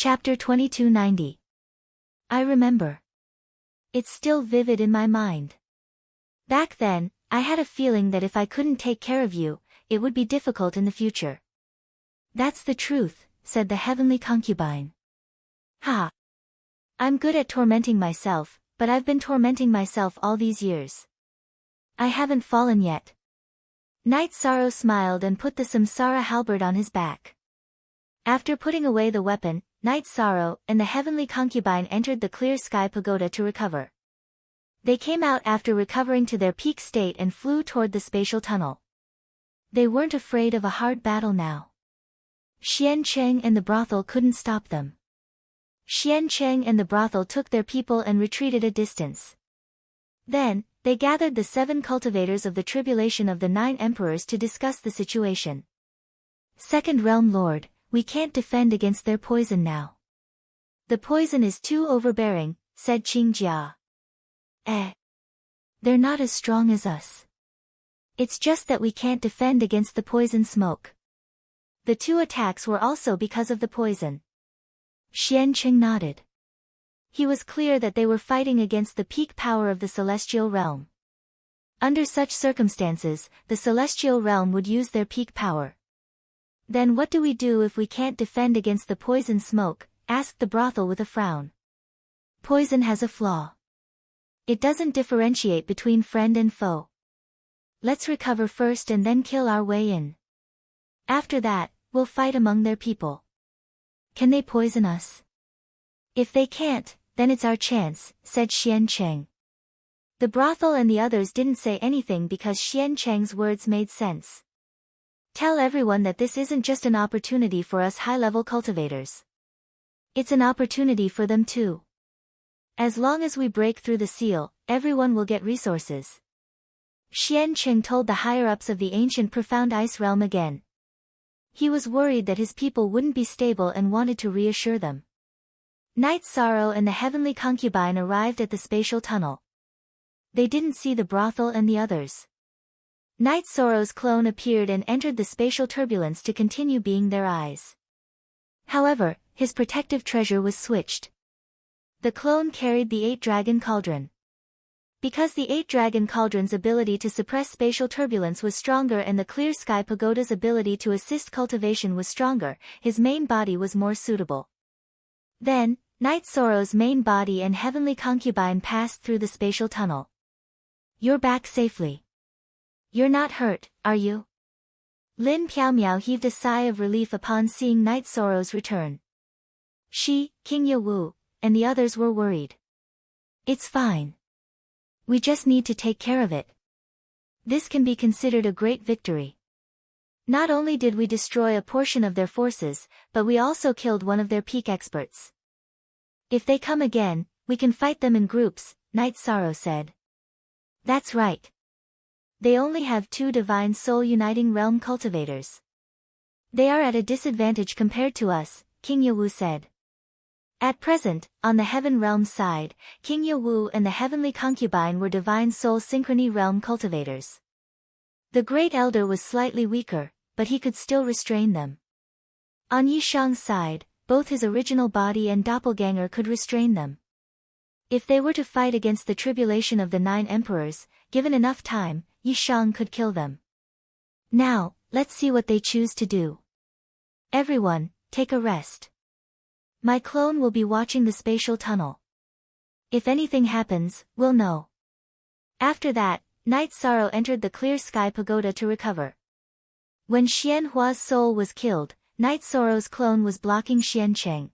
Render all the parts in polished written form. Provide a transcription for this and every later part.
Chapter 2290. I remember. It's still vivid in my mind. Back then, I had a feeling that if I couldn't take care of you, it would be difficult in the future. That's the truth, said the heavenly concubine. Ha! I'm good at tormenting myself, but I've been tormenting myself all these years. I haven't fallen yet. Night Sorrow smiled and put the samsara halberd on his back. After putting away the weapon, Night Sorrow and the heavenly concubine entered the clear sky pagoda to recover. They came out after recovering to their peak state and flew toward the spatial tunnel. They weren't afraid of a hard battle now. Xian Cheng and the brothel couldn't stop them. Xian Cheng and the brothel took their people and retreated a distance. Then, they gathered the 7 cultivators of the tribulation of the 9 emperors to discuss the situation. Second Realm Lord, we can't defend against their poison now. The poison is too overbearing, said Qingjia. They're not as strong as us. It's just that we can't defend against the poison smoke. The 2 attacks were also because of the poison. Xian Cheng nodded. He was clear that they were fighting against the peak power of the celestial realm. Under such circumstances, the celestial realm would use their peak power. Then what do we do if we can't defend against the poison smoke? Asked the brothel with a frown. Poison has a flaw. It doesn't differentiate between friend and foe. Let's recover first and then kill our way in. After that, we'll fight among their people. Can they poison us? If they can't, then it's our chance, said Xian Cheng. The brothel and the others didn't say anything because Xian Cheng's words made sense. Tell everyone that this isn't just an opportunity for us high-level cultivators. It's an opportunity for them too. As long as we break through the seal, everyone will get resources. Xian Cheng told the higher-ups of the ancient profound ice realm again. He was worried that his people wouldn't be stable and wanted to reassure them. Night Sorrow and the heavenly concubine arrived at the spatial tunnel. They didn't see the brothel and the others. Night Sorrow's clone appeared and entered the spatial turbulence to continue being their eyes. However, his protective treasure was switched. The clone carried the 8-dragon cauldron. Because the 8-dragon cauldron's ability to suppress spatial turbulence was stronger and the clear sky pagoda's ability to assist cultivation was stronger, his main body was more suitable. Then, Night Sorrow's main body and heavenly concubine passed through the spatial tunnel. You're back safely. You're not hurt, are you? Lin Piaomiao heaved a sigh of relief upon seeing Night Sorrow's return. She, King Yawu, and the others were worried. It's fine. We just need to take care of it. This can be considered a great victory. Not only did we destroy a portion of their forces, but we also killed one of their peak experts. If they come again, we can fight them in groups, Night Sorrow said. That's right. They only have 2 divine soul uniting realm cultivators. They are at a disadvantage compared to us, King Yawu said. At present, on the heaven realm side, King Yawu and the heavenly concubine were divine soul synchrony realm cultivators. The great elder was slightly weaker, but he could still restrain them. On Yishang's side, both his original body and doppelganger could restrain them. If they were to fight against the tribulation of the 9 emperors, given enough time, Yishang could kill them. Now, let's see what they choose to do. Everyone, take a rest. My clone will be watching the spatial tunnel. If anything happens, we'll know. After that, Night Sorrow entered the clear sky pagoda to recover. When Xian Hua's soul was killed, Night Sorrow's clone was blocking Xian Cheng.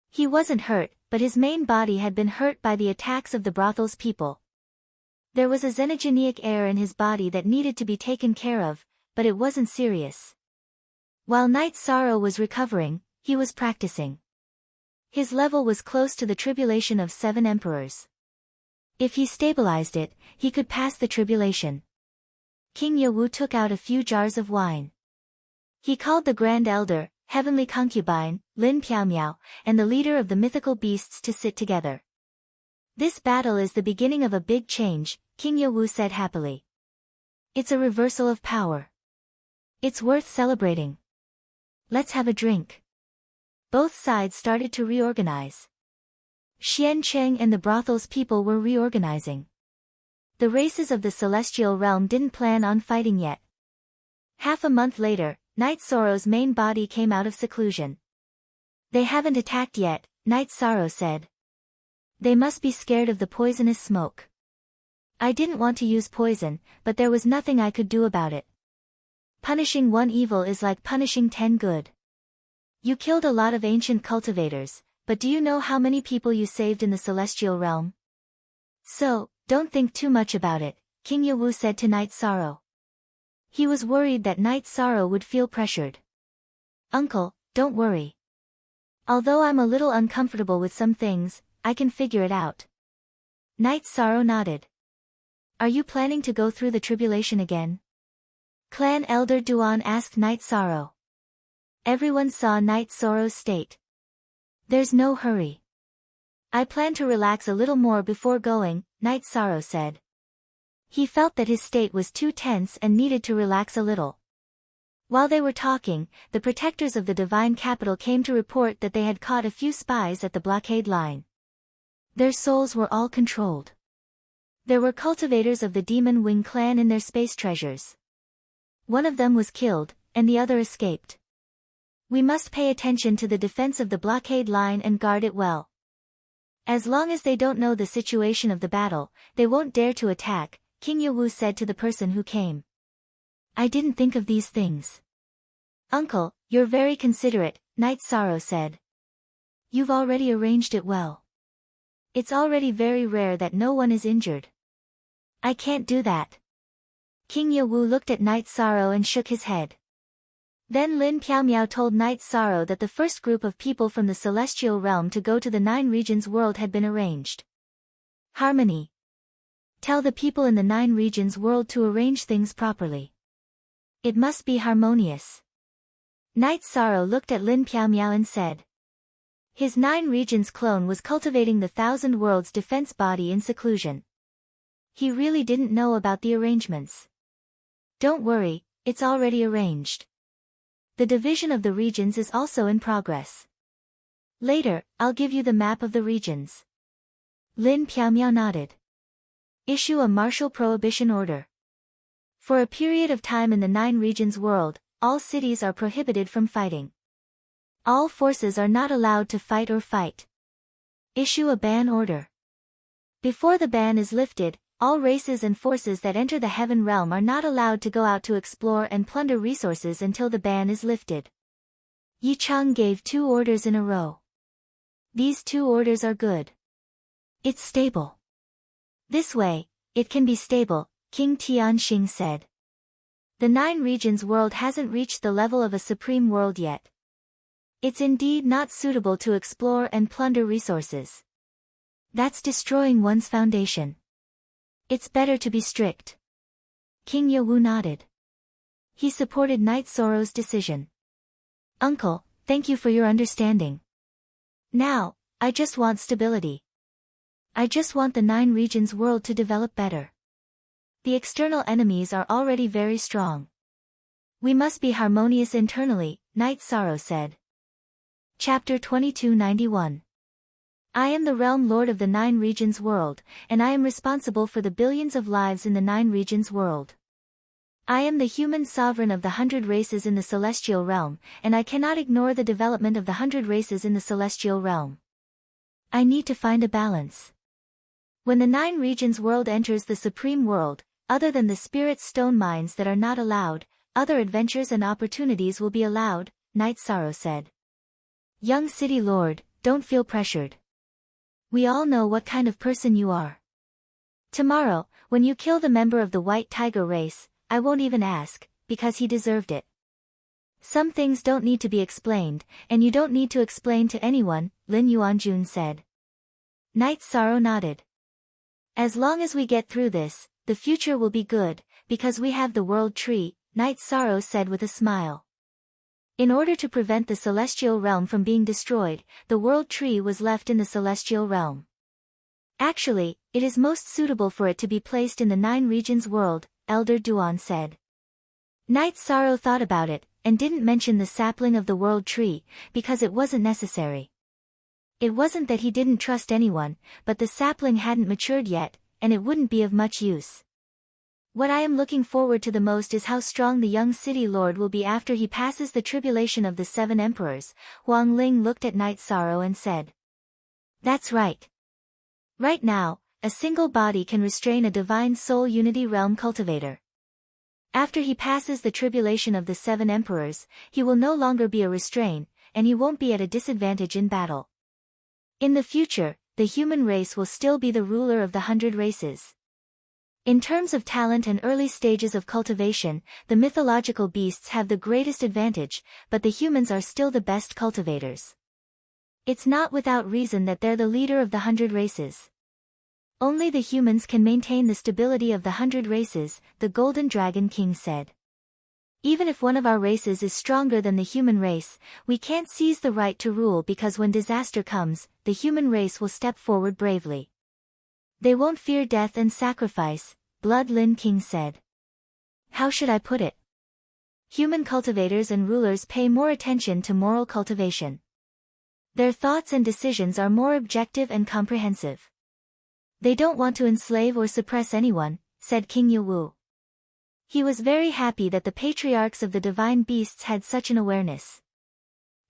He wasn't hurt, but his main body had been hurt by the attacks of the brothel's people. There was a xenogenic air in his body that needed to be taken care of, but it wasn't serious. While Night Sorrow was recovering, he was practicing. His level was close to the tribulation of 7 emperors. If he stabilized it, he could pass the tribulation. King Yawu took out a few jars of wine. He called the Grand Elder, Heavenly Concubine, Lin Piaomiao, and the leader of the mythical beasts to sit together. This battle is the beginning of a big change, King Yawu said happily. It's a reversal of power. It's worth celebrating. Let's have a drink. Both sides started to reorganize. Xian Cheng and the brothel's people were reorganizing. The races of the celestial realm didn't plan on fighting yet. Half a month later, Night Sorrow's main body came out of seclusion. They haven't attacked yet, Night Sorrow said. They must be scared of the poisonous smoke. I didn't want to use poison, but there was nothing I could do about it. Punishing one evil is like punishing 10 good. You killed a lot of ancient cultivators, but do you know how many people you saved in the celestial realm? So, don't think too much about it, King Yewu said to Night Sorrow. He was worried that Night Sorrow would feel pressured. Uncle, don't worry. Although I'm a little uncomfortable with some things, I can figure it out. Night Sorrow nodded. Are you planning to go through the tribulation again? Clan Elder Duan asked Night Sorrow. Everyone saw Night Sorrow's state. There's no hurry. I plan to relax a little more before going, Night Sorrow said. He felt that his state was too tense and needed to relax a little. While they were talking, the protectors of the divine capital came to report that they had caught a few spies at the blockade line. Their souls were all controlled. There were cultivators of the Demon Wing clan in their space treasures. One of them was killed, and the other escaped. We must pay attention to the defense of the blockade line and guard it well. As long as they don't know the situation of the battle, they won't dare to attack, King Yewu said to the person who came. I didn't think of these things. Uncle, you're very considerate, Night Sorrow said. You've already arranged it well. It's already very rare that no one is injured. I can't do that. King Yewu looked at Night Sorrow and shook his head. Then Lin Piaomiao told Night Sorrow that the first group of people from the celestial realm to go to the 9 regions world had been arranged. Harmony. Tell the people in the 9 regions world to arrange things properly. It must be harmonious. Night Sorrow looked at Lin Piaomiao and said. His 9 regions clone was cultivating the 1,000 worlds defense body in seclusion. He really didn't know about the arrangements. Don't worry, it's already arranged. The division of the regions is also in progress. Later, I'll give you the map of the regions. Lin Piaomiao nodded. Issue a martial prohibition order. For a period of time in the 9 regions world, all cities are prohibited from fighting. All forces are not allowed to fight or fight. Issue a ban order. Before the ban is lifted, all races and forces that enter the heaven realm are not allowed to go out to explore and plunder resources until the ban is lifted. Yi Cheng gave 2 orders in a row. These 2 orders are good. It's stable. This way, it can be stable, King Tianxing said. The 9 regions world hasn't reached the level of a supreme world yet. It's indeed not suitable to explore and plunder resources. That's destroying one's foundation. It's better to be strict. King Yewu nodded. He supported Night Sorrow's decision. Uncle, thank you for your understanding. Now, I just want stability. I just want the 9 regions world to develop better. The external enemies are already very strong. We must be harmonious internally, Night Sorrow said. Chapter 2291. I am the realm lord of the 9 regions world, and I am responsible for the billions of lives in the 9 regions world. I am the human sovereign of the 100 races in the celestial realm, and I cannot ignore the development of the 100 races in the celestial realm. I need to find a balance. When the 9 regions world enters the supreme world, other than the spirit stone mines that are not allowed, other adventures and opportunities will be allowed, Night Sorrow said. Young city lord, don't feel pressured. We all know what kind of person you are. Tomorrow, when you kill the member of the White Tiger race, I won't even ask, because he deserved it. Some things don't need to be explained, and you don't need to explain to anyone, Lin Yuanjun said. Night Sorrow nodded. As long as we get through this, the future will be good, because we have the world tree, Night Sorrow said with a smile. In order to prevent the celestial realm from being destroyed, the world tree was left in the celestial realm. Actually, it is most suitable for it to be placed in the 9 regions world, Elder Duan said. Night Sorrow thought about it, and didn't mention the sapling of the world tree, because it wasn't necessary. It wasn't that he didn't trust anyone, but the sapling hadn't matured yet, and it wouldn't be of much use. What I am looking forward to the most is how strong the young city lord will be after he passes the tribulation of the 7 emperors. Huang Ling looked at Night Sorrow and said. That's right. Right now, a single body can restrain a divine soul unity realm cultivator. After he passes the tribulation of the 7 emperors, he will no longer be a restraint, and he won't be at a disadvantage in battle. In the future, the human race will still be the ruler of the 100 races. In terms of talent and early stages of cultivation, the mythological beasts have the greatest advantage, but the humans are still the best cultivators. It's not without reason that they're the leader of the 100 races. Only the humans can maintain the stability of the 100 races, the Golden Dragon King said. Even if one of our races is stronger than the human race, we can't seize the right to rule because when disaster comes, the human race will step forward bravely. They won't fear death and sacrifice, Blood Lin King said. How should I put it? Human cultivators and rulers pay more attention to moral cultivation. Their thoughts and decisions are more objective and comprehensive. They don't want to enslave or suppress anyone, said King Yewu. He was very happy that the patriarchs of the divine beasts had such an awareness.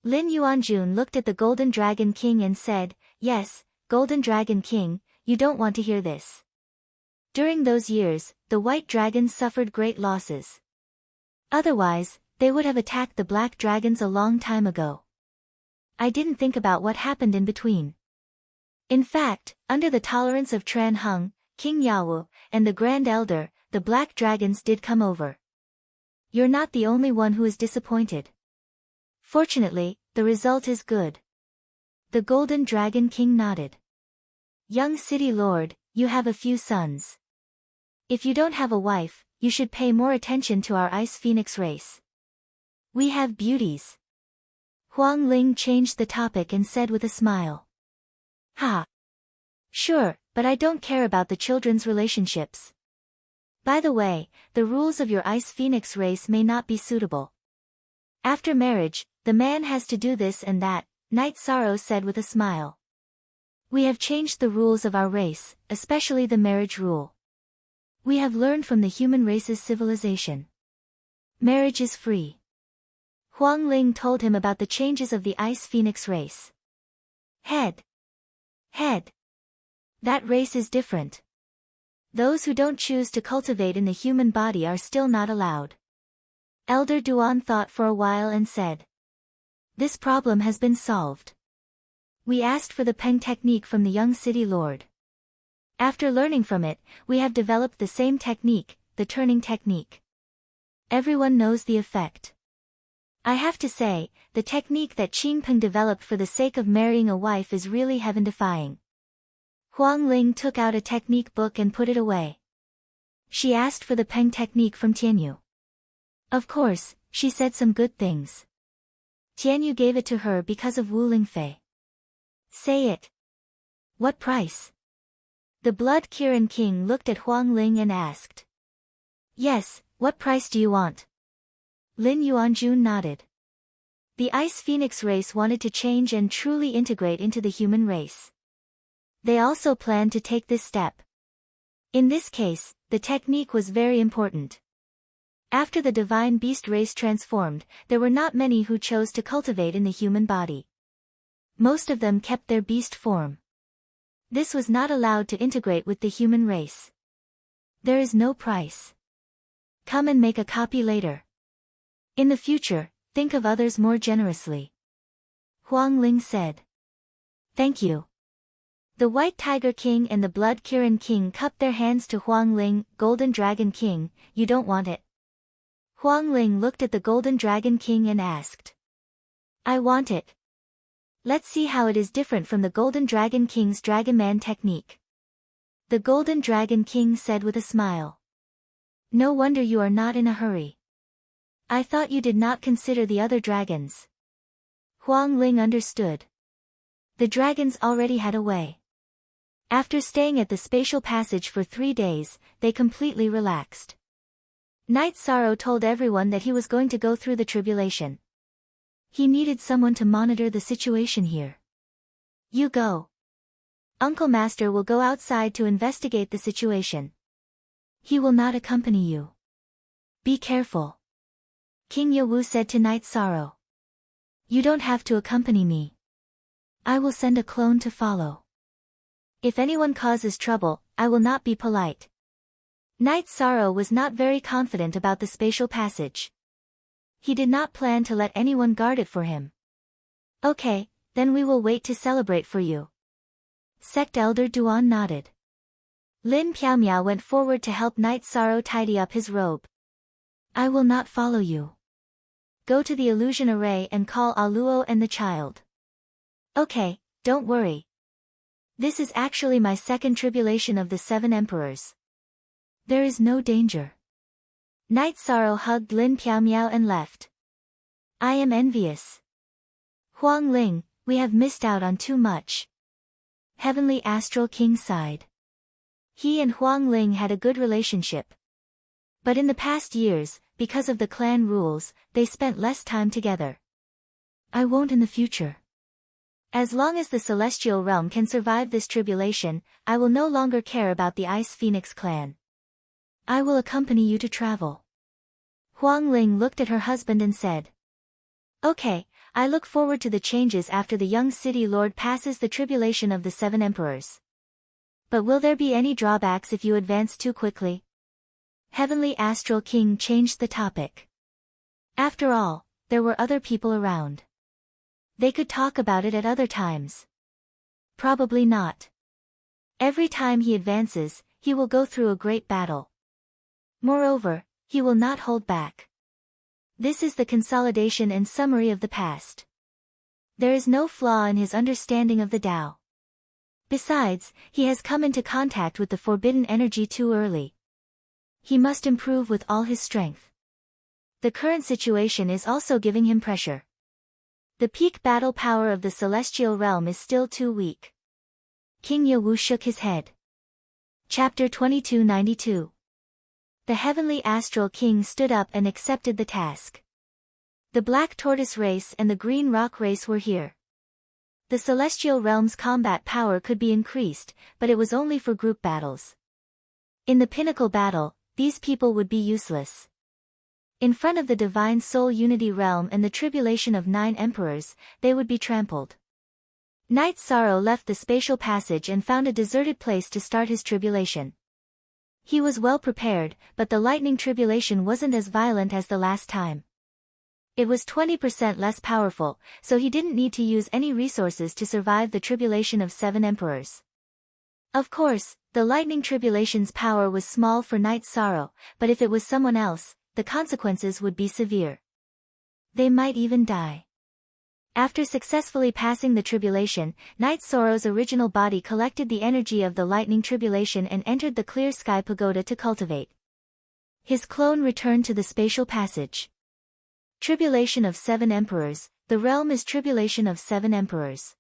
Lin Yuanjun looked at the Golden Dragon King and said, Yes, Golden Dragon King, you don't want to hear this. During those years, the white dragons suffered great losses. Otherwise, they would have attacked the black dragons a long time ago. I didn't think about what happened in between. In fact, under the tolerance of Tran Hung, King Yawu, and the Grand Elder, the black dragons did come over. You're not the only one who is disappointed. Fortunately, the result is good. The Golden Dragon King nodded. Young city lord, you have a few sons. If you don't have a wife, you should pay more attention to our Ice Phoenix race. We have beauties. Huang Ling changed the topic and said with a smile. Ha! Sure, but I don't care about the children's relationships. By the way, the rules of your Ice Phoenix race may not be suitable. After marriage, the man has to do this and that, Night Sorrow said with a smile. We have changed the rules of our race, especially the marriage rule. We have learned from the human race's civilization. Marriage is free. Huang Ling told him about the changes of the Ice Phoenix race. Head. That race is different. Those who don't choose to cultivate in the human body are still not allowed. Elder Duan thought for a while and said. This problem has been solved. We asked for the Peng technique from the young city lord. After learning from it, we have developed the same technique, the turning technique. Everyone knows the effect. I have to say, the technique that Qing Peng developed for the sake of marrying a wife is really heaven-defying. Huang Ling took out a technique book and put it away. She asked for the Peng technique from Tianyu. Of course, she said some good things. Tianyu gave it to her because of Wu Lingfei. Say it. What price? The Blood Kirin King looked at Huang Ling and asked. Yes, what price do you want? Lin Yuanjun nodded. The Ice Phoenix race wanted to change and truly integrate into the human race. They also planned to take this step. In this case, the technique was very important. After the divine beast race transformed, there were not many who chose to cultivate in the human body. Most of them kept their beast form. This was not allowed to integrate with the human race. There is no price. Come and make a copy later. In the future, think of others more generously. Huang Ling said. Thank you. The White Tiger King and the Blood Kirin King cupped their hands to Huang Ling. Golden Dragon King, you don't want it? Huang Ling looked at the Golden Dragon King and asked. I want it. Let's see how it is different from the Golden Dragon King's Dragon Man technique. The Golden Dragon King said with a smile. No wonder you are not in a hurry. I thought you did not consider the other dragons. Huang Ling understood. The dragons already had a way. After staying at the spatial passage for 3 days, they completely relaxed. Knight Sorrow told everyone that he was going to go through the tribulation. He needed someone to monitor the situation here. You go. Uncle Master will go outside to investigate the situation. He will not accompany you. Be careful. King Yewu said to Knight Sorrow. You don't have to accompany me. I will send a clone to follow. If anyone causes trouble, I will not be polite. Knight Sorrow was not very confident about the spatial passage. He did not plan to let anyone guard it for him. Okay, then we will wait to celebrate for you. Sect Elder Duan nodded. Lin Piaomiao went forward to help Knight Sorrow tidy up his robe. I will not follow you. Go to the illusion array and call Aluo and the child. Okay, don't worry. This is actually my second tribulation of the 7 emperors. There is no danger. Knight Sorrow hugged Lin Piaomiao and left. I am envious. Huang Ling, we have missed out on too much. Heavenly Astral King sighed. He and Huang Ling had a good relationship. But in the past years, because of the clan rules, they spent less time together. I won't in the future. As long as the Celestial Realm can survive this tribulation, I will no longer care about the Ice Phoenix clan. I will accompany you to travel. Huang Ling looked at her husband and said. Okay, I look forward to the changes after the young city lord passes the tribulation of the 7 emperors. But will there be any drawbacks if you advance too quickly? Heavenly Astral King changed the topic. After all, there were other people around. They could talk about it at other times. Probably not. Every time he advances, he will go through a great battle. Moreover, he will not hold back. This is the consolidation and summary of the past. There is no flaw in his understanding of the Tao. Besides, he has come into contact with the forbidden energy too early. He must improve with all his strength. The current situation is also giving him pressure. The peak battle power of the celestial realm is still too weak. King Yewu shook his head. Chapter 2292. The Heavenly Astral King stood up and accepted the task. The Black Tortoise race and the Green Rock race were here. The celestial realm's combat power could be increased, but it was only for group battles. In the pinnacle battle, these people would be useless. In front of the Divine Soul Unity Realm and the tribulation of 9 emperors, they would be trampled. Knight Sorrow left the spatial passage and found a deserted place to start his tribulation. He was well prepared, but the lightning tribulation wasn't as violent as the last time. It was 20% less powerful, so he didn't need to use any resources to survive the tribulation of 7 emperors. Of course, the lightning tribulation's power was small for Knight Sorrow, but if it was someone else, the consequences would be severe. They might even die. After successfully passing the tribulation, Knight Sorrow's original body collected the energy of the lightning tribulation and entered the clear sky pagoda to cultivate. His clone returned to the spatial passage. Tribulation of 7 emperors, the realm is tribulation of 7 emperors.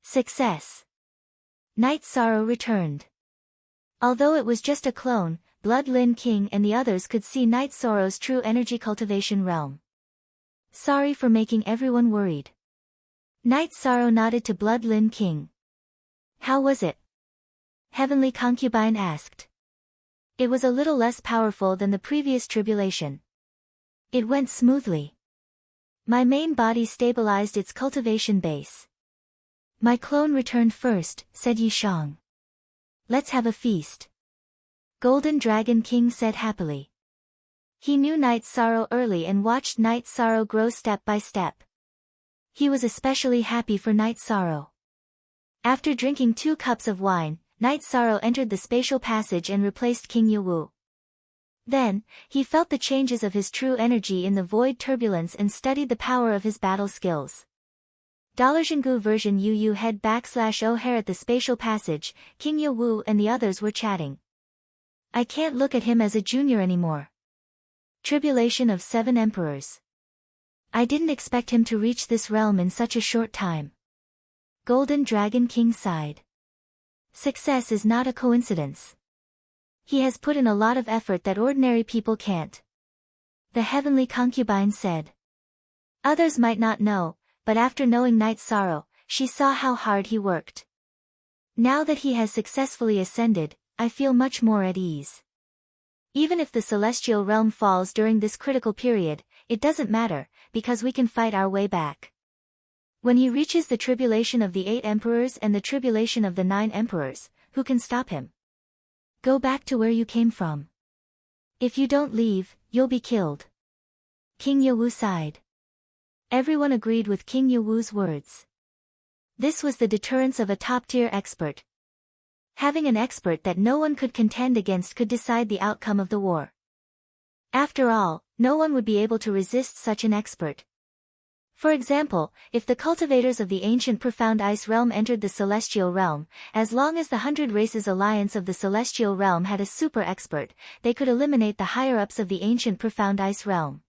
Success. Knight Sorrow returned. Although it was just a clone, Blood Lin King and the others could see Knight Sorrow's true energy cultivation realm. Sorry for making everyone worried. Knight Sorrow nodded to Blood Lin King. How was it? Heavenly Concubine asked. It was a little less powerful than the previous tribulation. It went smoothly. My main body stabilized its cultivation base. My clone returned first, said Yishang. Let's have a feast. Golden Dragon King said happily. He knew Knight Sorrow early and watched Knight Sorrow grow step by step. He was especially happy for Knight Sorrow. After drinking 2 cups of wine, Knight Sorrow entered the spatial passage and replaced King Yewu. Then, he felt the changes of his true energy in the void turbulence and studied the power of his battle skills. $Jingu version UU head /O'Hare at the spatial passage, King Yewu and the others were chatting. I can't look at him as a junior anymore. Tribulation of 7 emperors. I didn't expect him to reach this realm in such a short time. Golden Dragon King sighed. Success is not a coincidence. He has put in a lot of effort that ordinary people can't. The heavenly concubine said. Others might not know, but after knowing Night Sorrow, she saw how hard he worked. Now that he has successfully ascended, I feel much more at ease. Even if the celestial realm falls during this critical period, it doesn't matter, because we can fight our way back. When he reaches the tribulation of the 8 emperors and the tribulation of the 9 emperors, who can stop him? Go back to where you came from. If you don't leave, you'll be killed. King Yewu sighed. Everyone agreed with King Yewu's words. This was the deterrence of a top-tier expert. Having an expert that no one could contend against could decide the outcome of the war. After all, no one would be able to resist such an expert. For example, if the cultivators of the ancient profound ice realm entered the celestial realm, as long as the 100 Races Alliance of the celestial realm had a super expert, they could eliminate the higher-ups of the ancient profound ice realm.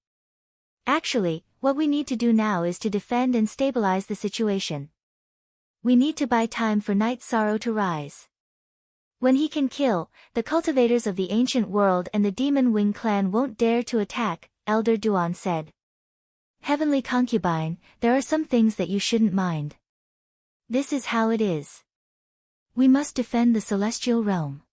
Actually, what we need to do now is to defend and stabilize the situation. We need to buy time for Night Sorrow to rise. When he can kill, the cultivators of the ancient world and the Demon Wing clan won't dare to attack, Elder Duan said. Heavenly concubine, there are some things that you shouldn't mind. This is how it is. We must defend the celestial realm.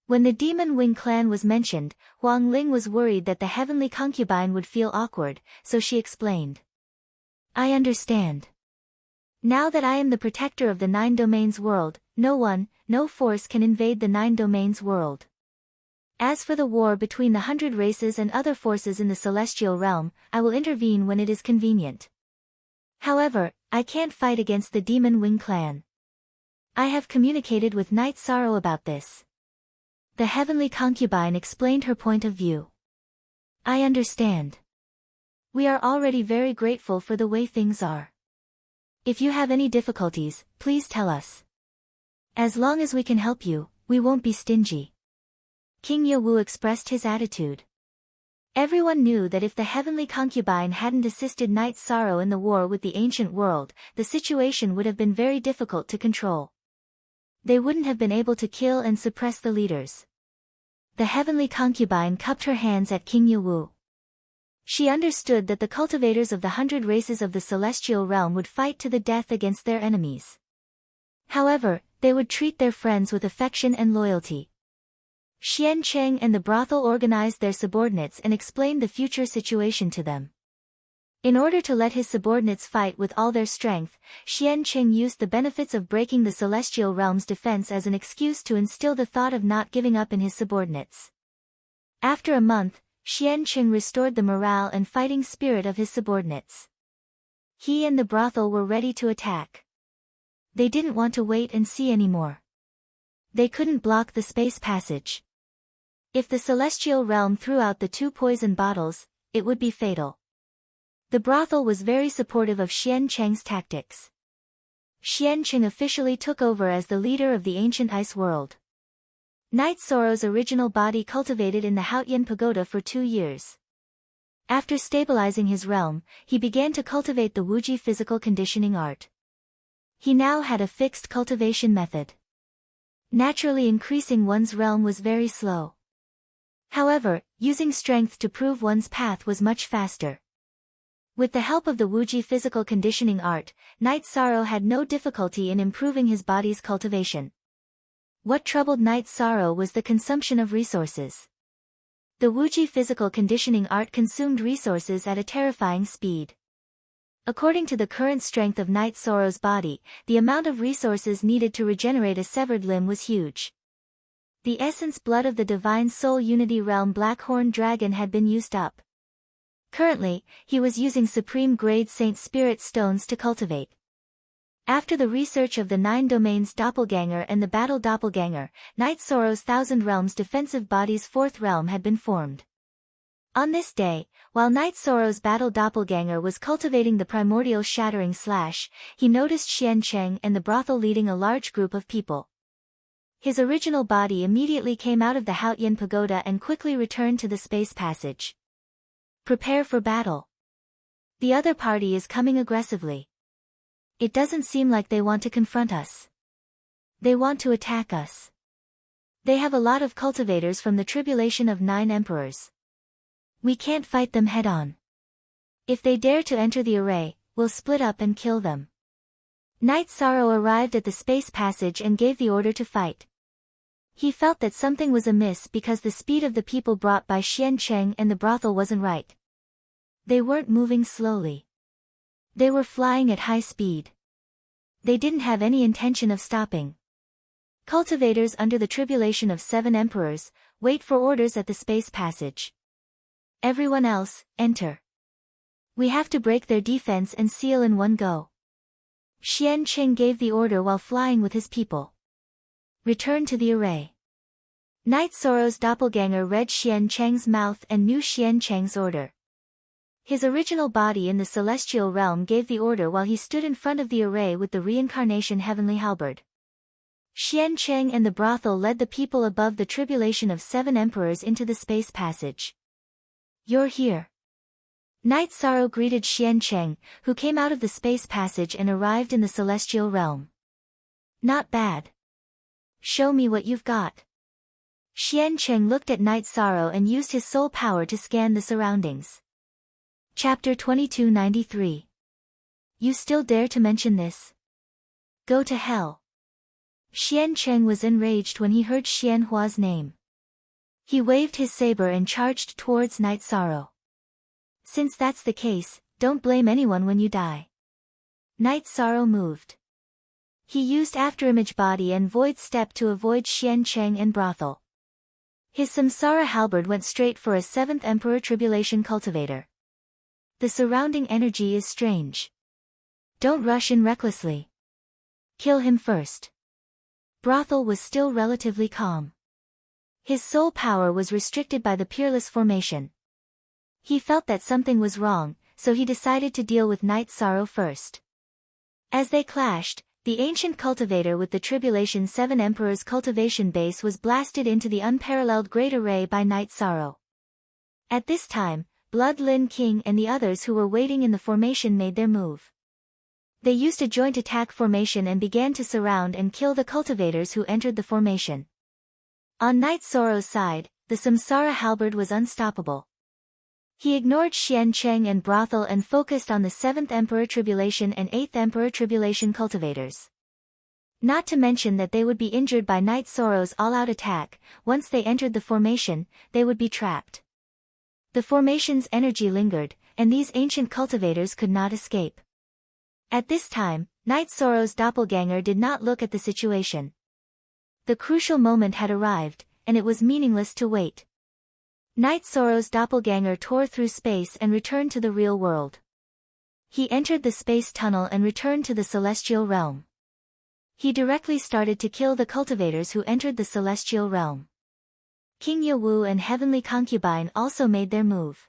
When the Demon Wing clan was mentioned, Huang Ling was worried that the heavenly concubine would feel awkward, so she explained. I understand. Now that I am the protector of the 9 domains world, no force can invade the 9 domains world. As for the war between the 100 races and other forces in the celestial realm, I will intervene when it is convenient. However, I can't fight against the Demon Wing clan. I have communicated with Night Sorrow about this. The heavenly concubine explained her point of view. I understand. We are already very grateful for the way things are. If you have any difficulties, please tell us. As long as we can help you, we won't be stingy. King Yewu expressed his attitude. Everyone knew that if the heavenly concubine hadn't assisted Night Sorrow in the war with the ancient world, the situation would have been very difficult to control. They wouldn't have been able to kill and suppress the leaders. The heavenly concubine cupped her hands at King Yewu. She understood that the cultivators of the 100 races of the celestial realm would fight to the death against their enemies. However, they would treat their friends with affection and loyalty. Xian Cheng and the brothel organized their subordinates and explained the future situation to them. In order to let his subordinates fight with all their strength, Xian Cheng used the benefits of breaking the celestial realm's defense as an excuse to instill the thought of not giving up in his subordinates. After a month, Xian Cheng restored the morale and fighting spirit of his subordinates. He and the brothel were ready to attack. They didn't want to wait and see anymore. They couldn't block the space passage. If the celestial realm threw out the 2 poison bottles, it would be fatal. The brothel was very supportive of Xian Cheng's tactics. Xian Cheng officially took over as the leader of the ancient ice world. Night Sorrow's original body cultivated in the Haotian Pagoda for 2 years. After stabilizing his realm, he began to cultivate the Wuji physical conditioning art. He now had a fixed cultivation method. Naturally, increasing one's realm was very slow. However, using strength to prove one's path was much faster. With the help of the Wuji physical conditioning art, Night Sorrow had no difficulty in improving his body's cultivation. What troubled Night Sorrow was the consumption of resources. The Wuji physical conditioning art consumed resources at a terrifying speed. According to the current strength of Night Sorrow's body, the amount of resources needed to regenerate a severed limb was huge. The essence blood of the Divine Soul Unity Realm Blackhorn Dragon had been used up. Currently, he was using Supreme Grade Saint Spirit Stones to cultivate. After the research of the 9 domains Doppelganger and the Battle Doppelganger, Night Sorrow's Thousand Realms defensive body's 4th realm had been formed. On this day, while Night Sorrow's Battle Doppelganger was cultivating the primordial shattering slash, he noticed Xian Cheng and the brothel leading a large group of people. His original body immediately came out of the Haotian Pagoda and quickly returned to the space passage. Prepare for battle. The other party is coming aggressively. It doesn't seem like they want to confront us. They want to attack us. They have a lot of cultivators from the tribulation of 9 emperors. We can't fight them head-on. If they dare to enter the array, we'll split up and kill them. Knight Sorrow arrived at the space passage and gave the order to fight. He felt that something was amiss because the speed of the people brought by Xian Cheng and the brothel wasn't right. They weren't moving slowly. They were flying at high speed. They didn't have any intention of stopping. Cultivators under the tribulation of 7 emperors, wait for orders at the space passage. Everyone else, enter. We have to break their defense and seal in one go. Xian Cheng gave the order while flying with his people. Return to the array. Knight Sorrow's doppelganger read Xian Cheng's mouth and knew Xian Cheng's order. His original body in the celestial realm gave the order while he stood in front of the array with the reincarnation heavenly halberd. Xian Cheng and the brothel led the people above the tribulation of 7 emperors into the space passage. You're here. Knight Sorrow greeted Xian Cheng, who came out of the space passage and arrived in the celestial realm. Not bad. Show me what you've got. Xian Cheng looked at Knight Sorrow and used his soul power to scan the surroundings. Chapter 2293. You still dare to mention this? Go to hell. Xian Cheng was enraged when he heard Xian Hua's name. He waved his saber and charged towards Knight Sorrow. Since that's the case, don't blame anyone when you die. Knight Sorrow moved. He used afterimage body and void step to avoid Xian Cheng and brothel. His samsara halberd went straight for a 7th emperor tribulation cultivator. The surrounding energy is strange. Don't rush in recklessly. Kill him first. Brothel was still relatively calm. His soul power was restricted by the peerless formation. He felt that something was wrong, so he decided to deal with Knight Sorrow first. As they clashed, the ancient cultivator with the tribulation 7 emperors cultivation base was blasted into the unparalleled great array by Knight Sorrow. At this time, Blood Lin King and the others who were waiting in the formation made their move. They used a joint attack formation and began to surround and kill the cultivators who entered the formation. On Knight Sorrow's side, the samsara halberd was unstoppable. He ignored Xian Cheng and brothel and focused on the 7th emperor tribulation and 8th emperor tribulation cultivators. Not to mention that they would be injured by Knight Sorrow's all-out attack. Once they entered the formation, they would be trapped. The formation's energy lingered, and these ancient cultivators could not escape. At this time, Knight Sorrow's doppelganger did not look at the situation. The crucial moment had arrived, and it was meaningless to wait. Knight Sorrow's doppelganger tore through space and returned to the real world. He entered the space tunnel and returned to the celestial realm. He directly started to kill the cultivators who entered the celestial realm. King Yawu and Heavenly Concubine also made their move.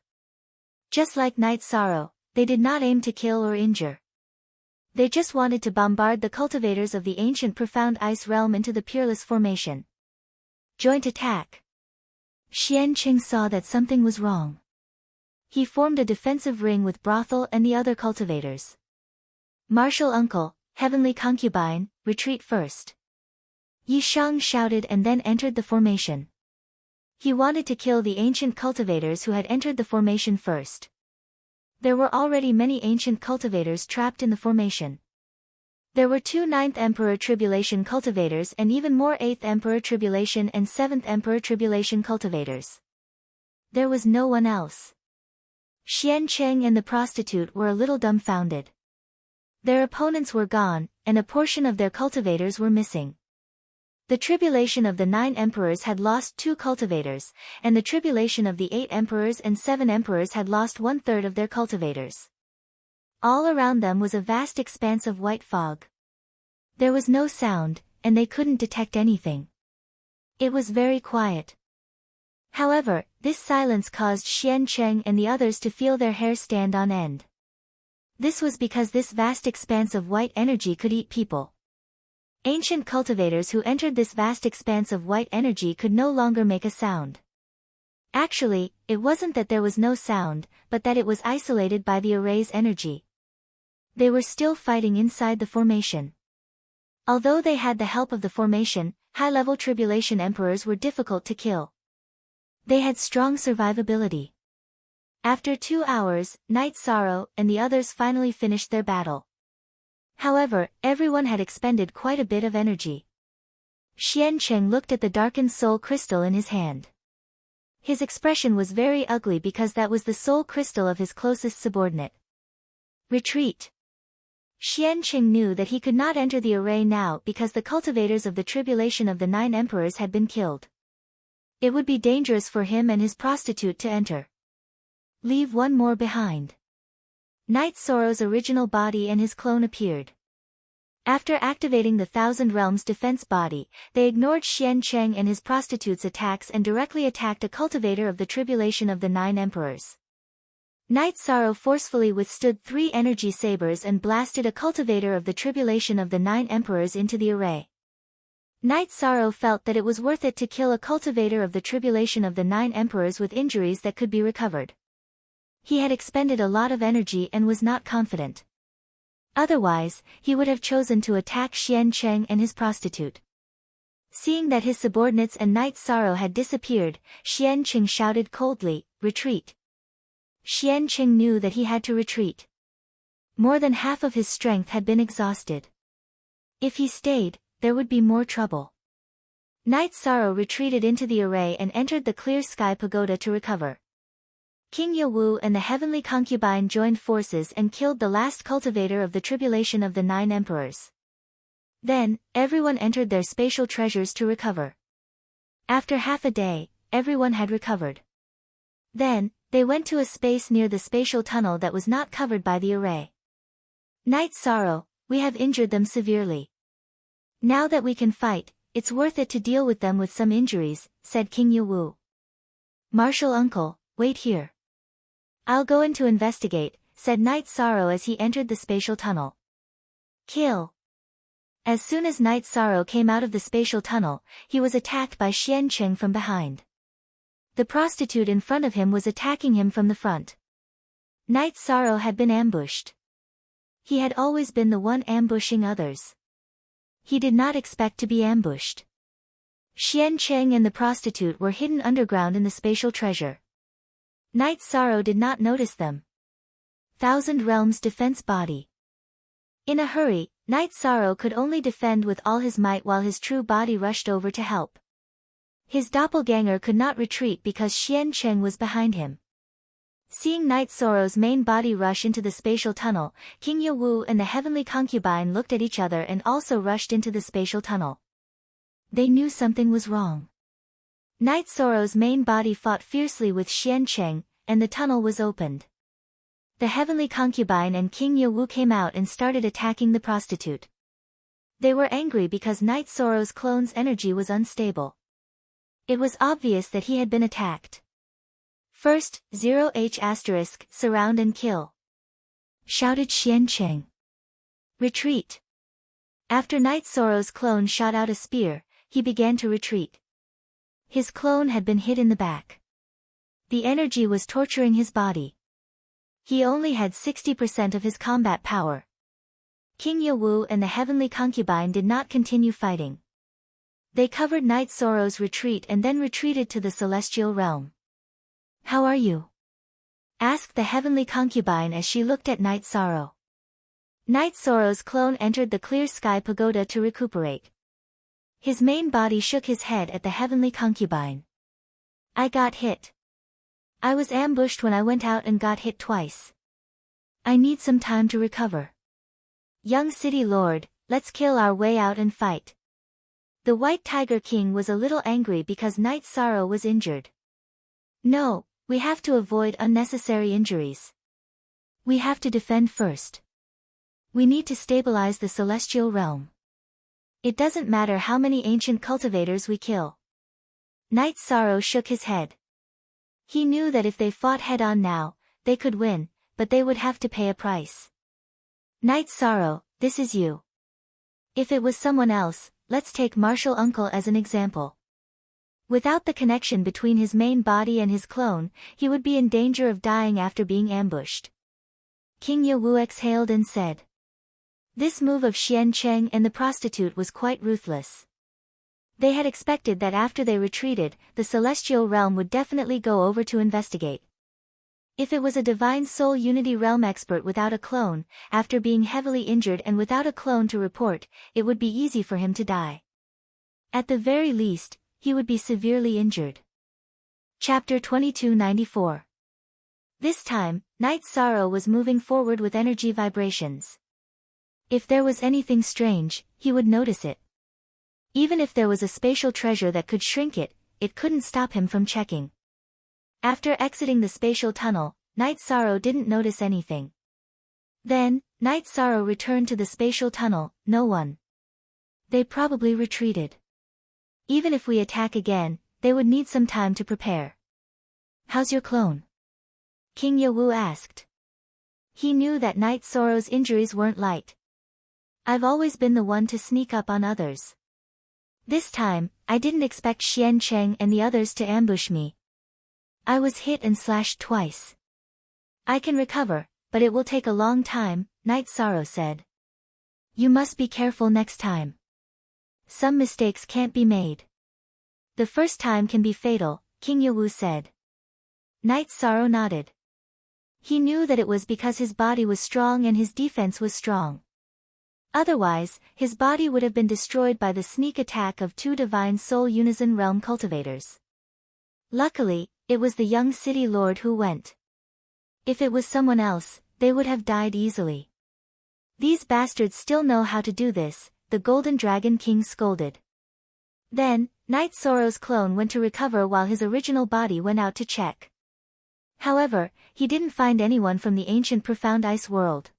Just like Knight Sorrow, they did not aim to kill or injure. They just wanted to bombard the cultivators of the ancient profound ice realm into the peerless formation. Joint attack. Xian Cheng saw that something was wrong. He formed a defensive ring with brothel and the other cultivators. Martial Uncle, Heavenly Concubine, retreat first. Yi Shang shouted and then entered the formation. He wanted to kill the ancient cultivators who had entered the formation first. There were already many ancient cultivators trapped in the formation. There were 2 9th Emperor Tribulation cultivators and even more 8th Emperor Tribulation and 7th Emperor Tribulation cultivators. There was no one else. Xian Cheng and the prostitute were a little dumbfounded. Their opponents were gone, and a portion of their cultivators were missing. The tribulation of the 9 emperors had lost 2 cultivators, and the tribulation of the 8 emperors and 7 emperors had lost 1/3 of their cultivators. All around them was a vast expanse of white fog. There was no sound, and they couldn't detect anything. It was very quiet. However, this silence caused Xian Cheng and the others to feel their hair stand on end. This was because this vast expanse of white energy could eat people. Ancient cultivators who entered this vast expanse of white energy could no longer make a sound. Actually, it wasn't that there was no sound, but that it was isolated by the array's energy. They were still fighting inside the formation. Although they had the help of the formation, high-level tribulation emperors were difficult to kill. They had strong survivability. After 2 hours, Night Sorrow and the others finally finished their battle. However, everyone had expended quite a bit of energy. Xiancheng looked at the darkened soul crystal in his hand. His expression was very ugly because that was the soul crystal of his closest subordinate. Retreat. Xiancheng knew that he could not enter the array now because the cultivators of the tribulation of the 9 emperors had been killed. It would be dangerous for him and his prostitute to enter. Leave one more behind. Night Sorrow's original body and his clone appeared. After activating the Thousand Realms defense body, they ignored Xiancheng and his prostitute's attacks and directly attacked a cultivator of the tribulation of the 9 emperors. Night Sorrow forcefully withstood 3 energy sabers and blasted a cultivator of the tribulation of the 9 emperors into the array. Night Sorrow felt that it was worth it to kill a cultivator of the tribulation of the 9 emperors with injuries that could be recovered. He had expended a lot of energy and was not confident. Otherwise, he would have chosen to attack Xiancheng and his prostitute. Seeing that his subordinates and Night Sorrow had disappeared, Xiancheng shouted coldly, "Retreat!" Xiancheng knew that he had to retreat. More than half of his strength had been exhausted. If he stayed, there would be more trouble. Night Sorrow retreated into the array and entered the clear sky pagoda to recover. King Yawu and the heavenly concubine joined forces and killed the last cultivator of the tribulation of the 9 emperors. Then, everyone entered their spatial treasures to recover. After half a day, everyone had recovered. Then, they went to a space near the spatial tunnel that was not covered by the array. Night Sorrow, we have injured them severely. Now that we can fight, it's worth it to deal with them with some injuries, said King Yawu. Martial uncle, wait here. I'll go in to investigate, said Night Sorrow as he entered the spatial tunnel. Kill. As soon as Night Sorrow came out of the spatial tunnel, he was attacked by Xiancheng from behind. The prostitute in front of him was attacking him from the front. Night Sorrow had been ambushed. He had always been the one ambushing others. He did not expect to be ambushed. Xiancheng and the prostitute were hidden underground in the spatial treasure. Night Sorrow did not notice them. Thousand Realms defense body. In a hurry, Night Sorrow could only defend with all his might while his true body rushed over to help. His doppelganger could not retreat because Xiancheng was behind him. Seeing Night Sorrow's main body rush into the spatial tunnel, King Yawu and the heavenly concubine looked at each other and also rushed into the spatial tunnel. They knew something was wrong. Night Sorrow's main body fought fiercely with Xiancheng, and the tunnel was opened. The heavenly concubine and King Yawu came out and started attacking the prostitute. They were angry because Night Sorrow's clone's energy was unstable. It was obvious that he had been attacked. First, 0H*, surround and kill. Shouted Xiancheng. Retreat. After Night Sorrow's clone shot out a spear, he began to retreat. His clone had been hit in the back. The energy was torturing his body. He only had 60% of his combat power. King Yawu and the heavenly concubine did not continue fighting. They covered Night Sorrow's retreat and then retreated to the celestial realm. How are you? Asked the heavenly concubine as she looked at Night Sorrow. Night Sorrow's clone entered the clear sky pagoda to recuperate. His main body shook his head at the heavenly concubine. I got hit. I was ambushed when I went out and got hit twice. I need some time to recover. Young city lord, let's kill our way out and fight. The White Tiger King was a little angry because Night Sorrow was injured. No, we have to avoid unnecessary injuries. We have to defend first. We need to stabilize the celestial realm. It doesn't matter how many ancient cultivators we kill. Night Sorrow shook his head. He knew that if they fought head-on now, they could win, but they would have to pay a price. Night Sorrow, this is you. If it was someone else, let's take Martial Uncle as an example. Without the connection between his main body and his clone, he would be in danger of dying after being ambushed. King Yawu exhaled and said. This move of Xiancheng and the prostitute was quite ruthless. They had expected that after they retreated, the celestial realm would definitely go over to investigate. If it was a divine soul unity realm expert without a clone, after being heavily injured and without a clone to report, it would be easy for him to die. At the very least, he would be severely injured. Chapter 2294. This time, Night Sorrow was moving forward with energy vibrations. If there was anything strange, he would notice it. Even if there was a spatial treasure that could shrink it, it couldn't stop him from checking. After exiting the spatial tunnel, Night Sorrow didn't notice anything. Then, Night Sorrow returned to the spatial tunnel. No one. They probably retreated. Even if we attack again, they would need some time to prepare. How's your clone? King Yawu asked. He knew that Night Sorrow's injuries weren't light. I've always been the one to sneak up on others. This time, I didn't expect Xian Cheng and the others to ambush me. I was hit and slashed twice. I can recover, but it will take a long time, Night Sorrow said. You must be careful next time. Some mistakes can't be made. The first time can be fatal, King Yawu said. Night Sorrow nodded. He knew that it was because his body was strong and his defense was strong. Otherwise, his body would have been destroyed by the sneak attack of 2 Divine Soul Unison Realm cultivators. Luckily, it was the young city lord who went. If it was someone else, they would have died easily. These bastards still know how to do this, the Golden Dragon King scolded. Then, Night Sorrow's clone went to recover while his original body went out to check. However, he didn't find anyone from the ancient profound ice world.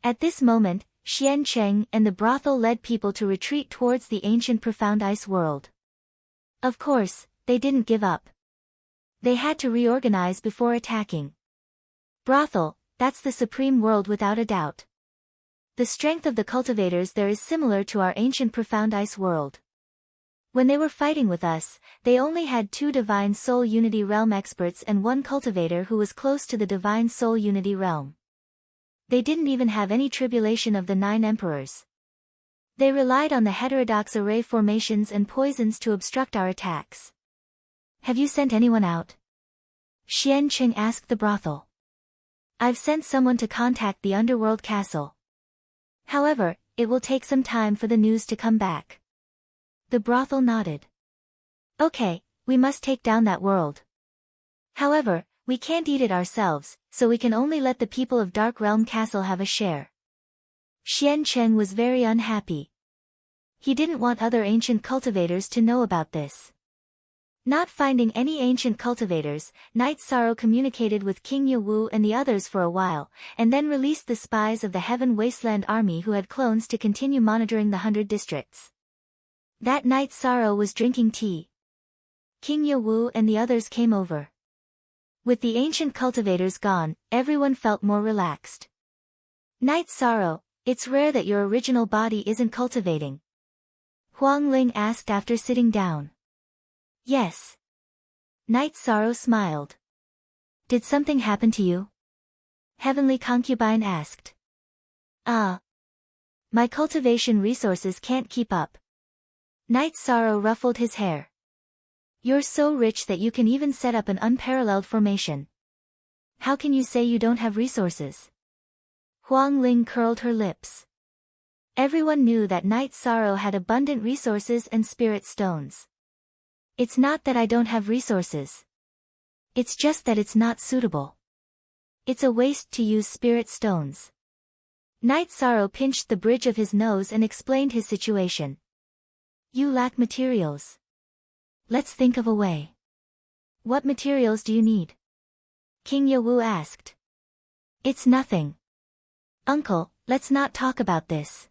At this moment, Xian Cheng and the brothel led people to retreat towards the ancient profound ice world. Of course, they didn't give up. They had to reorganize before attacking. Brothel, that's the supreme world without a doubt. The strength of the cultivators there is similar to our ancient profound ice world. When they were fighting with us, they only had 2 Divine Soul Unity Realm experts and 1 cultivator who was close to the Divine Soul Unity Realm. They didn't even have any tribulation of the 9 emperors. They relied on the heterodox array formations and poisons to obstruct our attacks. Have you sent anyone out? Xian Cheng asked the brothel. I've sent someone to contact the underworld castle. However, it will take some time for the news to come back. The brothel nodded. Okay, we must take down that world. However, we can't eat it ourselves, so we can only let the people of Dark Realm Castle have a share. Xian Cheng was very unhappy. He didn't want other ancient cultivators to know about this. Not finding any ancient cultivators, Night Sorrow communicated with King Yawu and the others for a while, and then released the spies of the Heaven Wasteland Army who had clones to continue monitoring the 100 districts. That night Sorrow was drinking tea. King Yawu and the others came over. With the ancient cultivators gone, everyone felt more relaxed. Night Sorrow, it's rare that your original body isn't cultivating. Huang Ling asked after sitting down. Yes. Night Sorrow smiled. Did something happen to you? Heavenly Concubine asked. My cultivation resources can't keep up. Night Sorrow ruffled his hair. You're so rich that you can even set up an unparalleled formation. How can you say you don't have resources? Huang Ling curled her lips. Everyone knew that Night Sorrow had abundant resources and spirit stones. It's not that I don't have resources. It's just that it's not suitable. It's a waste to use spirit stones. Night Sorrow pinched the bridge of his nose and explained his situation. You lack materials. Let's think of a way. What materials do you need? King Yawu asked. It's nothing. Uncle, let's not talk about this.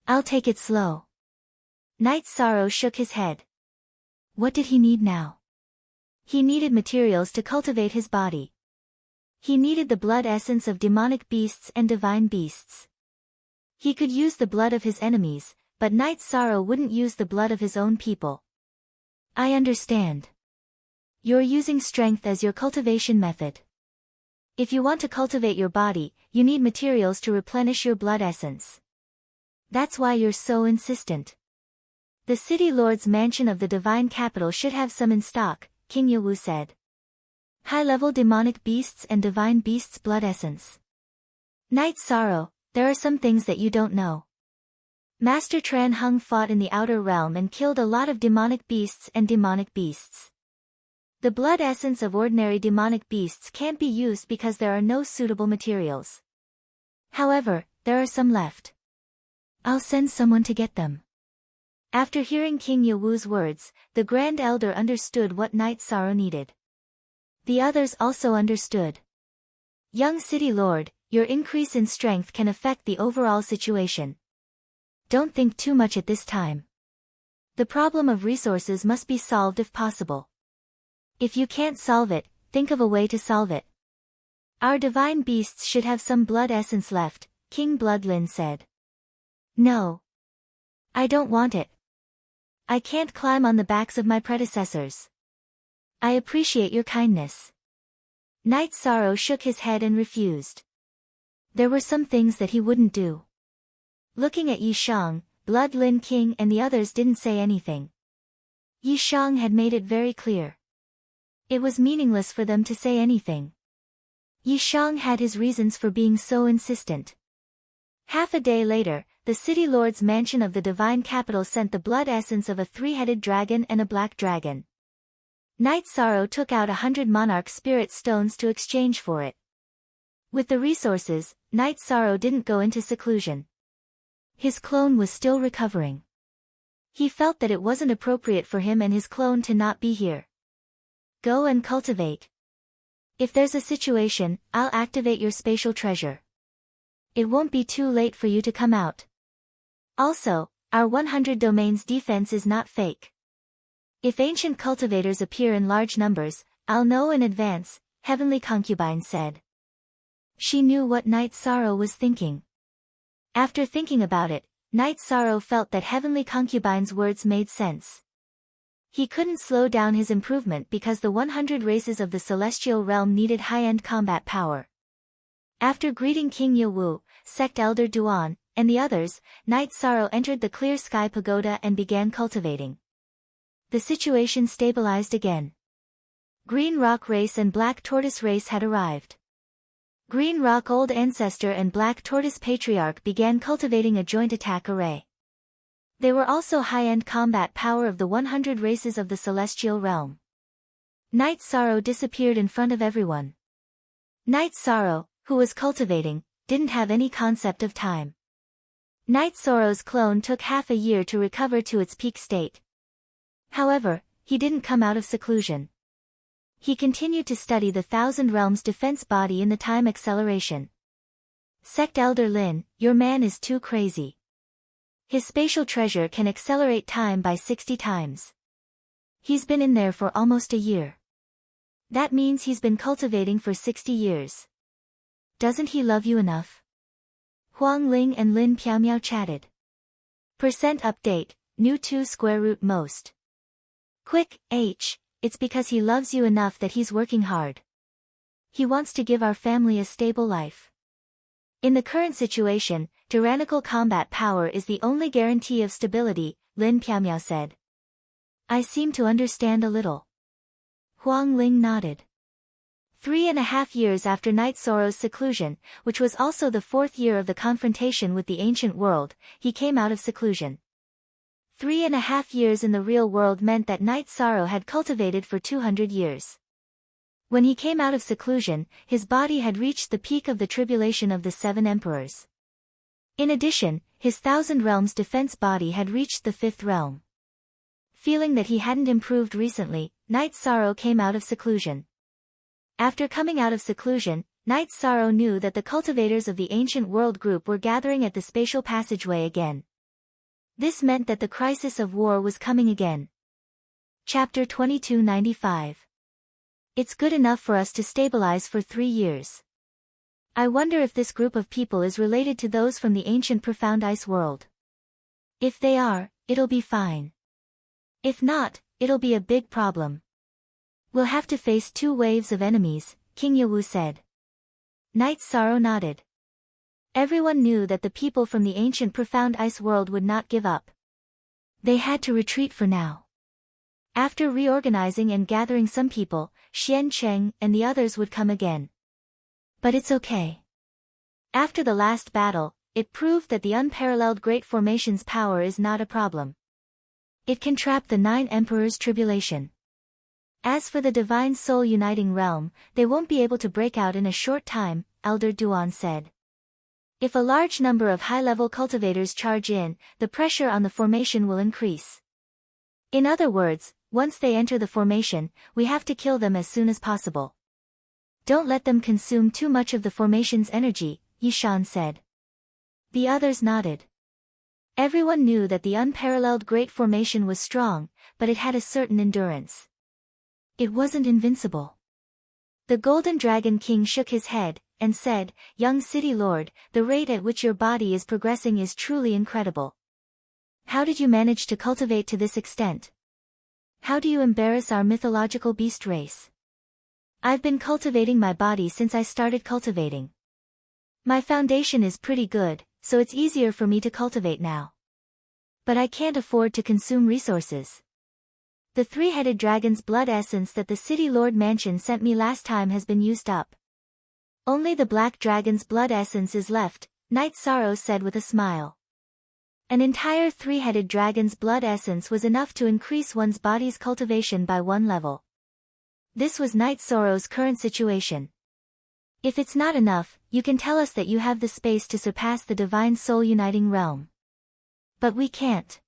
I'll take it slow. Night Sorrow shook his head. What did he need now? He needed materials to cultivate his body. He needed the blood essence of demonic beasts and divine beasts. He could use the blood of his enemies, but Night Sorrow wouldn't use the blood of his own people. I understand. You're using strength as your cultivation method. If you want to cultivate your body, you need materials to replenish your blood essence. That's why you're so insistent. The city lord's mansion of the divine capital should have some in stock, King Yawu said. High-level demonic beasts and divine beasts blood essence. Night Sorrow, there are some things that you don't know. Master Tran Hung fought in the outer realm and killed a lot of demonic beasts and demonic beasts. The blood essence of ordinary demonic beasts can't be used because there are no suitable materials. However, there are some left. I'll send someone to get them. After hearing King Yawu's words, the Grand Elder understood what Night Sorrow needed. The others also understood. Young City Lord, your increase in strength can affect the overall situation. Don't think too much at this time. The problem of resources must be solved if possible. If you can't solve it, think of a way to solve it. Our divine beasts should have some blood essence left, King Bloodlin said. No. I don't want it. I can't climb on the backs of my predecessors. I appreciate your kindness. Night Sorrow shook his head and refused. There were some things that he wouldn't do. Looking at Yi Shang, Bloodlin King and the others didn't say anything. Yi Shang had made it very clear. It was meaningless for them to say anything. Yi Shang had his reasons for being so insistent. Half a day later, the city lord's mansion of the divine capital sent the blood essence of a three-headed dragon and a black dragon. Night Sorrow took out 100 monarch spirit stones to exchange for it. With the resources, Night Sorrow didn't go into seclusion. His clone was still recovering. He felt that it wasn't appropriate for him and his clone to not be here. Go and cultivate. If there's a situation, I'll activate your spatial treasure. It won't be too late for you to come out. Also, our 100 domains defense is not fake. If ancient cultivators appear in large numbers, I'll know in advance, Heavenly Concubine said. She knew what Night Sorrow was thinking. After thinking about it, Night Sorrow felt that Heavenly Concubine's words made sense. He couldn't slow down his improvement because the 100 races of the celestial realm needed high-end combat power. After greeting King Yawu, Sect Elder Duan, and the others, Night Sorrow entered the Clear Sky Pagoda and began cultivating. The situation stabilized again. Green Rock Race and Black Tortoise Race had arrived. Green Rock Old Ancestor and Black Tortoise Patriarch began cultivating a joint attack array. They were also high-end combat power of the 100 races of the celestial realm. Night Sorrow disappeared in front of everyone. Night Sorrow, who was cultivating, didn't have any concept of time. Night Sorrow's clone took half a year to recover to its peak state. However, he didn't come out of seclusion. He continued to study the Thousand Realms defense body in the time acceleration. Sect Elder Lin, your man is too crazy. His spatial treasure can accelerate time by 60 times. He's been in there for almost a year. That means he's been cultivating for 60 years. Doesn't he love you enough? Huang Ling and Lin Piaomiao chatted. Percent update, new 2 square root most. Quick, it's because he loves you enough that he's working hard. He wants to give our family a stable life. In the current situation, tyrannical combat power is the only guarantee of stability, Lin Piaomiao said. I seem to understand a little. Huang Ling nodded. 3.5 years after Night Sorrow's seclusion, which was also the 4th year of the confrontation with the ancient world, he came out of seclusion. 3.5 years in the real world meant that Night Sorrow had cultivated for 200 years. When he came out of seclusion, his body had reached the peak of the tribulation of the 7 emperors. In addition, his Thousand Realms defense body had reached the 5th realm. Feeling that he hadn't improved recently, Night Sorrow came out of seclusion. After coming out of seclusion, Night Sorrow knew that the cultivators of the ancient world group were gathering at the spatial passageway again. This meant that the crisis of war was coming again. Chapter 2295. It's good enough for us to stabilize for 3 years. I wonder if this group of people is related to those from the ancient profound ice world. If they are, it'll be fine. If not, it'll be a big problem. We'll have to face 2 waves of enemies, King Yawu said. Night Sorrow nodded. Everyone knew that the people from the ancient profound ice world would not give up. They had to retreat for now. After reorganizing and gathering some people, Xian Cheng and the others would come again. But it's okay. After the last battle, it proved that the unparalleled Great Formation's power is not a problem. It can trap the 9 Emperors' tribulation. As for the Divine Soul Uniting Realm, they won't be able to break out in a short time, Elder Duan said. If a large number of high-level cultivators charge in, the pressure on the formation will increase. In other words, once they enter the formation, we have to kill them as soon as possible. Don't let them consume too much of the formation's energy, Yishan said. The others nodded. Everyone knew that the unparalleled Great Formation was strong, but it had a certain endurance. It wasn't invincible. The Golden Dragon King shook his head, and said, "Young City Lord, the rate at which your body is progressing is truly incredible. How did you manage to cultivate to this extent? How do you embarrass our mythological beast race? I've been cultivating my body since I started cultivating. My foundation is pretty good, so it's easier for me to cultivate now. But I can't afford to consume resources. The 3-headed dragon's blood essence that the City Lord Mansion sent me last time has been used up. Only the black dragon's blood essence is left," Night Sorrow said with a smile. An entire 3-headed dragon's blood essence was enough to increase one's body's cultivation by 1 level. This was Night Sorrow's current situation. If it's not enough, you can tell us that you have the space to surpass the Divine Soul Uniting Realm. But we can't.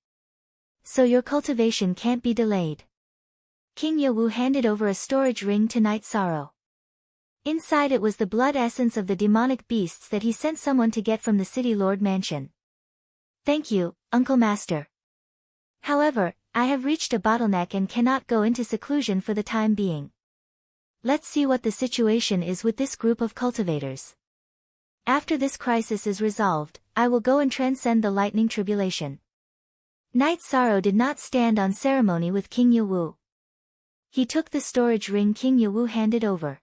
So your cultivation can't be delayed. King Yawu handed over a storage ring to Night Sorrow. Inside it was the blood essence of the demonic beasts that he sent someone to get from the City Lord Mansion. Thank you, Uncle Master. However, I have reached a bottleneck and cannot go into seclusion for the time being. Let's see what the situation is with this group of cultivators. After this crisis is resolved, I will go and transcend the lightning tribulation. Night Sorrow did not stand on ceremony with King Yawu. He took the storage ring King Yawu handed over.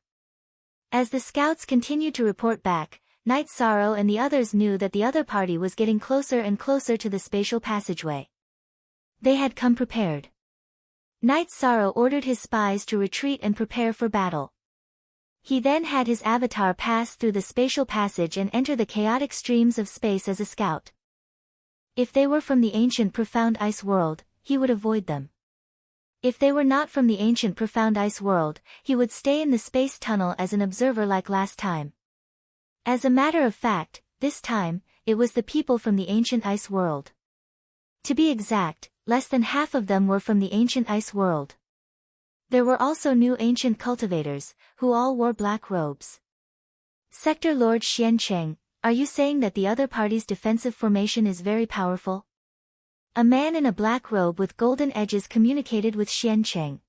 As the scouts continued to report back, Night Sorrow and the others knew that the other party was getting closer and closer to the spatial passageway. They had come prepared. Night Sorrow ordered his spies to retreat and prepare for battle. He then had his avatar pass through the spatial passage and enter the chaotic streams of space as a scout. If they were from the ancient profound ice world, he would avoid them. If they were not from the ancient profound ice world, he would stay in the space tunnel as an observer like last time. As a matter of fact, this time, it was the people from the ancient ice world. To be exact, less than half of them were from the ancient ice world. There were also new ancient cultivators, who all wore black robes. Sector Lord Xian Cheng, are you saying that the other party's defensive formation is very powerful? A man in a black robe with golden edges communicated with Xian Cheng.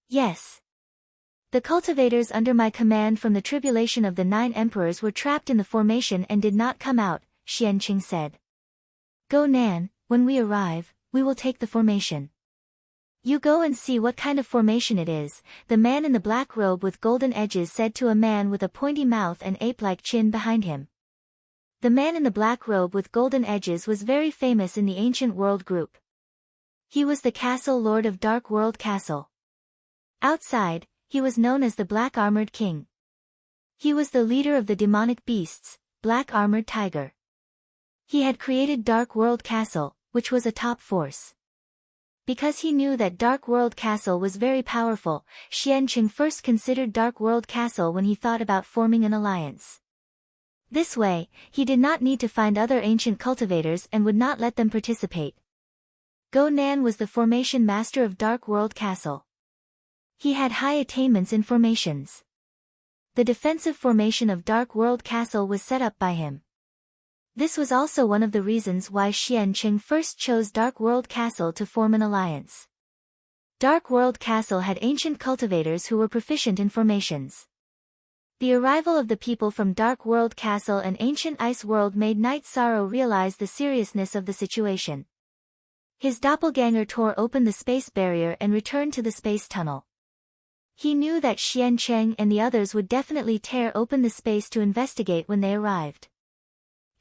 Yes. The cultivators under my command from the tribulation of the 9 emperors were trapped in the formation and did not come out, Xian Cheng said. Go Nan, when we arrive, we will take the formation. You go and see what kind of formation it is, the man in the black robe with golden edges said to a man with a pointy mouth and ape-like chin behind him. The man in the black robe with golden edges was very famous in the ancient world group. He was the Castle Lord of Dark World Castle. Outside, he was known as the Black Armored King. He was the leader of the demonic beasts, Black Armored Tiger. He had created Dark World Castle, which was a top force. Because he knew that Dark World Castle was very powerful, Xian Cheng first considered Dark World Castle when he thought about forming an alliance. This way, he did not need to find other ancient cultivators and would not let them participate. Go Nan was the formation master of Dark World Castle. He had high attainments in formations. The defensive formation of Dark World Castle was set up by him. This was also one of the reasons why Xian Cheng first chose Dark World Castle to form an alliance. Dark World Castle had ancient cultivators who were proficient in formations. The arrival of the people from Dark World Castle and Ancient Ice World made Night Sorrow realize the seriousness of the situation. His doppelganger tore open the space barrier and returned to the space tunnel. He knew that Xian Cheng and the others would definitely tear open the space to investigate when they arrived.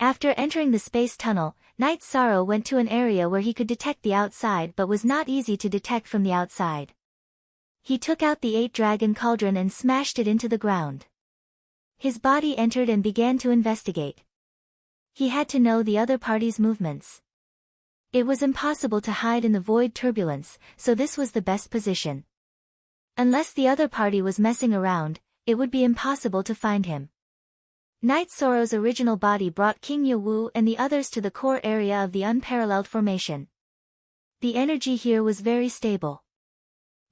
After entering the space tunnel, Night Sorrow went to an area where he could detect the outside but was not easy to detect from the outside. He took out the 8-dragon cauldron and smashed it into the ground. His body entered and began to investigate. He had to know the other party's movements. It was impossible to hide in the void turbulence, so this was the best position. Unless the other party was messing around, it would be impossible to find him. Night Sorrow's original body brought King Yewu and the others to the core area of the unparalleled formation. The energy here was very stable.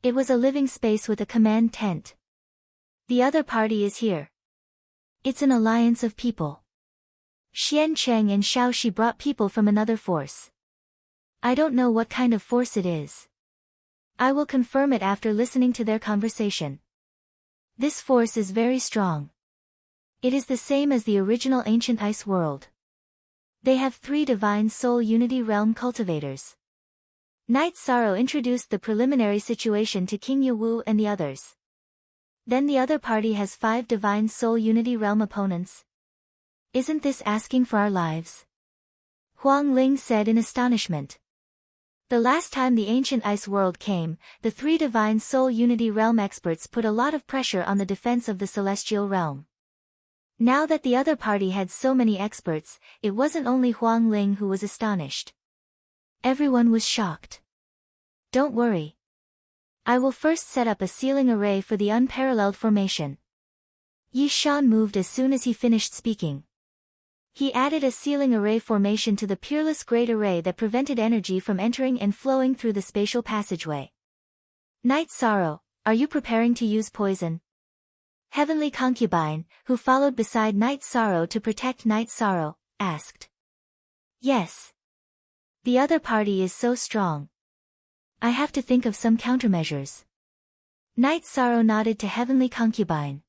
It was a living space with a command tent. The other party is here. It's an alliance of people. Xian Cheng and Xiao Shi brought people from another force. I don't know what kind of force it is. I will confirm it after listening to their conversation. This force is very strong. It is the same as the original ancient ice world. They have 3 divine soul unity realm cultivators. Night Sorrow introduced the preliminary situation to King Yewu and the others. Then the other party has 5 divine soul unity realm opponents. Isn't this asking for our lives? Huang Ling said in astonishment. The last time the ancient ice world came, the 3 divine soul unity realm experts put a lot of pressure on the defense of the celestial realm. Now that the other party had so many experts, it wasn't only Huang Ling who was astonished. Everyone was shocked. Don't worry. I will first set up a sealing array for the unparalleled formation. Yi Shan moved as soon as he finished speaking. He added a sealing array formation to the peerless great array that prevented energy from entering and flowing through the spatial passageway. Night Sorrow, are you preparing to use poison? Heavenly Concubine, who followed beside Night Sorrow to protect Night Sorrow, asked. Yes. The other party is so strong. I have to think of some countermeasures. Night Sorrow nodded to Heavenly Concubine.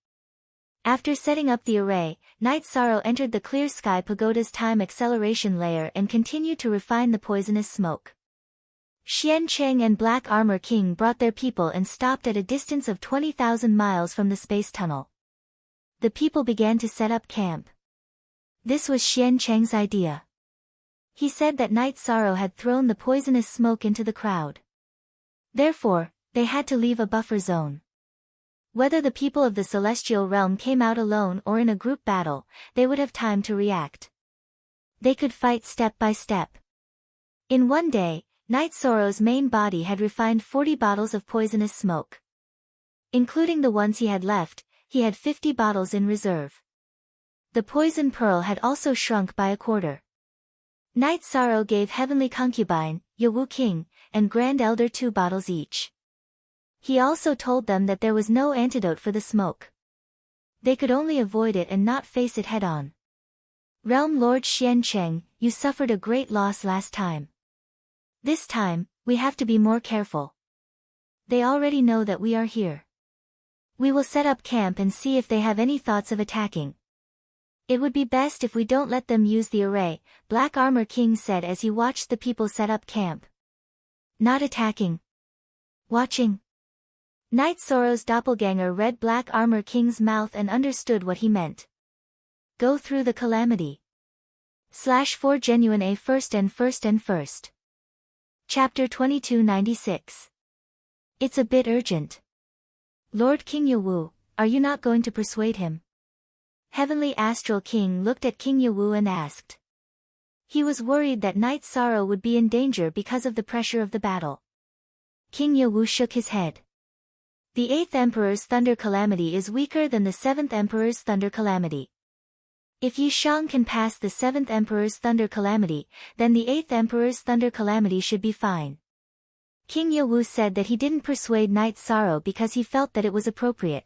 After setting up the array, Night Sorrow entered the Clear Sky Pagoda's time acceleration layer and continued to refine the poisonous smoke. Xian Cheng and Black Armor King brought their people and stopped at a distance of 20,000 miles from the space tunnel. The people began to set up camp. This was Xian Cheng's idea. He said that Night Sorrow had thrown the poisonous smoke into the crowd. Therefore, they had to leave a buffer zone. Whether the people of the celestial realm came out alone or in a group battle, they would have time to react. They could fight step by step. In one day, Night Sorrow's main body had refined 40 bottles of poisonous smoke. Including the ones he had left, he had 50 bottles in reserve. The poison pearl had also shrunk by a quarter. Night Sorrow gave Heavenly Concubine, Yewu King, and Grand Elder 2 bottles each. He also told them that there was no antidote for the smoke. They could only avoid it and not face it head-on. Realm Lord Xian Cheng, you suffered a great loss last time. This time, we have to be more careful. They already know that we are here. We will set up camp and see if they have any thoughts of attacking. It would be best if we don't let them use the array, Black Armor King said as he watched the people set up camp. Not attacking. Watching. Night Sorrow's doppelganger read Black Armor King's mouth and understood what he meant. Go through the calamity. /4 Genuine A First and First and First. Chapter 2296. It's a bit urgent. Lord King Yewu, are you not going to persuade him? Heavenly Astral King looked at King Yewu and asked. He was worried that Night Sorrow would be in danger because of the pressure of the battle. King Yewu shook his head. The 8th Emperor's Thunder Calamity is weaker than the 7th Emperor's Thunder Calamity. If Yi Shang can pass the 7th Emperor's Thunder Calamity, then the 8th Emperor's Thunder Calamity should be fine. King Yewu said that he didn't persuade Night Sorrow because he felt that it was appropriate.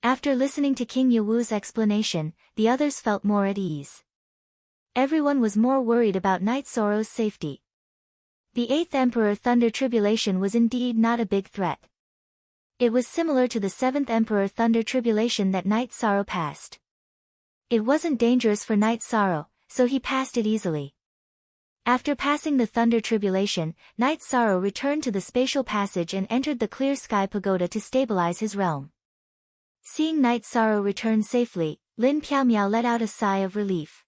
After listening to King Yewu's explanation, the others felt more at ease. Everyone was more worried about Night Sorrow's safety. The 8th Emperor Thunder Tribulation was indeed not a big threat. It was similar to the 7th Emperor Thunder Tribulation that Night Sorrow passed. It wasn't dangerous for Night Sorrow, so he passed it easily. After passing the Thunder Tribulation, Night Sorrow returned to the spatial passage and entered the Clear Sky Pagoda to stabilize his realm. Seeing Night Sorrow return safely, Lin Piaomiao let out a sigh of relief.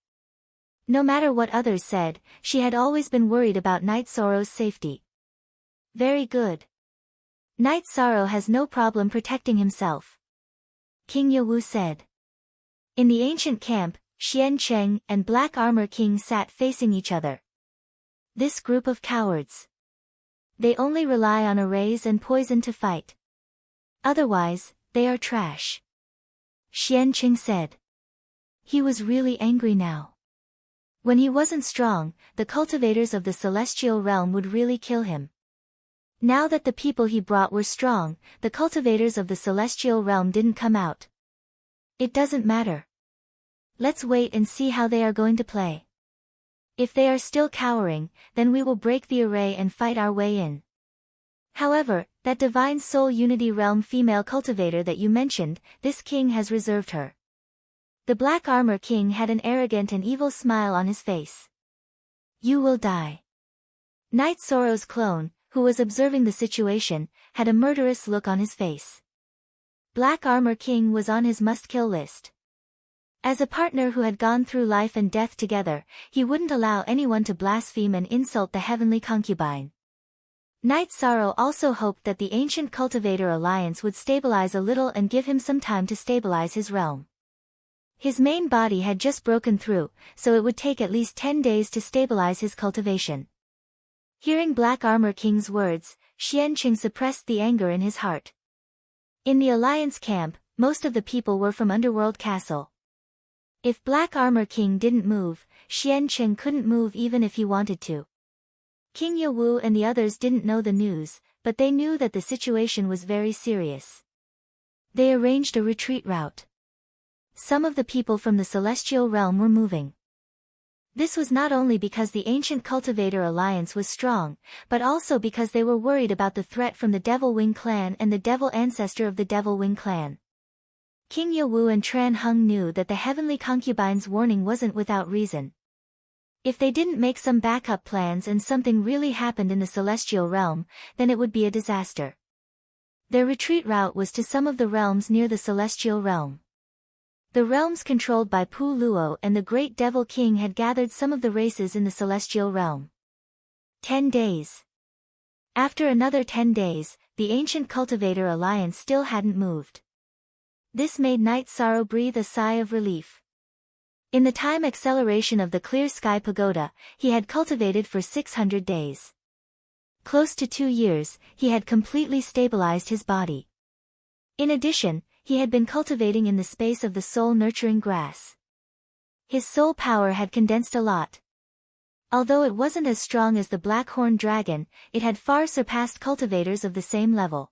No matter what others said, she had always been worried about Night Sorrow's safety. Very good. Night Sorrow has no problem protecting himself, King Yawu said. In the ancient camp, Xian Cheng and Black Armor King sat facing each other. This group of cowards. They only rely on arrays and poison to fight. Otherwise, they are trash, Xian Cheng said. He was really angry now. When he wasn't strong, the cultivators of the celestial realm would really kill him. Now that the people he brought were strong, the cultivators of the celestial realm didn't come out. It doesn't matter. Let's wait and see how they are going to play. If they are still cowering, then we will break the array and fight our way in. However, that Divine Soul Unity Realm female cultivator that you mentioned, this king has reserved her. The Black Armor King had an arrogant and evil smile on his face. You will die. Night Sorrow's clone, who was observing the situation, had a murderous look on his face. Black Armor King was on his must-kill list. As a partner who had gone through life and death together, he wouldn't allow anyone to blaspheme and insult the heavenly concubine. Night Sorrow also hoped that the ancient cultivator alliance would stabilize a little and give him some time to stabilize his realm. His main body had just broken through, so it would take at least 10 days to stabilize his cultivation. Hearing Black Armor King's words, Xian Cheng suppressed the anger in his heart. In the Alliance camp, most of the people were from Underworld Castle. If Black Armor King didn't move, Xian Cheng couldn't move even if he wanted to. King Yawu and the others didn't know the news, but they knew that the situation was very serious. They arranged a retreat route. Some of the people from the Celestial Realm were moving. This was not only because the ancient cultivator alliance was strong, but also because they were worried about the threat from the Devil Wing clan and the devil ancestor of the Devil Wing clan. King Yawu and Tran Hung knew that the heavenly concubine's warning wasn't without reason. If they didn't make some backup plans and something really happened in the Celestial Realm, then it would be a disaster. Their retreat route was to some of the realms near the Celestial Realm. The realms controlled by Pu Luo and the Great Devil King had gathered some of the races in the Celestial Realm. 10 days. After another 10 days, the ancient cultivator alliance still hadn't moved. This made Night Sorrow breathe a sigh of relief. In the time acceleration of the Clear Sky Pagoda, he had cultivated for 600 days. Close to 2 years, he had completely stabilized his body. In addition, he had been cultivating in the space of the soul-nurturing grass. His soul power had condensed a lot. Although it wasn't as strong as the Blackhorn Dragon, it had far surpassed cultivators of the same level.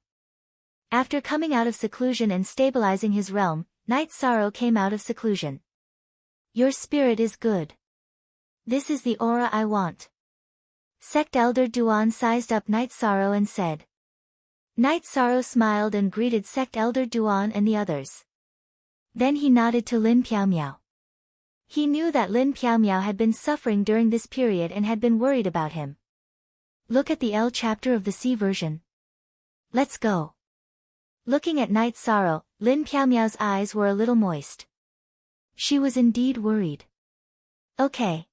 After coming out of seclusion and stabilizing his realm, Night Sorrow came out of seclusion. Your spirit is good. This is the aura I want. Sect Elder Duan sized up Night Sorrow and said. Night Sorrow smiled and greeted Sect Elder Duan and the others. Then he nodded to Lin Piaomiao. He knew that Lin Piaomiao had been suffering during this period and had been worried about him. Look at the L chapter of the C version. Let's go. Looking at Night Sorrow, Lin Piaomiao's eyes were a little moist. She was indeed worried. Okay.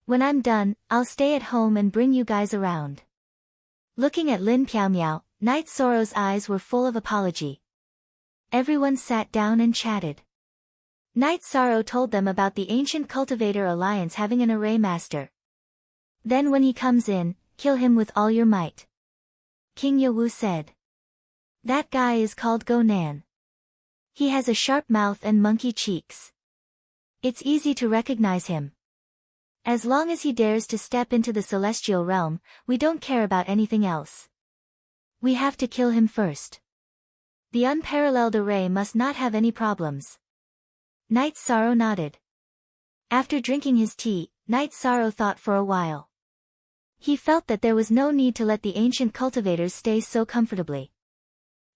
When I'm done, I'll stay at home and bring you guys around. Looking at Lin Piaomiao, Night Sorrow's eyes were full of apology. Everyone sat down and chatted. Night Sorrow told them about the ancient cultivator alliance having an array master. Then when he comes in, kill him with all your might. King Yawu said. That guy is called Go Nan. He has a sharp mouth and monkey cheeks. It's easy to recognize him. As long as he dares to step into the celestial realm, we don't care about anything else. We have to kill him first. The unparalleled array must not have any problems. Night Sorrow nodded. After drinking his tea, Night Sorrow thought for a while. He felt that there was no need to let the ancient cultivators stay so comfortably.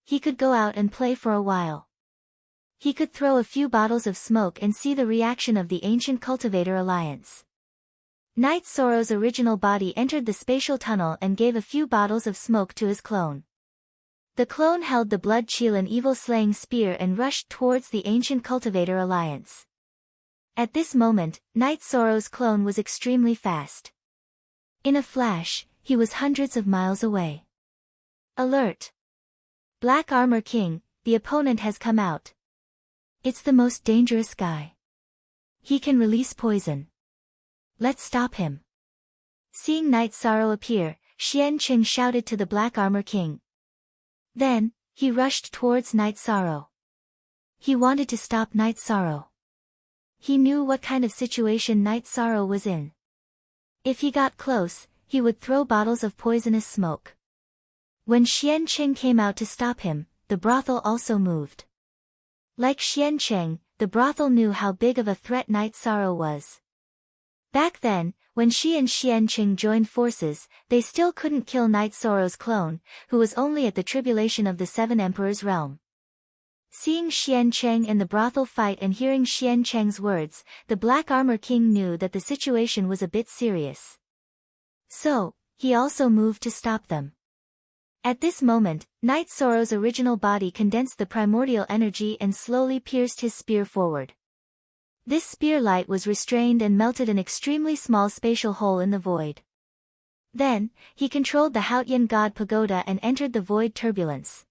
He could go out and play for a while. He could throw a few bottles of smoke and see the reaction of the ancient cultivator alliance. Night Sorrow's original body entered the spatial tunnel and gave a few bottles of smoke to his clone. The clone held the blood Chilan evil slaying spear and rushed towards the ancient cultivator alliance. At this moment, Night Sorrow's clone was extremely fast. In a flash, he was hundreds of miles away. Alert! Black Armor King, the opponent has come out. It's the most dangerous guy. He can release poison. Let's stop him. Seeing Night Sorrow appear, Xianqing shouted to the Black Armor King. Then, he rushed towards Night Sorrow. He wanted to stop Night Sorrow. He knew what kind of situation Night Sorrow was in. If he got close, he would throw bottles of poisonous smoke. When Xianqing came out to stop him, the brothel also moved. Like Xianqing, the brothel knew how big of a threat Night Sorrow was. Back then, when she and Xianqing joined forces, they still couldn't kill Night Sorrow's clone, who was only at the tribulation of the Seven Emperors' realm. Seeing Xianqing and the brothel fight and hearing Xianqing's words, the Black Armor King knew that the situation was a bit serious. So, he also moved to stop them. At this moment, Night Sorrow's original body condensed the primordial energy and slowly pierced his spear forward. This spear light was restrained and melted an extremely small spatial hole in the void. Then, he controlled the Haotian God Pagoda and entered the void turbulence.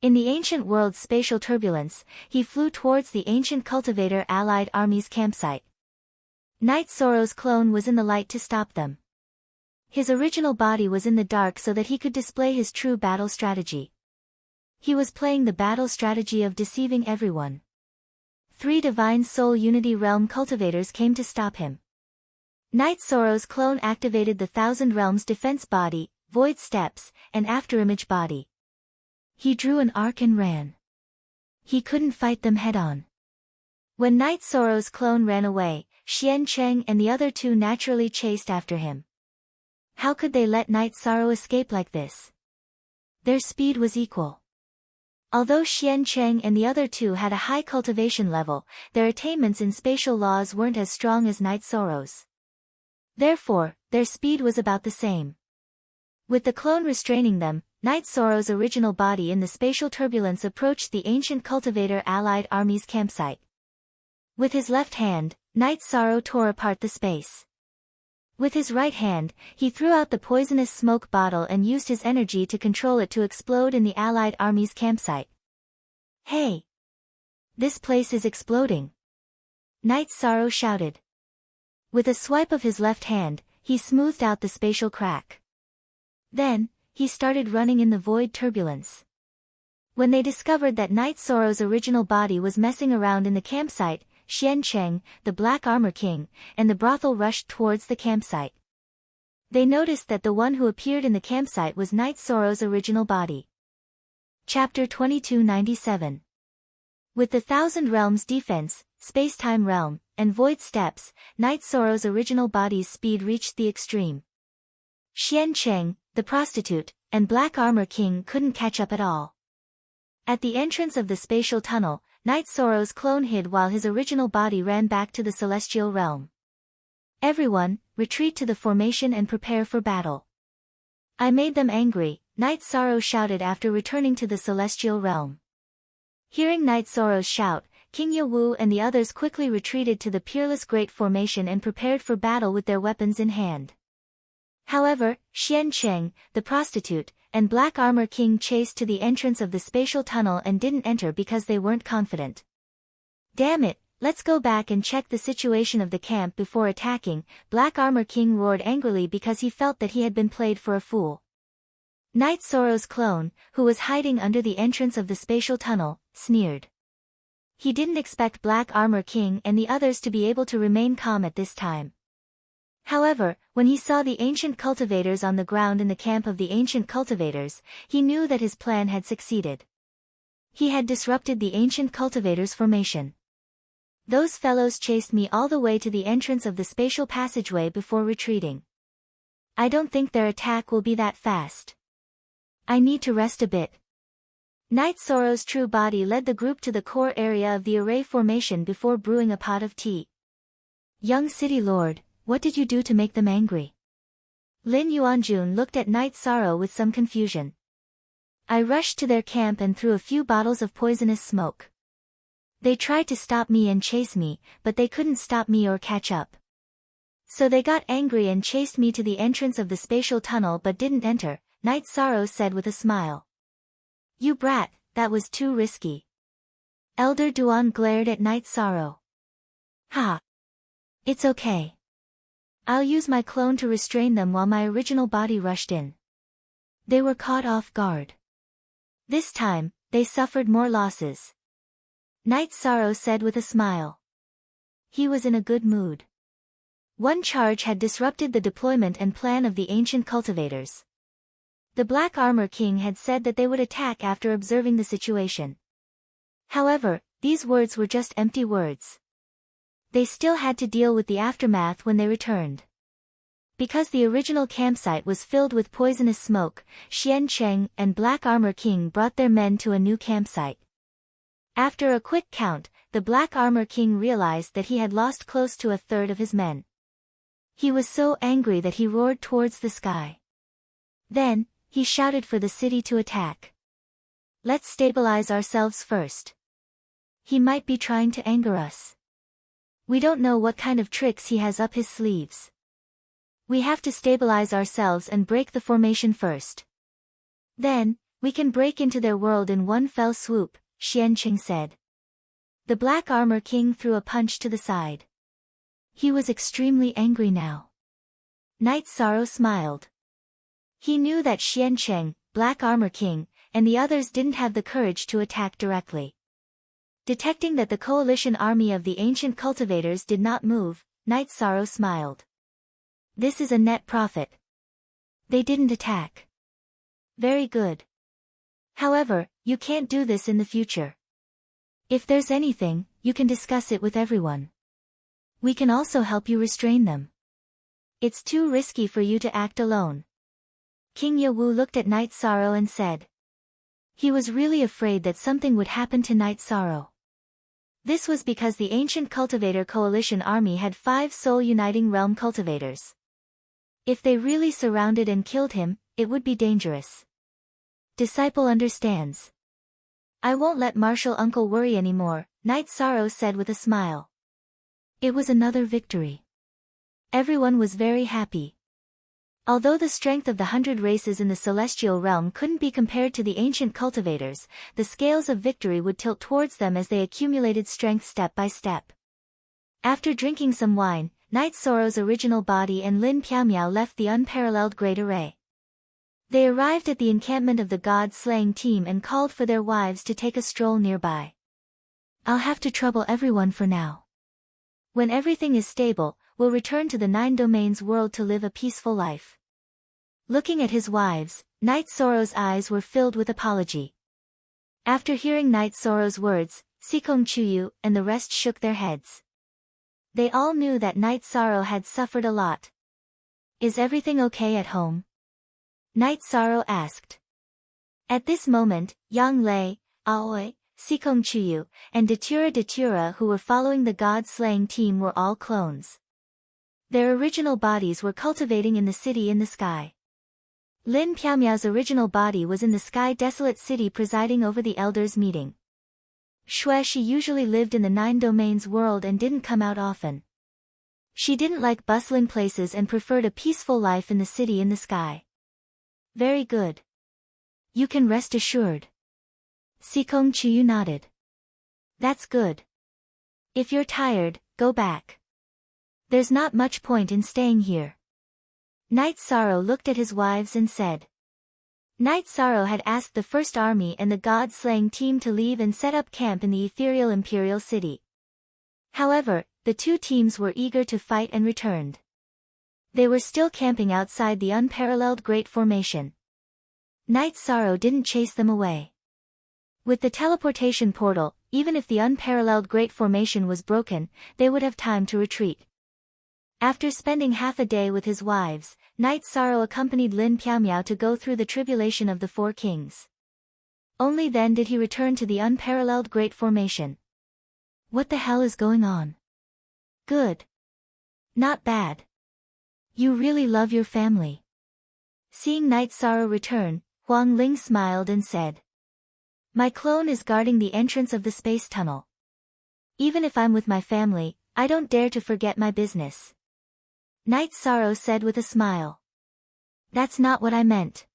In the ancient world's spatial turbulence, he flew towards the ancient cultivator allied army's campsite. Night Sorrow's clone was in the light to stop them. His original body was in the dark so that he could display his true battle strategy. He was playing the battle strategy of deceiving everyone. 3 Divine Soul Unity Realm cultivators came to stop him. Night Sorrow's clone activated the Thousand Realms defense body, Void Steps, and Afterimage body. He drew an arc and ran. He couldn't fight them head-on. When Night Sorrow's clone ran away, Xianqing and the other 2 naturally chased after him. How could they let Night Sorrow escape like this? Their speed was equal. Although Xianqing and the other 2 had a high cultivation level, their attainments in spatial laws weren't as strong as Night Sorrow's. Therefore, their speed was about the same. With the clone restraining them, Night Sorrow's original body in the spatial turbulence approached the ancient cultivator allied army's campsite. With his left hand, Night Sorrow tore apart the space. With his right hand, he threw out the poisonous smoke bottle and used his energy to control it to explode in the allied army's campsite. Hey! This place is exploding! Night Sorrow shouted. With a swipe of his left hand, he smoothed out the spatial crack. Then, he started running in the void turbulence. When they discovered that Night Sorrow's original body was messing around in the campsite, Xianqing, the Black Armor King, and the brothel rushed towards the campsite. They noticed that the one who appeared in the campsite was Night Sorrow's original body. Chapter 2297. With the Thousand Realms defense, Space-Time Realm, and Void Steps, Night Sorrow's original body's speed reached the extreme. Xianqing, the prostitute, and Black Armor King couldn't catch up at all. At the entrance of the spatial tunnel, Night Sorrow's clone hid while his original body ran back to the celestial realm. Everyone, retreat to the formation and prepare for battle. I made them angry, Night Sorrow shouted after returning to the celestial realm. Hearing Night Sorrow's shout, King Yawu and the others quickly retreated to the peerless great formation and prepared for battle with their weapons in hand. However, Xianqing, the prostitute, and Black Armor King chased to the entrance of the spatial tunnel and didn't enter because they weren't confident. Damn it, let's go back and check the situation of the camp before attacking, Black Armor King roared angrily because he felt that he had been played for a fool. Night Sorrow's clone, who was hiding under the entrance of the spatial tunnel, sneered. He didn't expect Black Armor King and the others to be able to remain calm at this time. However, when he saw the ancient cultivators on the ground in the camp of the ancient cultivators, he knew that his plan had succeeded. He had disrupted the ancient cultivators' formation. Those fellows chased me all the way to the entrance of the spatial passageway before retreating. I don't think their attack will be that fast. I need to rest a bit. Night Sorrow's true body led the group to the core area of the array formation before brewing a pot of tea. Young City Lord, what did you do to make them angry? Lin Yuanjun looked at Night Sorrow with some confusion. I rushed to their camp and threw a few bottles of poisonous smoke. They tried to stop me and chase me, but they couldn't stop me or catch up. So they got angry and chased me to the entrance of the spatial tunnel but didn't enter, Night Sorrow said with a smile. You brat, that was too risky. Elder Duan glared at Night Sorrow. Ha! It's okay. I'll use my clone to restrain them while my original body rushed in. They were caught off guard. This time, they suffered more losses. Night Sorrow said with a smile. He was in a good mood. One charge had disrupted the deployment and plan of the ancient cultivators. The Black Armor King had said that they would attack after observing the situation. However, these words were just empty words. They still had to deal with the aftermath when they returned. Because the original campsite was filled with poisonous smoke, Xian Cheng and Black Armor King brought their men to a new campsite. After a quick count, the Black Armor King realized that he had lost close to a third of his men. He was so angry that he roared towards the sky. Then, he shouted for the city to attack. Let's stabilize ourselves first. He might be trying to anger us. We don't know what kind of tricks he has up his sleeves. We have to stabilize ourselves and break the formation first. Then, we can break into their world in one fell swoop, Xian Cheng said. The Black Armor King threw a punch to the side. He was extremely angry now. Night Sorrow smiled. He knew that Xian Cheng, Black Armor King, and the others didn't have the courage to attack directly. Detecting that the coalition army of the ancient cultivators did not move, Night Sorrow smiled. This is a net profit. They didn't attack. Very good. However, you can't do this in the future. If there's anything, you can discuss it with everyone. We can also help you restrain them. It's too risky for you to act alone. King Yawu looked at Night Sorrow and said. He was really afraid that something would happen to Night Sorrow. This was because the ancient cultivator coalition army had 5 soul uniting realm cultivators. If they really surrounded and killed him, it would be dangerous. Disciple understands. I won't let Martial Uncle worry anymore, Night Sorrow said with a smile. It was another victory. Everyone was very happy. Although the strength of the 100 races in the celestial realm couldn't be compared to the ancient cultivators, the scales of victory would tilt towards them as they accumulated strength step by step. After drinking some wine, Night Sorrow's original body and Lin Piaomiao left the unparalleled Great Array. They arrived at the encampment of the god-slaying team and called for their wives to take a stroll nearby. I'll have to trouble everyone for now. When everything is stable, we'll return to the 9 Domains world to live a peaceful life. Looking at his wives, Night Sorrow's eyes were filled with apology. After hearing Night Sorrow's words, Sikong Chuyu and the rest shook their heads. They all knew that Night Sorrow had suffered a lot. Is everything okay at home? Night Sorrow asked. At this moment, Yang Lei, Aoi, Sikong Chuyu, and Datura, who were following the god-slaying team, were all clones. Their original bodies were cultivating in the city in the sky. Lin Piaomiao's original body was in the sky desolate city presiding over the elders' meeting. She usually lived in the 9 Domains world and didn't come out often. She didn't like bustling places and preferred a peaceful life in the city in the sky. Very good. You can rest assured. Sikong Chuyu nodded. That's good. If you're tired, go back. There's not much point in staying here. Night Sorrow looked at his wives and said. Night Sorrow had asked the First Army and the god-slaying team to leave and set up camp in the ethereal Imperial City. However, the 2 teams were eager to fight and returned. They were still camping outside the unparalleled Great Formation. Night Sorrow didn't chase them away. With the teleportation portal, even if the unparalleled Great Formation was broken, they would have time to retreat. After spending half a day with his wives, Night Sorrow accompanied Lin Piaomiao to go through the tribulation of the 4 kings. Only then did he return to the unparalleled Great Formation. What the hell is going on? Good. Not bad. You really love your family. Seeing Night Sorrow return, Huang Ling smiled and said. My clone is guarding the entrance of the space tunnel. Even if I'm with my family, I don't dare to forget my business. Night Sorrow said with a smile. That's not what I meant.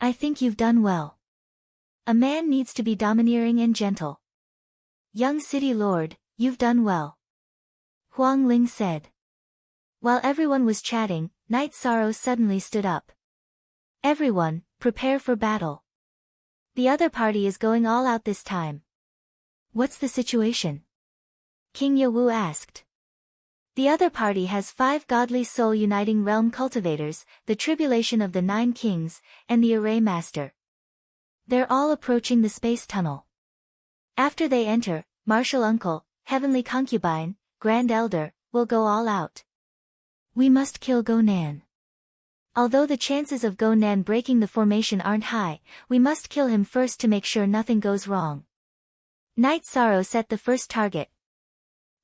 I think you've done well. A man needs to be domineering and gentle. Young city lord, you've done well. Huang Ling said. While everyone was chatting, Night Sorrow suddenly stood up. Everyone, prepare for battle. The other party is going all out this time. What's the situation? King Yawu asked. The other party has 5 godly soul-uniting realm cultivators, the tribulation of the 9 kings, and the array master. They're all approaching the space tunnel. After they enter, martial uncle, heavenly concubine, grand elder, will go all out. We must kill Gonan. Although the chances of Gonan breaking the formation aren't high, we must kill him first to make sure nothing goes wrong. Night Sorrow set the first target.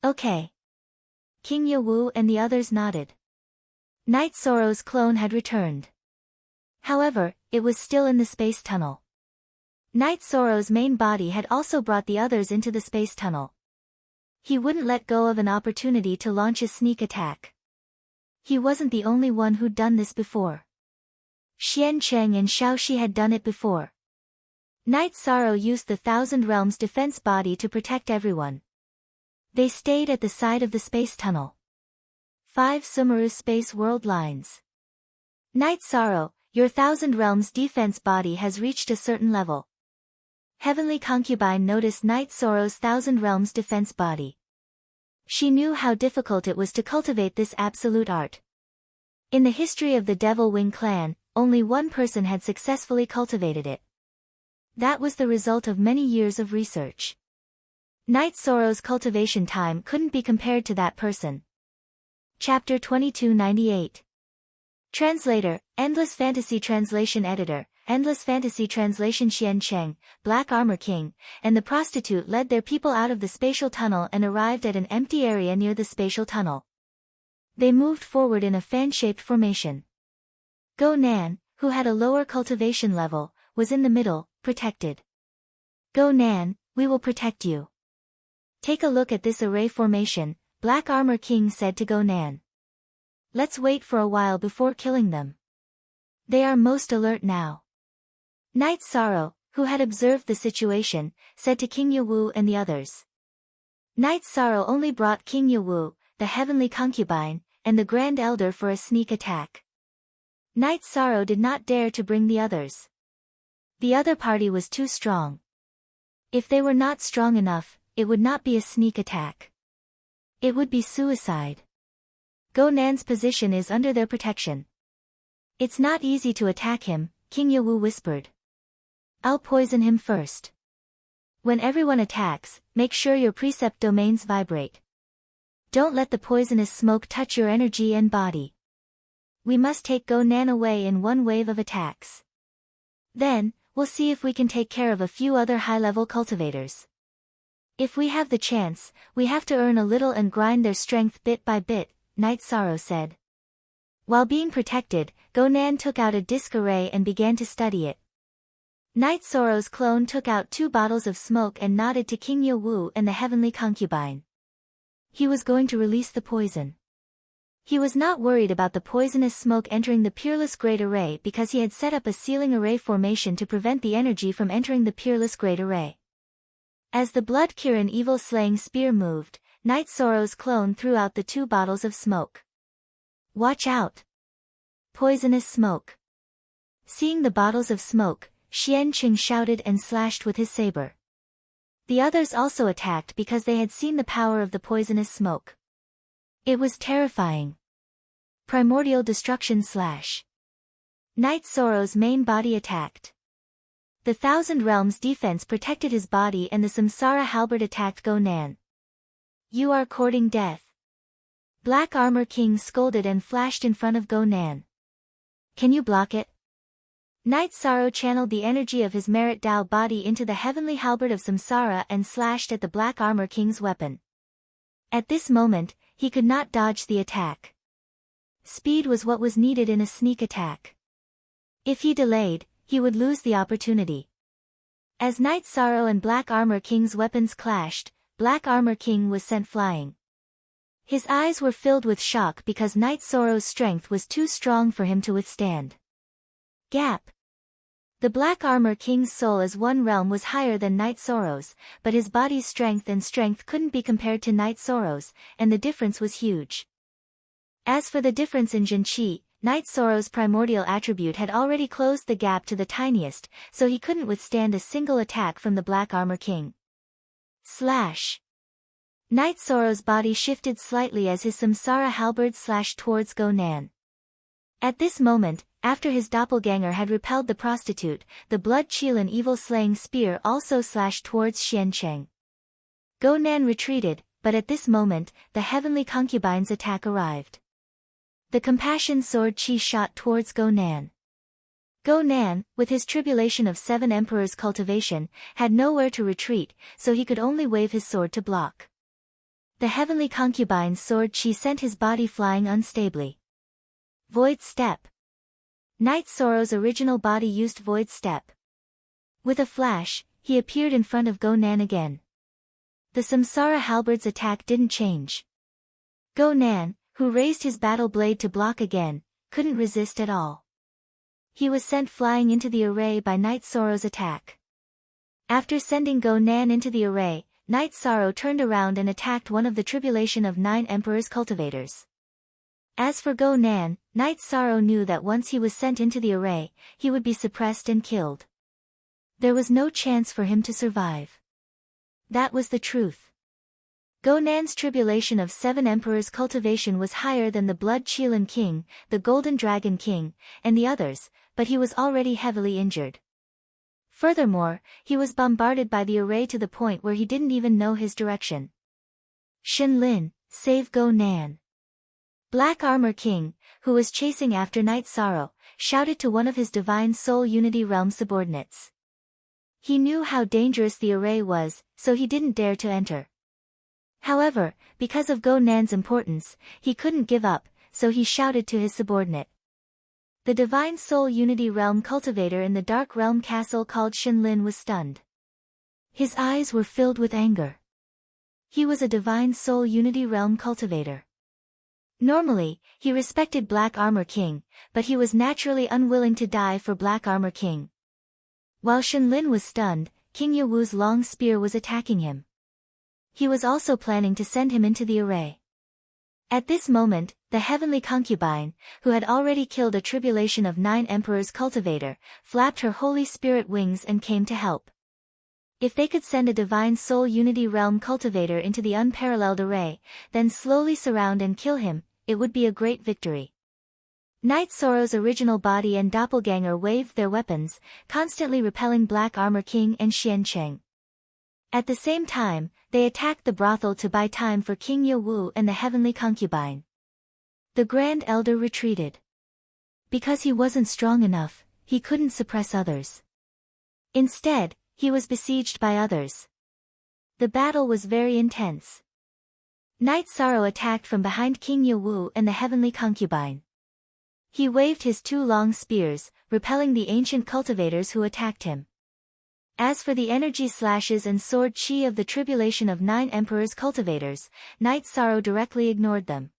Okay. King Yawu and the others nodded. Night Sorrow's clone had returned. However, it was still in the space tunnel. Night Sorrow's main body had also brought the others into the space tunnel. He wouldn't let go of an opportunity to launch a sneak attack. He wasn't the only one who'd done this before. Xian Cheng and Xiao Shi had done it before. Night Sorrow used the Thousand Realms defense body to protect everyone. They stayed at the side of the space tunnel. 5 Sumeru Space World Lines. Night Sorrow, your Thousand Realms defense body has reached a certain level. Heavenly Concubine noticed Night Sorrow's Thousand Realms defense body. She knew how difficult it was to cultivate this absolute art. In the history of the Devil Wing clan, only one person had successfully cultivated it. That was the result of many years of research. Night Sorrow's cultivation time couldn't be compared to that person. Chapter 2298. Translator, Endless Fantasy Translation Editor, Endless Fantasy Translation. Xian Cheng, Black Armor King, and the prostitute led their people out of the spatial tunnel and arrived at an empty area near the spatial tunnel. They moved forward in a fan-shaped formation. Go Nan, who had a lower cultivation level, was in the middle, protected. Go Nan, we will protect you. Take a look at this array formation, Black Armor King said to Go Nan. Let's wait for a while before killing them. They are most alert now. Night Sorrow, who had observed the situation, said to King Yawu and the others. Night Sorrow only brought King Yawu, the heavenly concubine, and the Grand Elder for a sneak attack. Night Sorrow did not dare to bring the others. The other party was too strong. If they were not strong enough, it would not be a sneak attack. It would be suicide. Go Nan's position is under their protection. It's not easy to attack him, King Yawu whispered. I'll poison him first. When everyone attacks, make sure your precept domains vibrate. Don't let the poisonous smoke touch your energy and body. We must take Go Nan away in one wave of attacks. Then, we'll see if we can take care of a few other high-level cultivators. If we have the chance, we have to earn a little and grind their strength bit by bit, Night Sorrow said. While being protected, Go Nan took out a disc array and began to study it. Night Sorrow's clone took out 2 bottles of smoke and nodded to King Yawu and the heavenly concubine. He was going to release the poison. He was not worried about the poisonous smoke entering the Peerless Great Array because he had set up a sealing array formation to prevent the energy from entering the Peerless Great Array. As the Blood Kirin evil-slaying spear moved, Night Sorrow's clone threw out the 2 bottles of smoke. Watch out! Poisonous smoke. Seeing the bottles of smoke, Xian Cheng shouted and slashed with his saber. The others also attacked because they had seen the power of the poisonous smoke. It was terrifying. Primordial Destruction slash. Night Sorrow's main body attacked. The Thousand Realms defense protected his body and the Samsara halberd attacked Go Nan. You are courting death. Black Armor King scolded and flashed in front of Go Nan. Can you block it? Night Sorrow channeled the energy of his Merit Dao body into the heavenly halberd of Samsara and slashed at the Black Armor King's weapon. At this moment, he could not dodge the attack. Speed was what was needed in a sneak attack. If he delayed, he would lose the opportunity. As Night Sorrow and Black Armor King's weapons clashed, Black Armor King was sent flying. His eyes were filled with shock because Night Sorrow's strength was too strong for him to withstand. Gap. The Black Armor King's soul as one realm was higher than Night Sorrow's, but his body's strength couldn't be compared to Night Sorrow's, and the difference was huge. As for the difference in Jinqi, Night Sorrow's primordial attribute had already closed the gap to the tiniest, so he couldn't withstand a single attack from the Black Armor King. Slash. Night Sorrow's body shifted slightly as his samsara halberd slashed towards Go Nan. At this moment, after his doppelganger had repelled the prostitute, the blood Qilin evil-slaying spear also slashed towards Xiancheng. Go Nan retreated, but at this moment, the heavenly concubine's attack arrived. The compassion sword Qi shot towards Go Nan. Go Nan, with his tribulation of 7 emperors' cultivation, had nowhere to retreat, so he could only wave his sword to block. The heavenly concubine's sword Qi sent his body flying unstably. Void Step. Night Sorrow's original body used Void Step. With a flash, he appeared in front of Go Nan again. The Samsara halberd's attack didn't change. Go Nan, who raised his battle blade to block again, couldn't resist at all. He was sent flying into the array by Night Sorrow's attack. After sending Go Nan into the array, Night Sorrow turned around and attacked one of the tribulation of 9 emperors' cultivators. As for Go Nan, Night Sorrow knew that once he was sent into the array, he would be suppressed and killed. There was no chance for him to survive. That was the truth. Go Nan's tribulation of 7 emperors' cultivation was higher than the Blood Qilin King, the Golden Dragon King, and the others, but he was already heavily injured. Furthermore, he was bombarded by the array to the point where he didn't even know his direction. Shenlin, save Go Nan. Black Armor King, who was chasing after Night Sorrow, shouted to one of his Divine Soul Unity Realm subordinates. He knew how dangerous the array was, so he didn't dare to enter. However, because of Go Nan's importance, he couldn't give up, so he shouted to his subordinate. The Divine Soul Unity Realm cultivator in the Dark Realm castle called Shenlin was stunned. His eyes were filled with anger. He was a Divine Soul Unity Realm cultivator. Normally, he respected Black Armor King, but he was naturally unwilling to die for Black Armor King. While Shenlin was stunned, King Yewu's long spear was attacking him. He was also planning to send him into the array. At this moment, the heavenly concubine, who had already killed a tribulation of 9 emperors' cultivator, flapped her Holy Spirit wings and came to help. If they could send a Divine Soul Unity Realm cultivator into the unparalleled array, then slowly surround and kill him, it would be a great victory. Night Sorrow's original body and doppelganger waved their weapons, constantly repelling Black Armor King and Xiancheng. At the same time, they attacked the brothel to buy time for King Yewu and the heavenly concubine. The Grand Elder retreated. Because he wasn't strong enough, he couldn't suppress others. Instead, he was besieged by others. The battle was very intense. Night Sorrow attacked from behind King Yewu and the heavenly concubine. He waved his 2 long spears, repelling the ancient cultivators who attacked him. As for the energy slashes and sword Qi of the tribulation of 9 emperors' cultivators, Night Sorrow directly ignored them.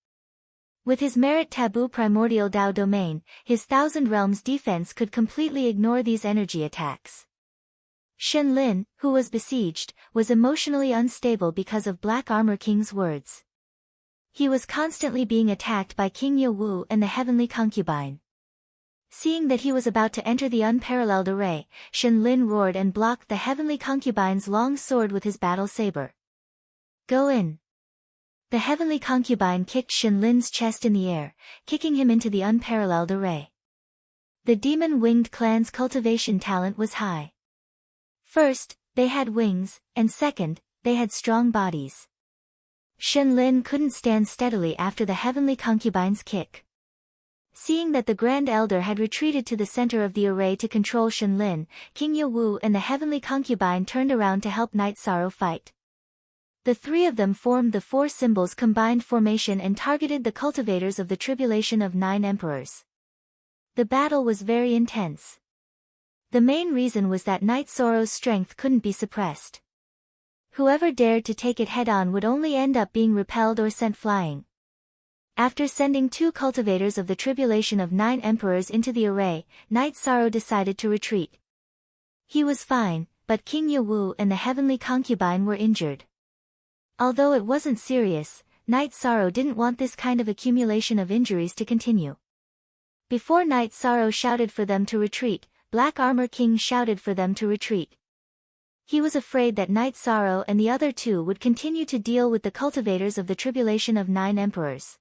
With his merit taboo primordial Dao domain, his Thousand Realms defense could completely ignore these energy attacks. Shenlin, who was besieged, was emotionally unstable because of Black Armor King's words. He was constantly being attacked by King Yewu and the heavenly concubine. Seeing that he was about to enter the unparalleled array, Shenlin roared and blocked the heavenly concubine's long sword with his battle saber. Go in. The heavenly concubine kicked Shenlin's chest in the air, kicking him into the unparalleled array. The demon-winged clan's cultivation talent was high. First, they had wings, and second, they had strong bodies. Shenlin couldn't stand steadily after the heavenly concubine's kick. Seeing that the Grand Elder had retreated to the center of the array to control Shenlin, King Yewu and the heavenly concubine turned around to help Night Sorrow fight. The 3 of them formed the 4 symbols combined formation and targeted the cultivators of the tribulation of 9 emperors. The battle was very intense. The main reason was that Night Sorrow's strength couldn't be suppressed. Whoever dared to take it head-on would only end up being repelled or sent flying. After sending 2 cultivators of the tribulation of 9 emperors into the array, Knight Sorrow decided to retreat. He was fine, but King Yawu and the heavenly concubine were injured. Although it wasn't serious, Knight Sorrow didn't want this kind of accumulation of injuries to continue. Before Knight Sorrow shouted for them to retreat, Black Armor King shouted for them to retreat. He was afraid that Knight Sorrow and the other 2 would continue to deal with the cultivators of the tribulation of 9 emperors.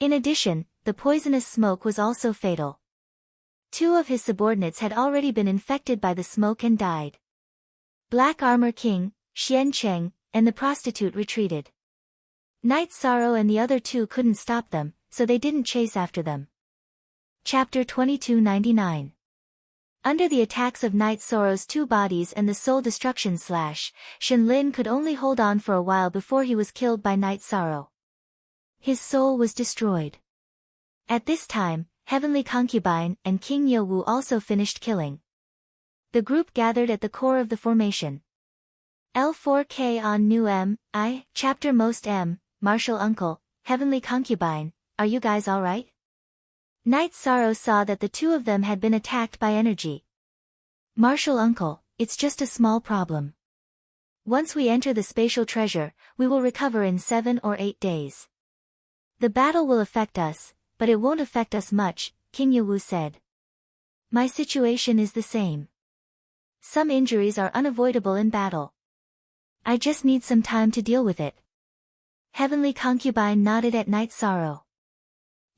In addition, the poisonous smoke was also fatal. 2 of his subordinates had already been infected by the smoke and died. Black Armor King, Xian Cheng, and the prostitute retreated. Knight Sorrow and the other 2 couldn't stop them, so they didn't chase after them. Chapter 2299. Under the attacks of Knight Sorrow's 2 bodies and the soul destruction slash, Shen Lin could only hold on for a while before he was killed by Knight Sorrow. His soul was destroyed. At this time, Heavenly Concubine and King Yawu also finished killing. The group gathered at the core of the formation. L4K on New M, I, Chapter Most M, Martial Uncle, Heavenly Concubine, are you guys alright? Knight Sorrow saw that the 2 of them had been attacked by energy. Martial Uncle, it's just a small problem. Once we enter the spatial treasure, we will recover in 7 or 8 days. The battle will affect us, but it won't affect us much, King Yawu said. My situation is the same. Some injuries are unavoidable in battle. I just need some time to deal with it. Heavenly Concubine nodded at Knight Sorrow.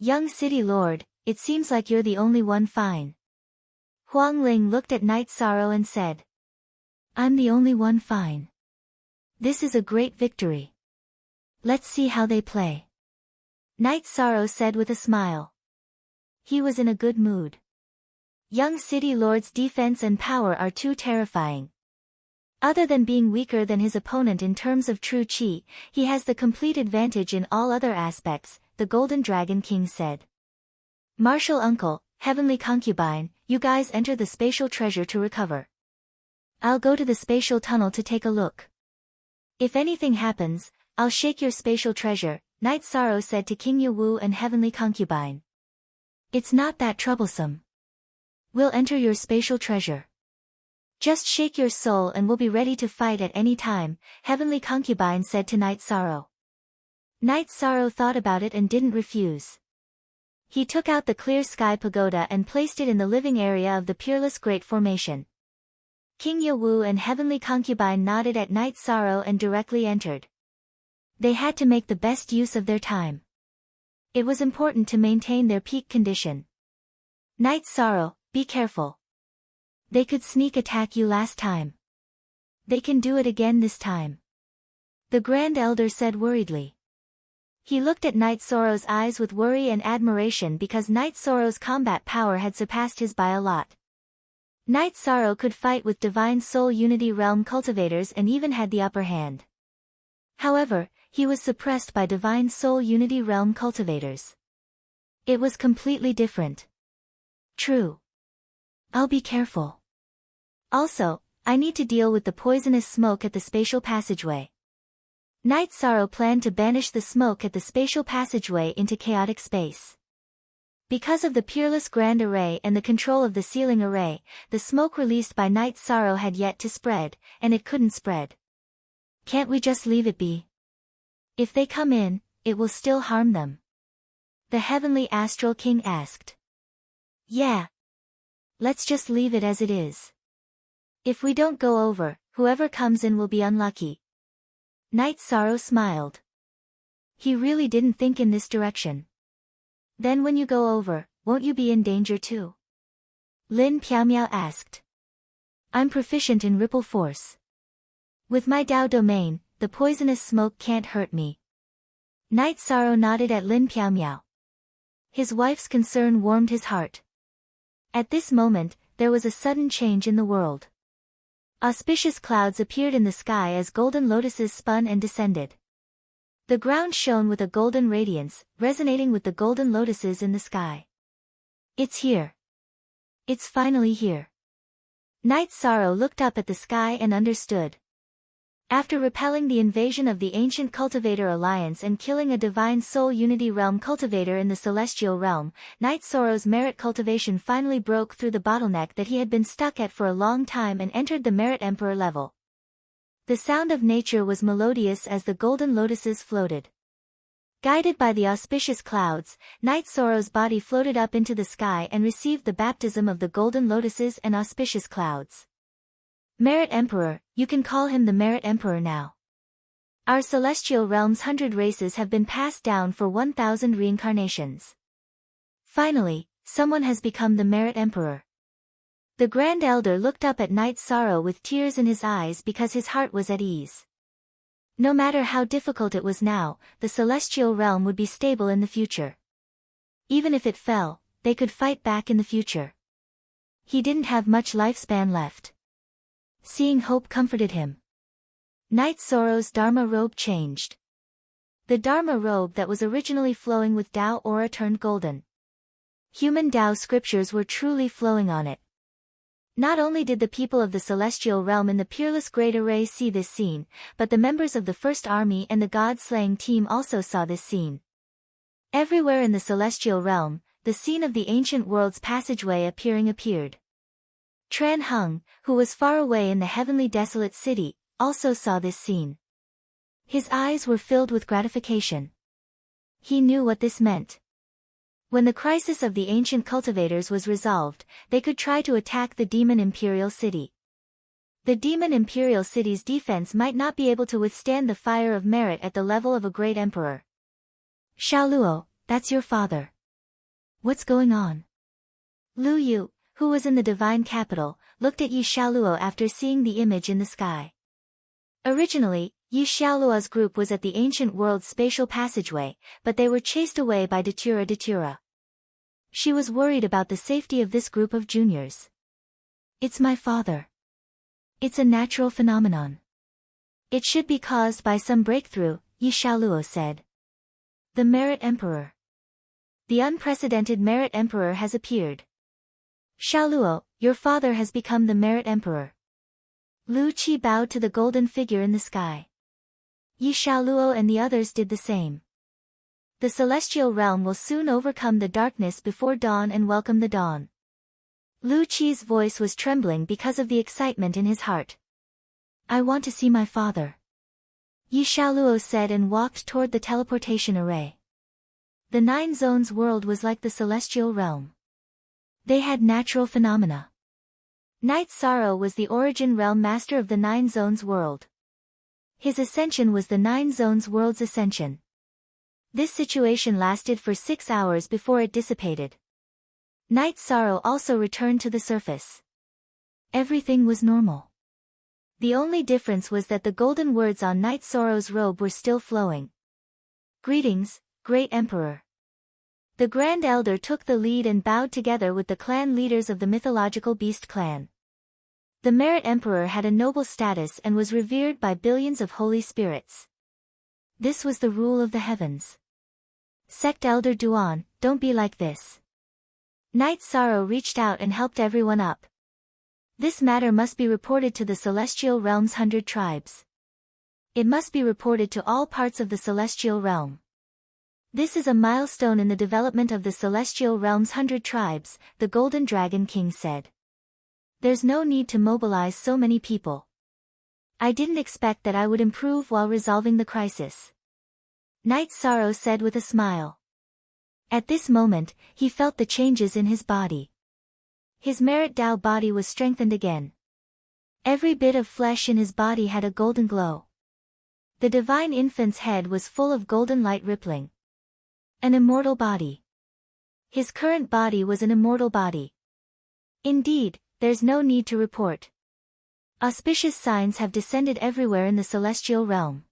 Young City Lord, it seems like you're the only one fine. Huang Ling looked at Knight Sorrow and said. I'm the only one fine. This is a great victory. Let's see how they play. Knight Sorrow said with a smile. He was in a good mood. Young City Lord's defense and power are too terrifying. Other than being weaker than his opponent in terms of true chi, he has the complete advantage in all other aspects, the Golden Dragon King said. Martial Uncle, Heavenly Concubine, you guys enter the spatial treasure to recover. I'll go to the spatial tunnel to take a look. If anything happens, I'll shake your spatial treasure, Knight Sorrow said to King Yawu and Heavenly Concubine. It's not that troublesome. We'll enter your spatial treasure. Just shake your soul and we'll be ready to fight at any time, Heavenly Concubine said to Knight Sorrow. Knight Sorrow thought about it and didn't refuse. He took out the clear sky pagoda and placed it in the living area of the Peerless Great Formation. King Yawu and Heavenly Concubine nodded at Knight Sorrow and directly entered. They had to make the best use of their time. It was important to maintain their peak condition. Knight Sorrow, be careful. They could sneak attack you last time. They can do it again this time. The Grand Elder said worriedly. He looked at Knight Sorrow's eyes with worry and admiration because Knight Sorrow's combat power had surpassed his by a lot. Knight Sorrow could fight with Divine Soul Unity Realm cultivators and even had the upper hand. However, he was suppressed by Divine Soul Unity Realm cultivators. It was completely different. True. I'll be careful. Also, I need to deal with the poisonous smoke at the spatial passageway. Knight Sorrow planned to banish the smoke at the spatial passageway into chaotic space. Because of the Peerless Grand Array and the control of the Sealing Array, the smoke released by Knight Sorrow had yet to spread, and it couldn't spread. Can't we just leave it be? If they come in, it will still harm them. The Heavenly Astral King asked. Yeah. Let's just leave it as it is. If we don't go over, whoever comes in will be unlucky. Knight Sorrow smiled. He really didn't think in this direction. Then when you go over, won't you be in danger too? Lin Piaomiao asked. I'm proficient in ripple force. With my Dao domain, the poisonous smoke can't hurt me. Knight Sorrow nodded at Lin Piaomiao. His wife's concern warmed his heart. At this moment, there was a sudden change in the world. Auspicious clouds appeared in the sky as golden lotuses spun and descended. The ground shone with a golden radiance, resonating with the golden lotuses in the sky. It's here. It's finally here. Knight Sorrow looked up at the sky and understood. After repelling the invasion of the ancient Cultivator Alliance and killing a Divine Soul Unity Realm cultivator in the Celestial Realm, Knight Sorrow's merit cultivation finally broke through the bottleneck that he had been stuck at for a long time and entered the Merit Emperor level. The sound of nature was melodious as the golden lotuses floated. Guided by the auspicious clouds, Knight Sorrow's body floated up into the sky and received the baptism of the golden lotuses and auspicious clouds. Merit Emperor, you can call him the Merit Emperor now. Our celestial realm's 100 races have been passed down for 1,000 reincarnations. Finally, someone has become the Merit Emperor. The Grand Elder looked up at Knight Sorrow with tears in his eyes because his heart was at ease. No matter how difficult it was now, the celestial realm would be stable in the future. Even if it fell, they could fight back in the future. He didn't have much lifespan left. Seeing hope comforted him. Knight Sorrow's Dharma robe changed. The Dharma robe that was originally flowing with Tao aura turned golden. Human Tao scriptures were truly flowing on it. Not only did the people of the celestial realm in the Peerless Great Array see this scene, but the members of the First Army and the God-slaying team also saw this scene. Everywhere in the celestial realm, the scene of the ancient world's passageway appeared. Tran Hung, who was far away in the heavenly desolate city, also saw this scene. His eyes were filled with gratification. He knew what this meant. When the crisis of the ancient cultivators was resolved, they could try to attack the Demon Imperial City. The Demon Imperial City's defense might not be able to withstand the fire of merit at the level of a great emperor. Xiaoluo, that's your father. What's going on? Lu Yu, who was in the divine capital, looked at Yi Xiaoluo after seeing the image in the sky. Originally, Yi Xiaoluo's group was at the ancient world's spatial passageway, but they were chased away by Datura. She was worried about the safety of this group of juniors. It's my father. It's a natural phenomenon. It should be caused by some breakthrough, Yi Xiaoluo said. The Merit Emperor. The unprecedented Merit Emperor has appeared. Xiaoluo, your father has become the Merit Emperor. Lu Qi bowed to the golden figure in the sky. Yi Xiaoluo and the others did the same. The celestial realm will soon overcome the darkness before dawn and welcome the dawn. Lu Qi's voice was trembling because of the excitement in his heart. I want to see my father. Yi Xiaoluo said and walked toward the teleportation array. The Nine Zones world was like the celestial realm. They had natural phenomena. Knight Sorrow was the origin realm master of the Nine Zones world. His ascension was the Nine Zones world's ascension. This situation lasted for 6 hours before it dissipated. Knight Sorrow also returned to the surface. Everything was normal. The only difference was that the golden words on Knight Sorrow's robe were still flowing. Greetings, Great Emperor. The Grand Elder took the lead and bowed together with the clan leaders of the mythological beast clan. The Merit Emperor had a noble status and was revered by billions of holy spirits. This was the rule of the heavens. Sect Elder Duan, don't be like this. Knight Sorrow reached out and helped everyone up. This matter must be reported to the Celestial Realm's 100 tribes. It must be reported to all parts of the Celestial Realm. This is a milestone in the development of the Celestial Realm's 100 tribes, the Golden Dragon King said. There's no need to mobilize so many people. I didn't expect that I would improve while resolving the crisis. Knight Sorrow said with a smile. At this moment, he felt the changes in his body. His Merit Tao body was strengthened again. Every bit of flesh in his body had a golden glow. The divine infant's head was full of golden light rippling. An immortal body. His current body was an immortal body. Indeed, there's no need to report. Auspicious signs have descended everywhere in the celestial realm.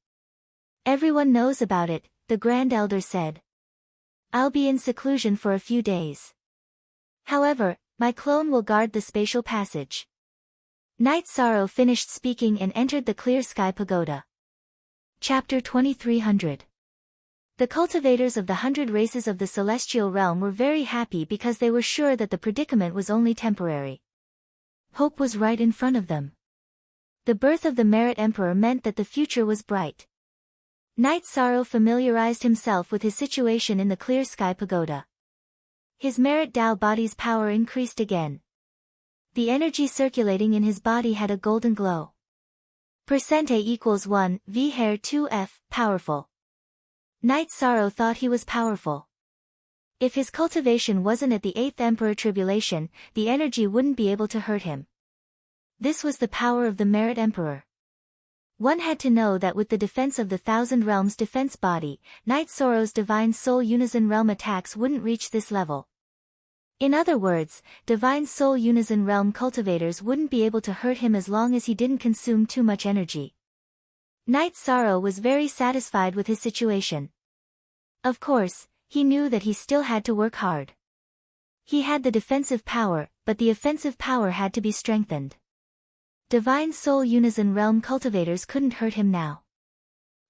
Everyone knows about it, the Grand Elder said. I'll be in seclusion for a few days. However, my clone will guard the spatial passage. Knight Sorrow finished speaking and entered the clear sky pagoda. Chapter 2300. The cultivators of the 100 races of the celestial realm were very happy because they were sure that the predicament was only temporary. Hope was right in front of them. The birth of the Merit Emperor meant that the future was bright. Night Sorrow familiarized himself with his situation in the clear sky pagoda. His Merit Dao body's power increased again. The energy circulating in his body had a golden glow. Percent A equals 1, V hair 2F, powerful. Night Sorrow thought he was powerful. If his cultivation wasn't at the 8th Emperor Tribulation, the energy wouldn't be able to hurt him. This was the power of the Merit Emperor. One had to know that with the defense of the Thousand Realms defense body, Night Sorrow's Divine Soul Unison Realm attacks wouldn't reach this level. In other words, Divine Soul Unison Realm cultivators wouldn't be able to hurt him as long as he didn't consume too much energy. Night Sorrow was very satisfied with his situation. Of course, he knew that he still had to work hard. He had the defensive power, but the offensive power had to be strengthened. Divine Soul Unison Realm cultivators couldn't hurt him now.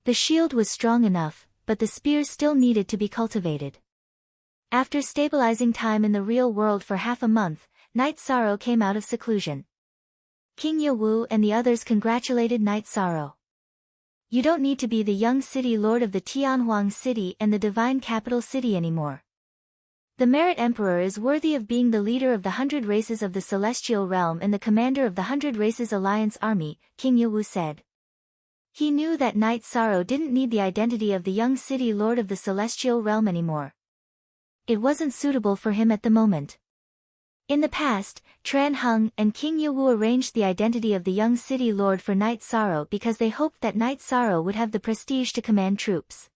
The shield was strong enough, but the spear still needed to be cultivated. After stabilizing time in the real world for half a month, Night Sorrow came out of seclusion. King Yewu and the others congratulated Night Sorrow. You don't need to be the young city lord of the Tianhuang city and the divine capital city anymore. The Merit Emperor is worthy of being the leader of the 100 races of the Celestial Realm and the commander of the 100 Races Alliance Army, King Yewu said. He knew that Night Sorrow didn't need the identity of the young city lord of the Celestial Realm anymore. It wasn't suitable for him at the moment. In the past, Tran Hung and King Yewu arranged the identity of the young city lord for Night Sorrow because they hoped that Night Sorrow would have the prestige to command troops.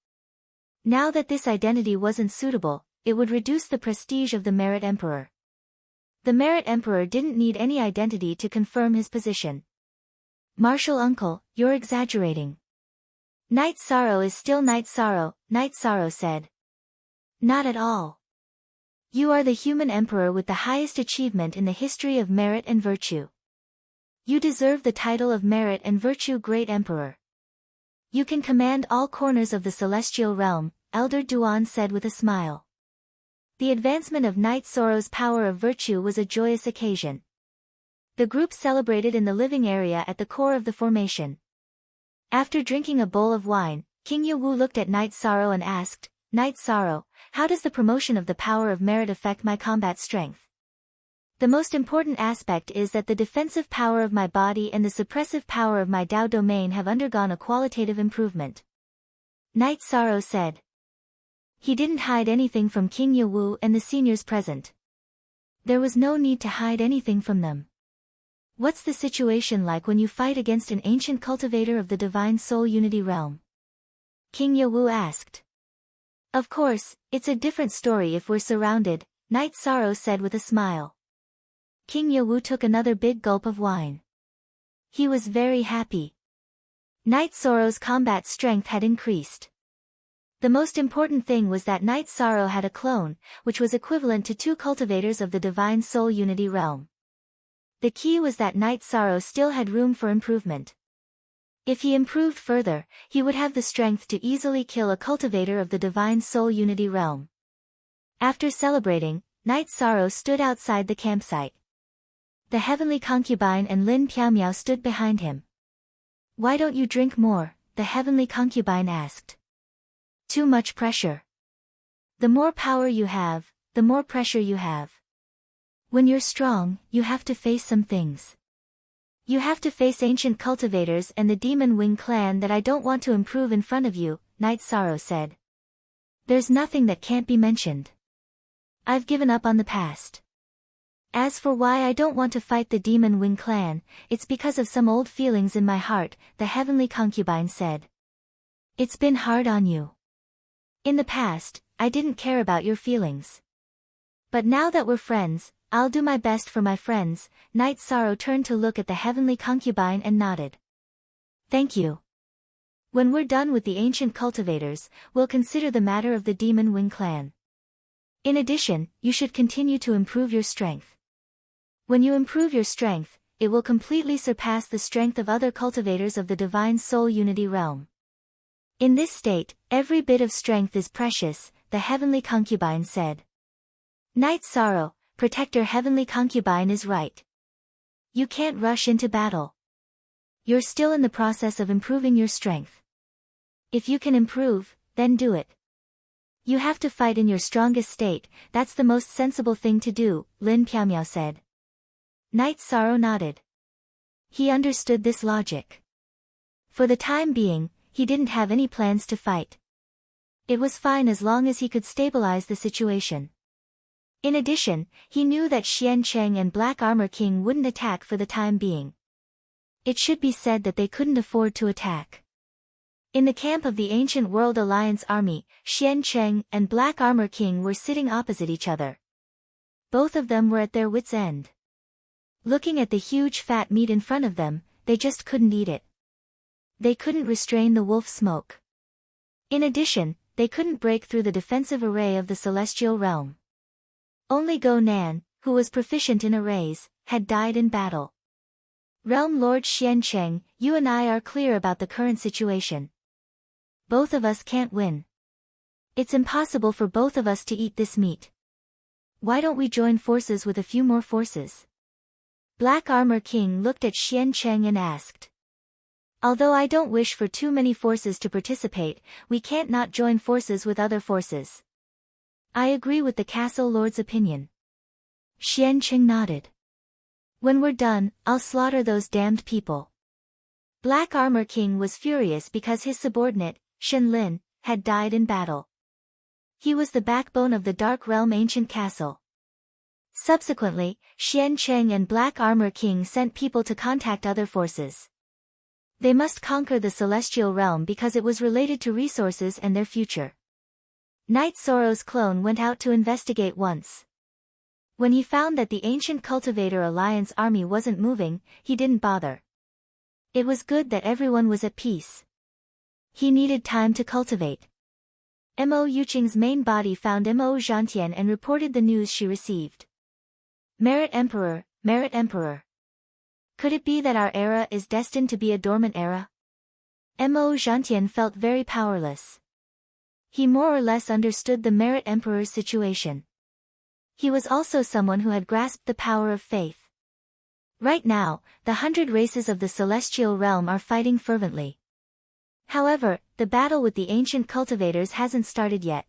Now that this identity wasn't suitable, it would reduce the prestige of the Merit Emperor. The Merit Emperor didn't need any identity to confirm his position. Martial uncle, you're exaggerating. Night Sorrow is still Night Sorrow, Night Sorrow said. Not at all. You are the human emperor with the highest achievement in the history of merit and virtue. You deserve the title of Merit and Virtue Great Emperor. You can command all corners of the celestial realm, Elder Duan said with a smile. The advancement of Night Sorrow's power of virtue was a joyous occasion. The group celebrated in the living area at the core of the formation. After drinking a bowl of wine, King Yewu looked at Night Sorrow and asked, Night Sorrow, how does the promotion of the power of merit affect my combat strength? The most important aspect is that the defensive power of my body and the suppressive power of my Dao domain have undergone a qualitative improvement. Night Sorrow said. He didn't hide anything from King Yewu and the seniors present. There was no need to hide anything from them. What's the situation like when you fight against an ancient cultivator of the Divine Soul Unity Realm? King Yewu asked. Of course, it's a different story if we're surrounded, Night Sorrow said with a smile. King Yewu took another big gulp of wine. He was very happy. Night Sorrow's combat strength had increased. The most important thing was that Night Sorrow had a clone, which was equivalent to 2 cultivators of the Divine Soul Unity Realm. The key was that Night Sorrow still had room for improvement. If he improved further, he would have the strength to easily kill a cultivator of the Divine Soul Unity Realm. After celebrating, Night Sorrow stood outside the campsite. The Heavenly Concubine and Lin Piaomiao stood behind him. Why don't you drink more? The Heavenly Concubine asked. Too much pressure. The more power you have, the more pressure you have. When you're strong, you have to face some things. You have to face ancient cultivators and the Demon Wing clan that I don't want to improve in front of you, Night Sorrow said. There's nothing that can't be mentioned. I've given up on the past. As for why I don't want to fight the Demon Wing clan, it's because of some old feelings in my heart, the Heavenly Concubine said. It's been hard on you. In the past, I didn't care about your feelings. But now that we're friends, I'll do my best for my friends. Night Sorrow turned to look at the Heavenly Concubine and nodded. Thank you. When we're done with the ancient cultivators, we'll consider the matter of the Demon Wing clan. In addition, you should continue to improve your strength. When you improve your strength, it will completely surpass the strength of other cultivators of the Divine Soul Unity Realm. In this state, every bit of strength is precious, the Heavenly Concubine said. Night Sorrow, Protector Heavenly Concubine is right. You can't rush into battle. You're still in the process of improving your strength. If you can improve, then do it. You have to fight in your strongest state, that's the most sensible thing to do, Lin Piaomiao said. Knight Sorrow nodded. He understood this logic. For the time being, he didn't have any plans to fight. It was fine as long as he could stabilize the situation. In addition, he knew that Xian Cheng and Black Armor King wouldn't attack for the time being. It should be said that they couldn't afford to attack. In the camp of the Ancient World Alliance army, Xian Cheng and Black Armor King were sitting opposite each other. Both of them were at their wits' end. Looking at the huge fat meat in front of them, they just couldn't eat it. They couldn't restrain the wolf smoke. In addition, they couldn't break through the defensive array of the celestial realm. Only Go Nan, who was proficient in arrays, had died in battle. Realm Lord Xian Cheng, you and I are clear about the current situation. Both of us can't win. It's impossible for both of us to eat this meat. Why don't we join forces with a few more forces? Black Armor King looked at Xian Cheng and asked. Although I don't wish for too many forces to participate, we can't not join forces with other forces. I agree with the castle lord's opinion. Xian Cheng nodded. When we're done, I'll slaughter those damned people. Black Armor King was furious because his subordinate, Shen Lin, had died in battle. He was the backbone of the Dark Realm ancient castle. Subsequently, Xian Cheng and Black Armor King sent people to contact other forces. They must conquer the celestial realm because it was related to resources and their future. Knight Sorrow's clone went out to investigate once. When he found that the Ancient Cultivator Alliance army wasn't moving, he didn't bother. It was good that everyone was at peace. He needed time to cultivate. Mo Yuqing's main body found Mo Zhantian and reported the news she received. Merit Emperor, Merit Emperor. Could it be that our era is destined to be a dormant era? Mo Zhantian felt very powerless. He more or less understood the Merit Emperor's situation. He was also someone who had grasped the power of faith. Right now, the 100 races of the celestial realm are fighting fervently. However, the battle with the ancient cultivators hasn't started yet.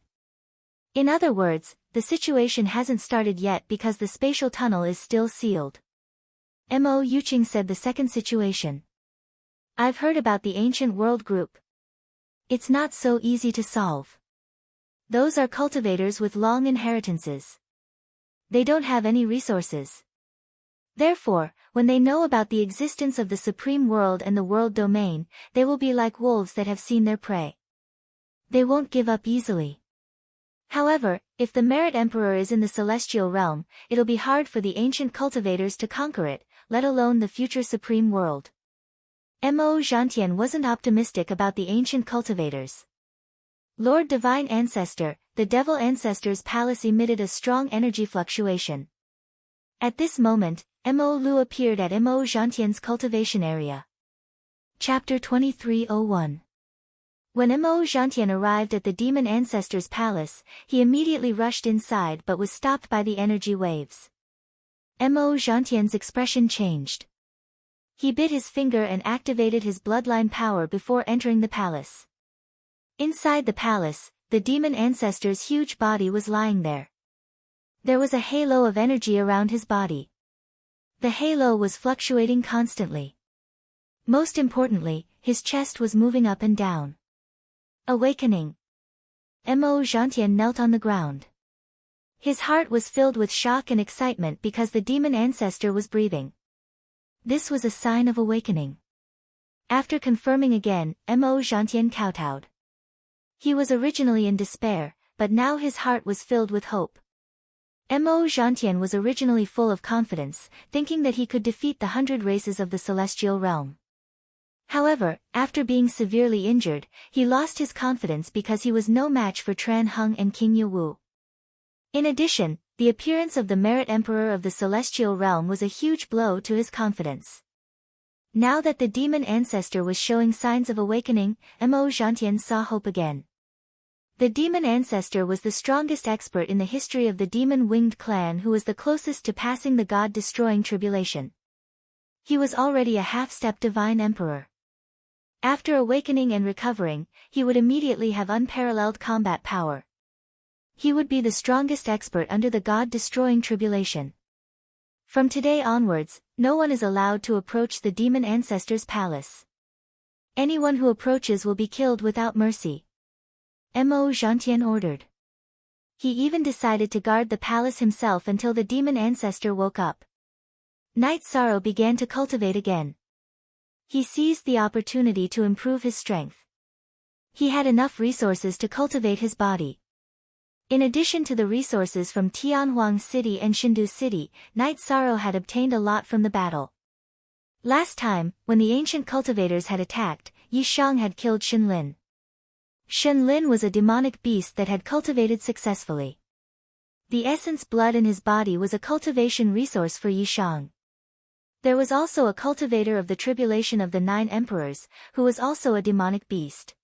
In other words, the situation hasn't started yet because the spatial tunnel is still sealed. Mo Yuqing said the second situation. I've heard about the ancient world group. It's not so easy to solve. Those are cultivators with long inheritances. They don't have any resources. Therefore, when they know about the existence of the supreme world and the world domain, they will be like wolves that have seen their prey. They won't give up easily. However, if the Merit Emperor is in the celestial realm, it'll be hard for the ancient cultivators to conquer it, let alone the future supreme world. Mo Zhantian wasn't optimistic about the ancient cultivators. Lord Divine Ancestor, the Devil Ancestor's palace emitted a strong energy fluctuation. At this moment, Mo Lu appeared at Mo Zhantian's cultivation area. Chapter 2301. When Mo Zhantian arrived at the Demon Ancestor's palace, he immediately rushed inside but was stopped by the energy waves. Mo Zhantian's expression changed. He bit his finger and activated his bloodline power before entering the palace. Inside the palace, the Demon Ancestor's huge body was lying there. There was a halo of energy around his body. The halo was fluctuating constantly. Most importantly, his chest was moving up and down. Awakening. Mo Zhantian knelt on the ground. His heart was filled with shock and excitement because the Demon Ancestor was breathing. This was a sign of awakening. After confirming again, Mo Zhantian kowtowed. He was originally in despair, but now his heart was filled with hope. Mo Zhantian was originally full of confidence, thinking that he could defeat the 100 races of the celestial realm. However, after being severely injured, he lost his confidence because he was no match for Tran Heng and King Yewu. In addition, the appearance of the Merit Emperor of the celestial realm was a huge blow to his confidence. Now that the Demon Ancestor was showing signs of awakening, Mo Zhantian saw hope again. The Demon Ancestor was the strongest expert in the history of the Demon Winged clan who was the closest to passing the god-destroying tribulation. He was already a half-step divine emperor. After awakening and recovering, he would immediately have unparalleled combat power. He would be the strongest expert under the god-destroying tribulation. From today onwards, no one is allowed to approach the demon ancestor's palace. Anyone who approaches will be killed without mercy. Mo Zhantian ordered. He even decided to guard the palace himself until the demon ancestor woke up. Night Sorrow began to cultivate again. He seized the opportunity to improve his strength. He had enough resources to cultivate his body. In addition to the resources from Tianhuang City and Shindu City, Night Sorrow had obtained a lot from the battle. Last time, when the ancient cultivators had attacked, Yi Shang had killed Shenlin. Shenlin was a demonic beast that had cultivated successfully. The essence blood in his body was a cultivation resource for Yi Shang. There was also a cultivator of the tribulation of the 9 emperors, who was also a demonic beast.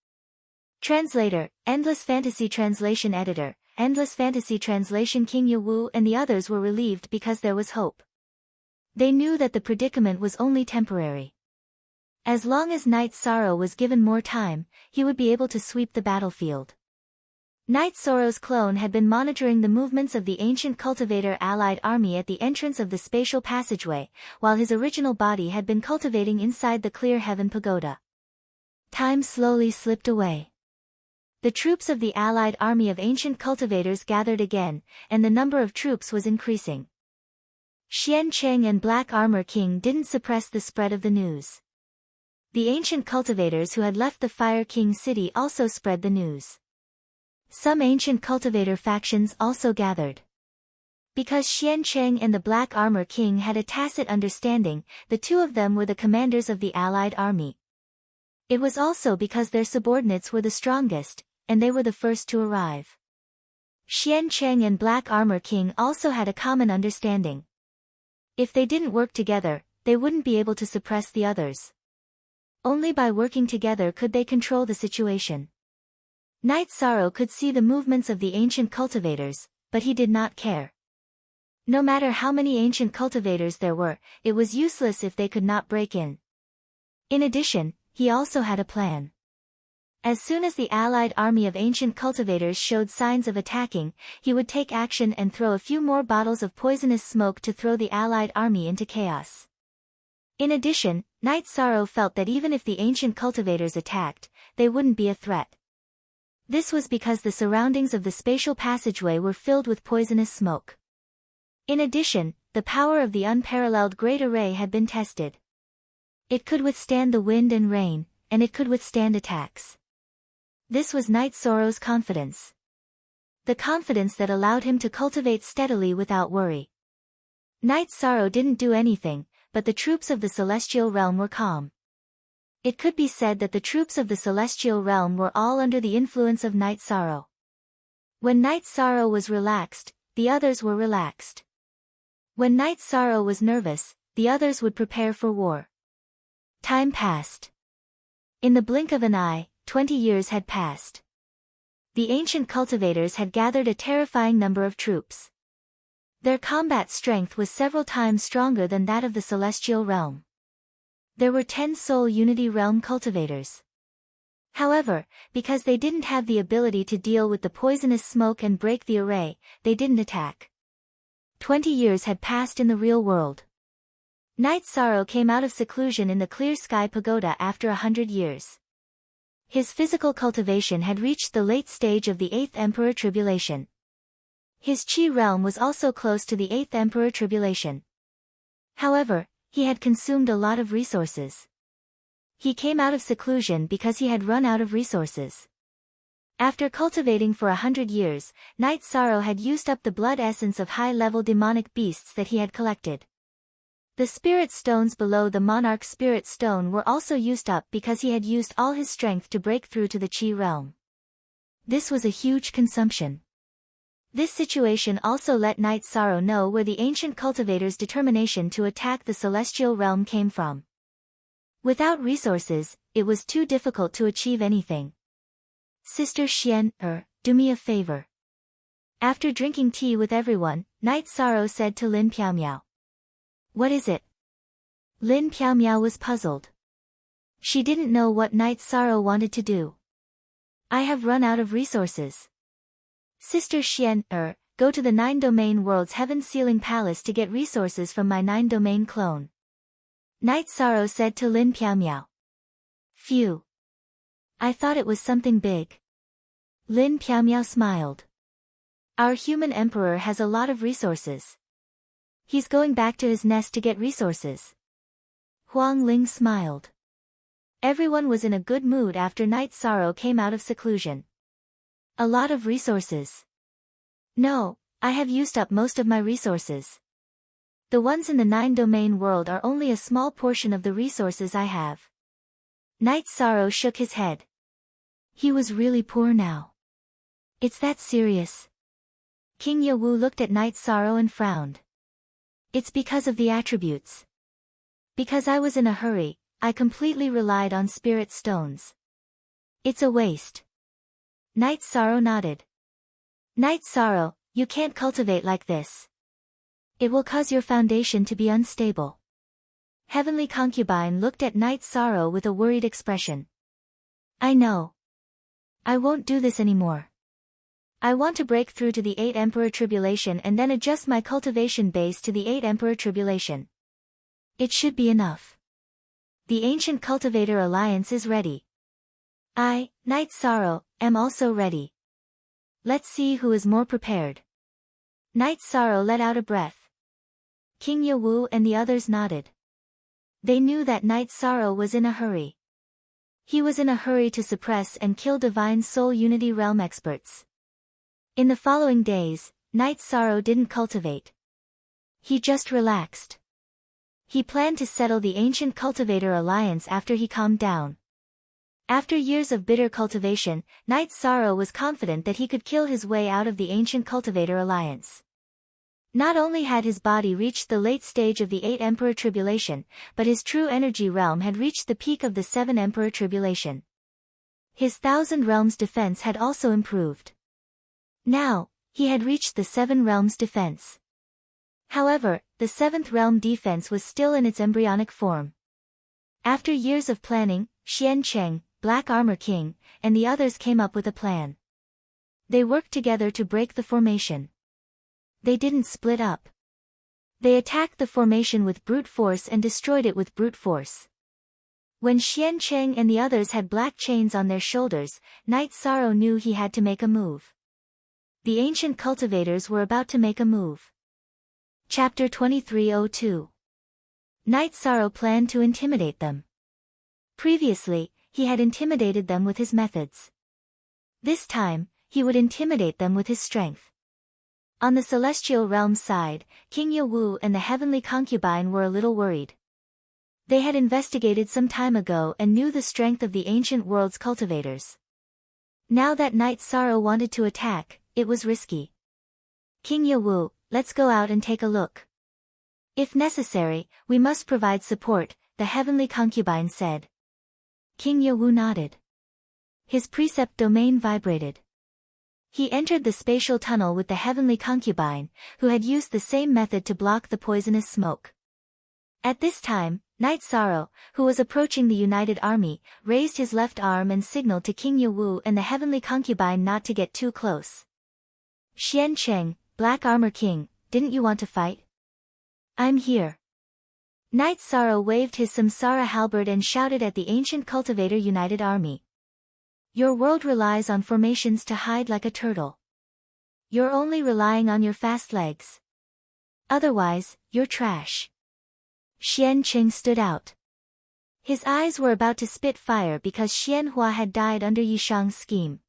Translator, Endless Fantasy Translation Editor, Endless Fantasy Translation King Ye-Wu and the others were relieved because there was hope. They knew that the predicament was only temporary. As long as Night Sorrow was given more time, he would be able to sweep the battlefield. Night Sorrow's clone had been monitoring the movements of the ancient cultivator allied army at the entrance of the spatial passageway, while his original body had been cultivating inside the clear heaven pagoda. Time slowly slipped away. The troops of the allied army of ancient cultivators gathered again, and the number of troops was increasing. Xian Cheng and Black Armor King didn't suppress the spread of the news. The ancient cultivators who had left the Fire King city also spread the news. Some ancient cultivator factions also gathered. Because Xian Cheng and the Black Armor King had a tacit understanding, the two of them were the commanders of the allied army. It was also because their subordinates were the strongest, and they were the first to arrive. Xian Cheng and Black Armor King also had a common understanding. If they didn't work together, they wouldn't be able to suppress the others. Only by working together could they control the situation. Night Sorrow could see the movements of the ancient cultivators, but he did not care. No matter how many ancient cultivators there were, it was useless if they could not break in. In addition, he also had a plan. As soon as the allied army of ancient cultivators showed signs of attacking, he would take action and throw a few more bottles of poisonous smoke to throw the allied army into chaos. In addition, Night Sorrow felt that even if the ancient cultivators attacked, they wouldn't be a threat. This was because the surroundings of the spatial passageway were filled with poisonous smoke. In addition, the power of the unparalleled Great Array had been tested. It could withstand the wind and rain, and it could withstand attacks. This was Night Sorrow's confidence. The confidence that allowed him to cultivate steadily without worry. Night Sorrow didn't do anything, but the troops of the Celestial Realm were calm. It could be said that the troops of the Celestial Realm were all under the influence of Night Sorrow. When Night Sorrow was relaxed, the others were relaxed. When Night Sorrow was nervous, the others would prepare for war. Time passed. In the blink of an eye, 20 years had passed. The ancient cultivators had gathered a terrifying number of troops. Their combat strength was several times stronger than that of the Celestial Realm. There were 10 Soul Unity Realm cultivators. However, because they didn't have the ability to deal with the poisonous smoke and break the array, they didn't attack. 20 years had passed in the real world. Night Sorrow came out of seclusion in the Clear Sky Pagoda after 100 years. His physical cultivation had reached the late stage of the 8th Emperor Tribulation. His Chi realm was also close to the 8th Emperor Tribulation. However, he had consumed a lot of resources. He came out of seclusion because he had run out of resources. After cultivating for 100 years, Night Sorrow had used up the blood essence of high-level demonic beasts that he had collected. The spirit stones below the monarch spirit stone were also used up because he had used all his strength to break through to the Chi realm. This was a huge consumption. This situation also let Night Sorrow know where the ancient cultivator's determination to attack the celestial realm came from. Without resources, it was too difficult to achieve anything. Sister Xian, do me a favor. After drinking tea with everyone, Night Sorrow said to Lin Piaomiao. What is it? Lin Piaomiao was puzzled. She didn't know what Night Sorrow wanted to do. I have run out of resources. Sister Xian, go to the 9-domain world's heaven-sealing palace to get resources from my 9-domain clone. Night Sorrow said to Lin Piaomiao. Phew. I thought it was something big. Lin Piaomiao smiled. Our human emperor has a lot of resources. He's going back to his nest to get resources. Huang Ling smiled. Everyone was in a good mood after Night Sorrow came out of seclusion. A lot of resources. No, I have used up most of my resources. The ones in the 9-domain world are only a small portion of the resources I have. Night Sorrow shook his head. He was really poor now. It's that serious? King Yewu looked at Night Sorrow and frowned. It's because of the attributes. Because I was in a hurry, I completely relied on spirit stones. It's a waste. Night Sorrow nodded. Night Sorrow, you can't cultivate like this. It will cause your foundation to be unstable. Heavenly Concubine looked at Night Sorrow with a worried expression. I know. I won't do this anymore. I want to break through to the 8 Emperor Tribulation and then adjust my cultivation base to the 8 Emperor Tribulation. It should be enough. The Ancient Cultivator Alliance is ready. I, Night Sorrow, am also ready. Let's see who is more prepared. Night Sorrow let out a breath. King Yewu and the others nodded. They knew that Night Sorrow was in a hurry. He was in a hurry to suppress and kill Divine Soul Unity Realm experts. In the following days, Night Sorrow didn't cultivate. He just relaxed. He planned to settle the Ancient Cultivator Alliance after he calmed down. After years of bitter cultivation, Night Sorrow was confident that he could kill his way out of the Ancient Cultivator Alliance. Not only had his body reached the late stage of the 8 Emperor Tribulation, but his true energy realm had reached the peak of the 7 Emperor Tribulation. His 1,000 Realms defense had also improved. Now, he had reached the 7 Realms defense. However, the 7th Realm defense was still in its embryonic form. After years of planning, Xian Cheng, Black Armor King, and the others came up with a plan. They worked together to break the formation. They didn't split up. They attacked the formation with brute force and destroyed it with brute force. When Xian Cheng and the others had black chains on their shoulders, Night Sorrow knew he had to make a move. The ancient cultivators were about to make a move. Chapter 2302. Night Sorrow planned to intimidate them. Previously, he had intimidated them with his methods. This time, he would intimidate them with his strength. On the celestial realm side, King Yewu and the heavenly concubine were a little worried. They had investigated some time ago and knew the strength of the ancient world's cultivators. Now that Night Sorrow wanted to attack, it was risky. King Yewu, let's go out and take a look. If necessary, we must provide support, the heavenly concubine said. King Yewu nodded. His precept domain vibrated. He entered the spatial tunnel with the heavenly concubine, who had used the same method to block the poisonous smoke. At this time, Night Sorrow, who was approaching the united army, raised his left arm and signaled to King Yewu and the heavenly concubine not to get too close. Xian Cheng, Black Armor King, didn't you want to fight? I'm here. Night Sorrow waved his Samsara halberd and shouted at the ancient cultivator united army. Your world relies on formations to hide like a turtle. You're only relying on your fast legs. Otherwise, you're trash. Xian Cheng stood out. His eyes were about to spit fire because Xian Hua had died under Yishang's scheme.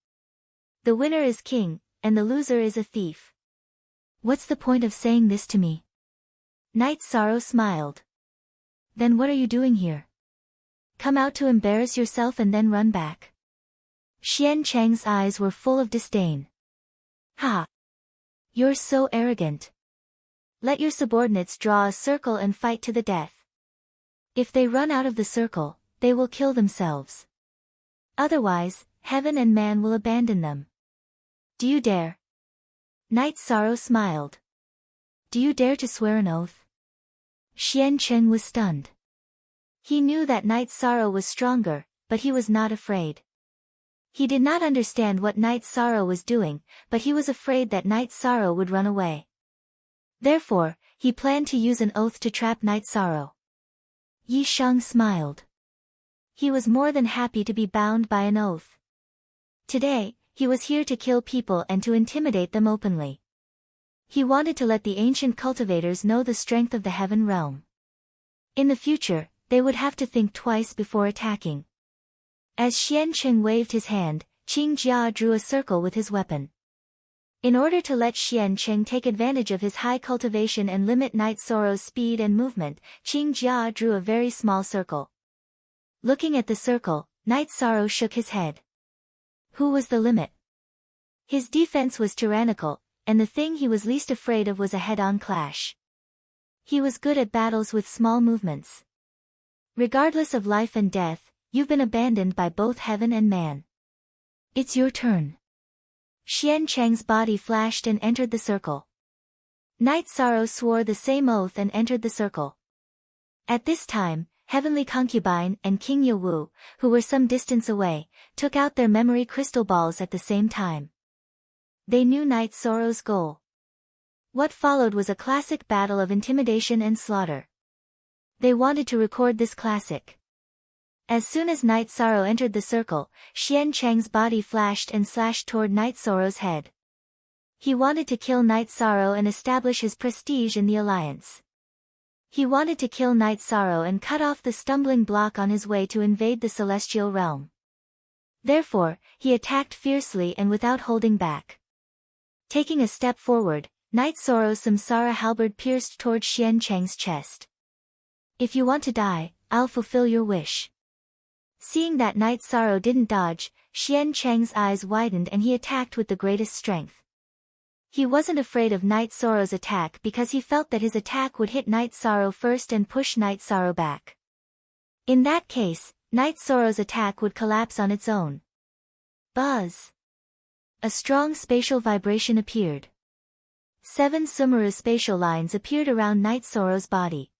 The winner is king, and the loser is a thief. What's the point of saying this to me? Night Sorrow smiled. Then what are you doing here? Come out to embarrass yourself and then run back. Xian Cheng's eyes were full of disdain. Ha! You're so arrogant. Let your subordinates draw a circle and fight to the death. If they run out of the circle, they will kill themselves. Otherwise, heaven and man will abandon them. Do you dare? Night Sorrow smiled. Do you dare to swear an oath? Xian Cheng was stunned. He knew that Night Sorrow was stronger, but he was not afraid. He did not understand what Night Sorrow was doing, but he was afraid that Night Sorrow would run away. Therefore, he planned to use an oath to trap Night Sorrow. Yi Sheng smiled. He was more than happy to be bound by an oath. Today, he was here to kill people and to intimidate them openly. He wanted to let the ancient cultivators know the strength of the heaven realm. In the future, they would have to think twice before attacking. As Xian Cheng waved his hand, Qing Jia drew a circle with his weapon. In order to let Xian Cheng take advantage of his high cultivation and limit Night Sorrow's speed and movement, Qing Jia drew a very small circle. Looking at the circle, Night Sorrow shook his head. Who was the limit? His defense was tyrannical, and the thing he was least afraid of was a head-on clash. He was good at battles with small movements. Regardless of life and death, you've been abandoned by both heaven and man. It's your turn. Xian Cheng's body flashed and entered the circle. Night Sorrow swore the same oath and entered the circle. At this time, Heavenly Concubine and King Yawu, who were some distance away, took out their memory crystal balls at the same time. They knew Night Sorrow's goal. What followed was a classic battle of intimidation and slaughter. They wanted to record this classic. As soon as Night Sorrow entered the circle, Xian Cheng's body flashed and slashed toward Night Sorrow's head. He wanted to kill Night Sorrow and establish his prestige in the alliance. He wanted to kill Night Sorrow and cut off the stumbling block on his way to invade the celestial realm. Therefore, he attacked fiercely and without holding back. Taking a step forward, Night Sorrow's Samsara halberd pierced toward Xian Cheng's chest. If you want to die, I'll fulfill your wish. Seeing that Night Sorrow didn't dodge, Xian Cheng's eyes widened and he attacked with the greatest strength. He wasn't afraid of Night Sorrow's attack because he felt that his attack would hit Night Sorrow first and push Night Sorrow back. In that case, Night Sorrow's attack would collapse on its own. Buzz! A strong spatial vibration appeared. 7 Sumeru spatial lines appeared around Night Sorrow's body.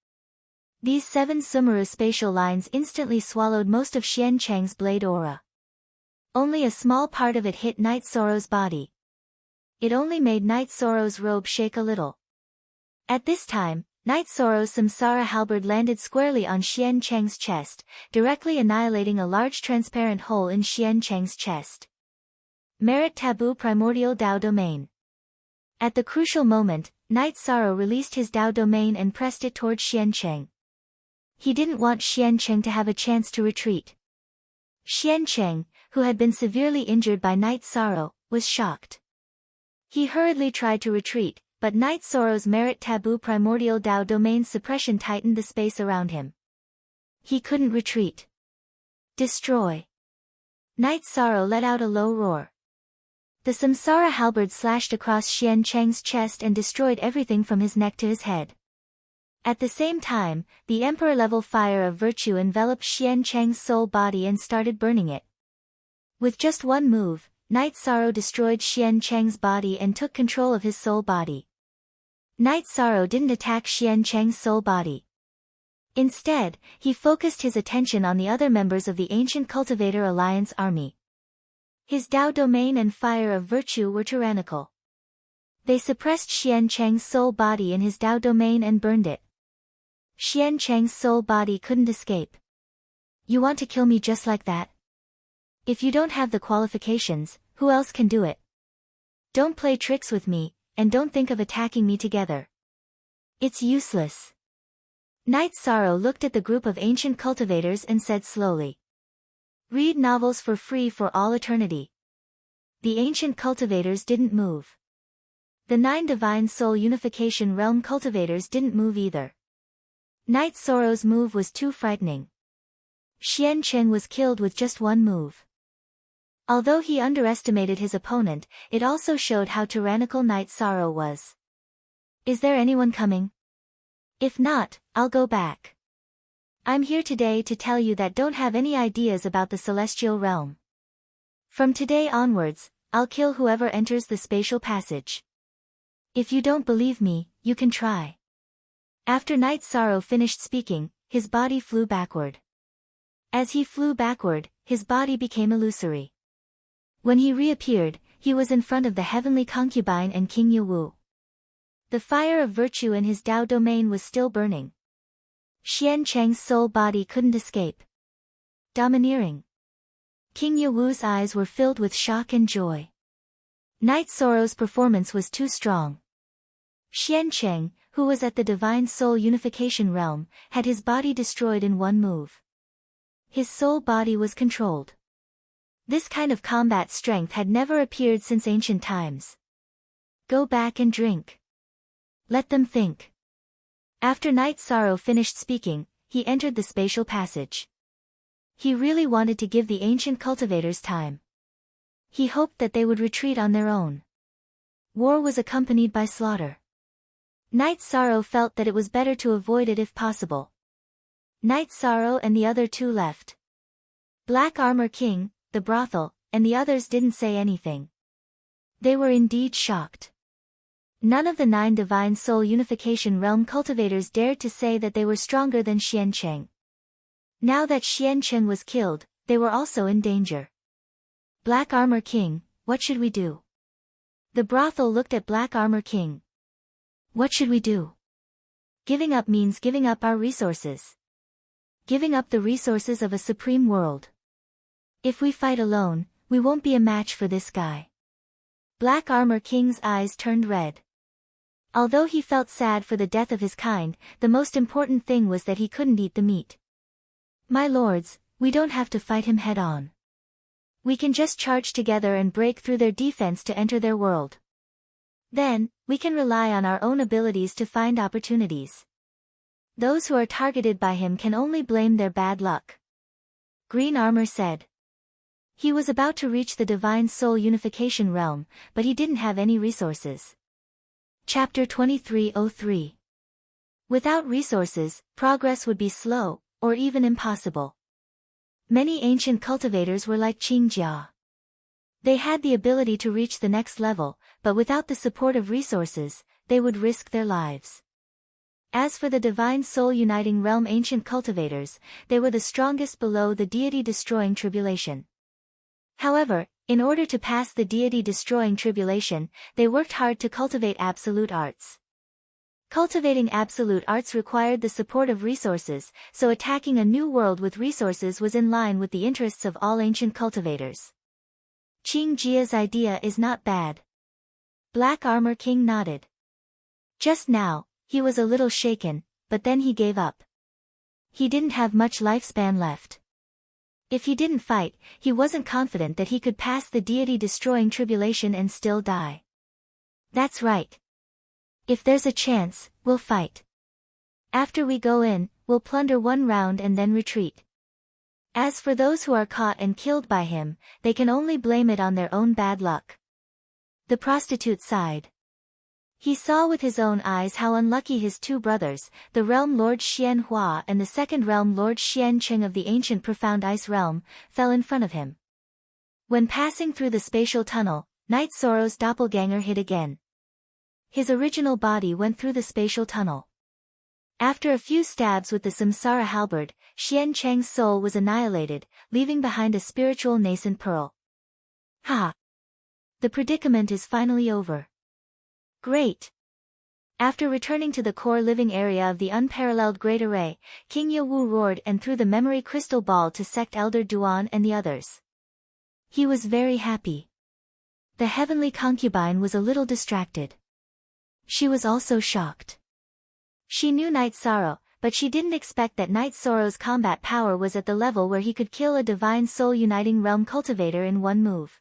These 7 Sumeru spatial lines instantly swallowed most of Xian Cheng's blade aura. Only a small part of it hit Night Sorrow's body. It only made Night Sorrow's robe shake a little. At this time, Night Sorrow's Samsara halberd landed squarely on Xian Cheng's chest, directly annihilating a large transparent hole in Xian Cheng's chest. Merit Taboo Primordial Dao Domain. At the crucial moment, Night Sorrow released his Dao Domain and pressed it toward Xian Cheng. He didn't want Xian Cheng to have a chance to retreat. Xian Cheng, who had been severely injured by Night Sorrow, was shocked. He hurriedly tried to retreat, but Night Sorrow's Merit Taboo Primordial Dao Domain suppression tightened the space around him. He couldn't retreat. Destroy! Night Sorrow let out a low roar. The Samsara halberd slashed across Xian Cheng's chest and destroyed everything from his neck to his head. At the same time, the Emperor-level fire of virtue enveloped Xian Cheng's soul body and started burning it. With just one move, Night Sorrow destroyed Xian Cheng's body and took control of his soul body. Night Sorrow didn't attack Xian Cheng's soul body. Instead, he focused his attention on the other members of the Ancient Cultivator Alliance army. His Dao Domain and Fire of Virtue were tyrannical. They suppressed Xian Cheng's soul body in his Dao Domain and burned it. Xian Cheng's soul body couldn't escape. You want to kill me just like that? If you don't have the qualifications, who else can do it? Don't play tricks with me, and don't think of attacking me together. It's useless. Night Sorrow looked at the group of ancient cultivators and said slowly. Read novels for free for all eternity. The ancient cultivators didn't move. The 9 Divine Soul Unification Realm cultivators didn't move either. Night Sorrow's move was too frightening. Xian Cheng was killed with just one move. Although he underestimated his opponent, it also showed how tyrannical Night Sorrow was. Is there anyone coming? If not, I'll go back. I'm here today to tell you that don't have any ideas about the celestial realm. From today onwards, I'll kill whoever enters the spatial passage. If you don't believe me, you can try. After Night Sorrow finished speaking, his body flew backward. As he flew backward, his body became illusory. When he reappeared, he was in front of the heavenly concubine and King Yewu. The fire of virtue in his Tao domain was still burning. Xian Cheng's soul body couldn't escape. Domineering. King Yewu's eyes were filled with shock and joy. Night Sorrow's performance was too strong. Xian Cheng, who was at the Divine Soul Unification Realm, had his body destroyed in one move. His soul body was controlled. This kind of combat strength had never appeared since ancient times. Go back and drink. Let them think. After Night Sorrow finished speaking, he entered the spatial passage. He really wanted to give the ancient cultivators time. He hoped that they would retreat on their own. War was accompanied by slaughter. Night Sorrow felt that it was better to avoid it if possible. Night Sorrow and the other two left. Black Armor King, the brothel, and the others didn't say anything. They were indeed shocked. None of the 9 Divine Soul Unification Realm cultivators dared to say that they were stronger than Xian Cheng. Now that Xian Cheng was killed, they were also in danger. Black Armor King, what should we do? The brothel looked at Black Armor King. What should we do? Giving up means giving up our resources. Giving up the resources of a supreme world. If we fight alone, we won't be a match for this guy. Black Armor King's eyes turned red. Although he felt sad for the death of his kind, the most important thing was that he couldn't eat the meat. My lords, we don't have to fight him head-on. We can just charge together and break through their defense to enter their world. Then, we can rely on our own abilities to find opportunities. Those who are targeted by him can only blame their bad luck. Green Armor said. He was about to reach the Divine Soul Unification Realm, but he didn't have any resources. Chapter 2303. Without resources, progress would be slow, or even impossible. Many ancient cultivators were like Qingjia. They had the ability to reach the next level, but without the support of resources, they would risk their lives. As for the Divine Soul Uniting Realm ancient cultivators, they were the strongest below the deity-destroying tribulation. However, in order to pass the deity-destroying tribulation, they worked hard to cultivate absolute arts. Cultivating absolute arts required the support of resources, so attacking a new world with resources was in line with the interests of all ancient cultivators. Qingjia's idea is not bad. Black Armor King nodded. Just now, he was a little shaken, but then he gave up. He didn't have much lifespan left. If he didn't fight, he wasn't confident that he could pass the deity-destroying tribulation and still die. That's right. If there's a chance, we'll fight. After we go in, we'll plunder one round and then retreat. As for those who are caught and killed by him, they can only blame it on their own bad luck. The prostitute sighed. He saw with his own eyes how unlucky his two brothers, the Realm Lord Xian Hua and the Second Realm Lord Xian Cheng of the ancient Profound Ice Realm, fell in front of him. When passing through the spatial tunnel, Night Sorrow's doppelganger hid again. His original body went through the spatial tunnel. After a few stabs with the Samsara halberd, Xian Cheng's soul was annihilated, leaving behind a spiritual nascent pearl. Ha! The predicament is finally over. Great! After returning to the core living area of the unparalleled Great Array, King Yewu roared and threw the memory crystal ball to Sect Elder Duan and the others. He was very happy. The heavenly concubine was a little distracted. She was also shocked. She knew Night Sorrow, but she didn't expect that Night Sorrow's combat power was at the level where he could kill a Divine Soul Uniting Realm cultivator in one move.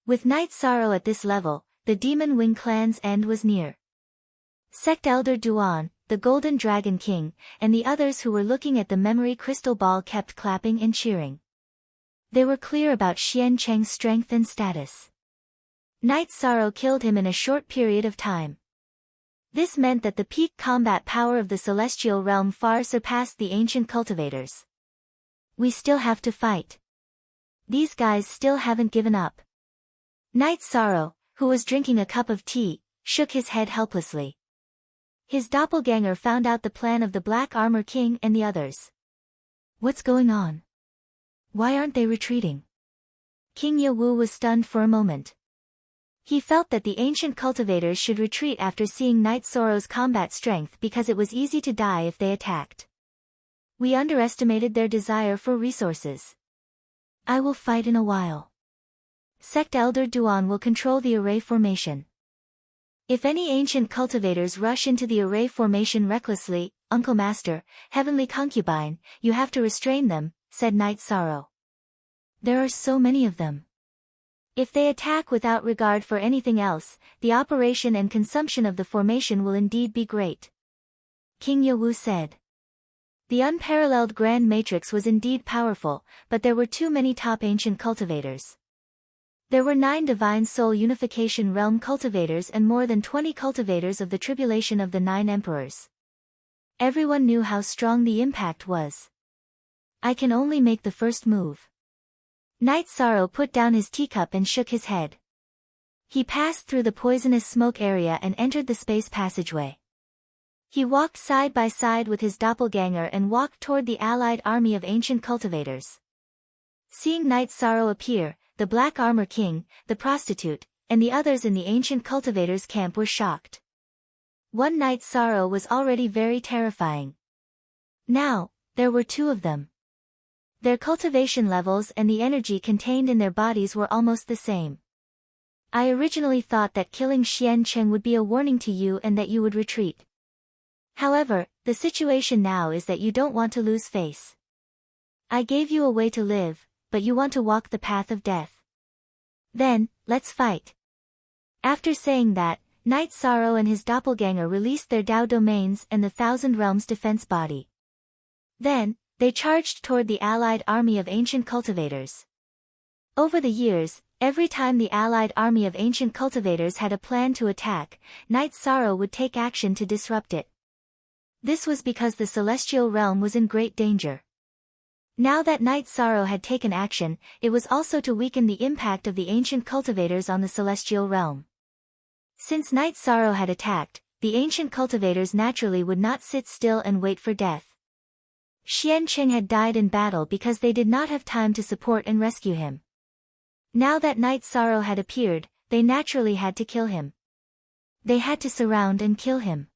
With Night Sorrow at this level, the Demon Wing clan's end was near. Sect Elder Duan, the Golden Dragon King, and the others who were looking at the memory crystal ball kept clapping and cheering. They were clear about Xian Cheng's strength and status. Night Sorrow killed him in a short period of time. This meant that the peak combat power of the celestial realm far surpassed the ancient cultivators. We still have to fight. These guys still haven't given up. Night Sorrow, who was drinking a cup of tea, shook his head helplessly. His doppelganger found out the plan of the Black Armor King and the others. What's going on? Why aren't they retreating? King Yewu was stunned for a moment. He felt that the ancient cultivators should retreat after seeing Knight Soro's combat strength because it was easy to die if they attacked. We underestimated their desire for resources. I will fight in a while. Sect Elder Duan will control the array formation. If any ancient cultivators rush into the array formation recklessly, Uncle Master, Heavenly Concubine, you have to restrain them, said Knight Sorrow. There are so many of them. If they attack without regard for anything else, the operation and consumption of the formation will indeed be great. King Yewu said. The unparalleled Grand Matrix was indeed powerful, but there were too many top ancient cultivators. There were 9 Divine Soul Unification Realm cultivators and more than 20 cultivators of the Tribulation of the 9 Emperors. Everyone knew how strong the impact was. I can only make the first move. Knight Sorrow put down his teacup and shook his head. He passed through the poisonous smoke area and entered the space passageway. He walked side by side with his doppelganger and walked toward the allied army of ancient cultivators. Seeing Knight Sorrow appear, the Black Armor King, the prostitute, and the others in the ancient cultivators' camp were shocked. One Knight Sorrow was already very terrifying. Now, there were 2 of them. Their cultivation levels and the energy contained in their bodies were almost the same. I originally thought that killing Xian Cheng would be a warning to you and that you would retreat. However, the situation now is that you don't want to lose face. I gave you a way to live, but you want to walk the path of death. Then, let's fight. After saying that, Knight Sorrow and his doppelganger released their Dao domains and the Thousand Realms defense body. Then, they charged toward the allied army of ancient cultivators. Over the years, every time the allied army of ancient cultivators had a plan to attack, Knight Sorrow would take action to disrupt it. This was because the celestial realm was in great danger. Now that Knight Sorrow had taken action, it was also to weaken the impact of the ancient cultivators on the celestial realm. Since Knight Sorrow had attacked, the ancient cultivators naturally would not sit still and wait for death. Xian Cheng had died in battle because they did not have time to support and rescue him. Now that Knight Sorrow had appeared, they naturally had to kill him. They had to surround and kill him.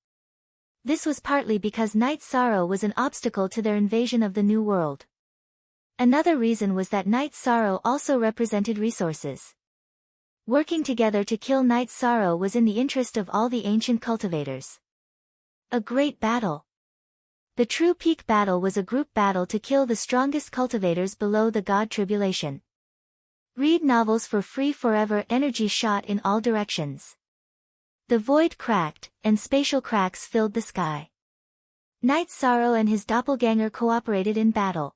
This was partly because Knight Sorrow was an obstacle to their invasion of the New World. Another reason was that Knight Sorrow also represented resources. Working together to kill Knight Sorrow was in the interest of all the ancient cultivators. A great battle. The true peak battle was a group battle to kill the strongest cultivators below the God Tribulation. Read novels for free forever. Energy shot in all directions. The void cracked, and spatial cracks filled the sky. Knight Sorrow and his doppelganger cooperated in battle.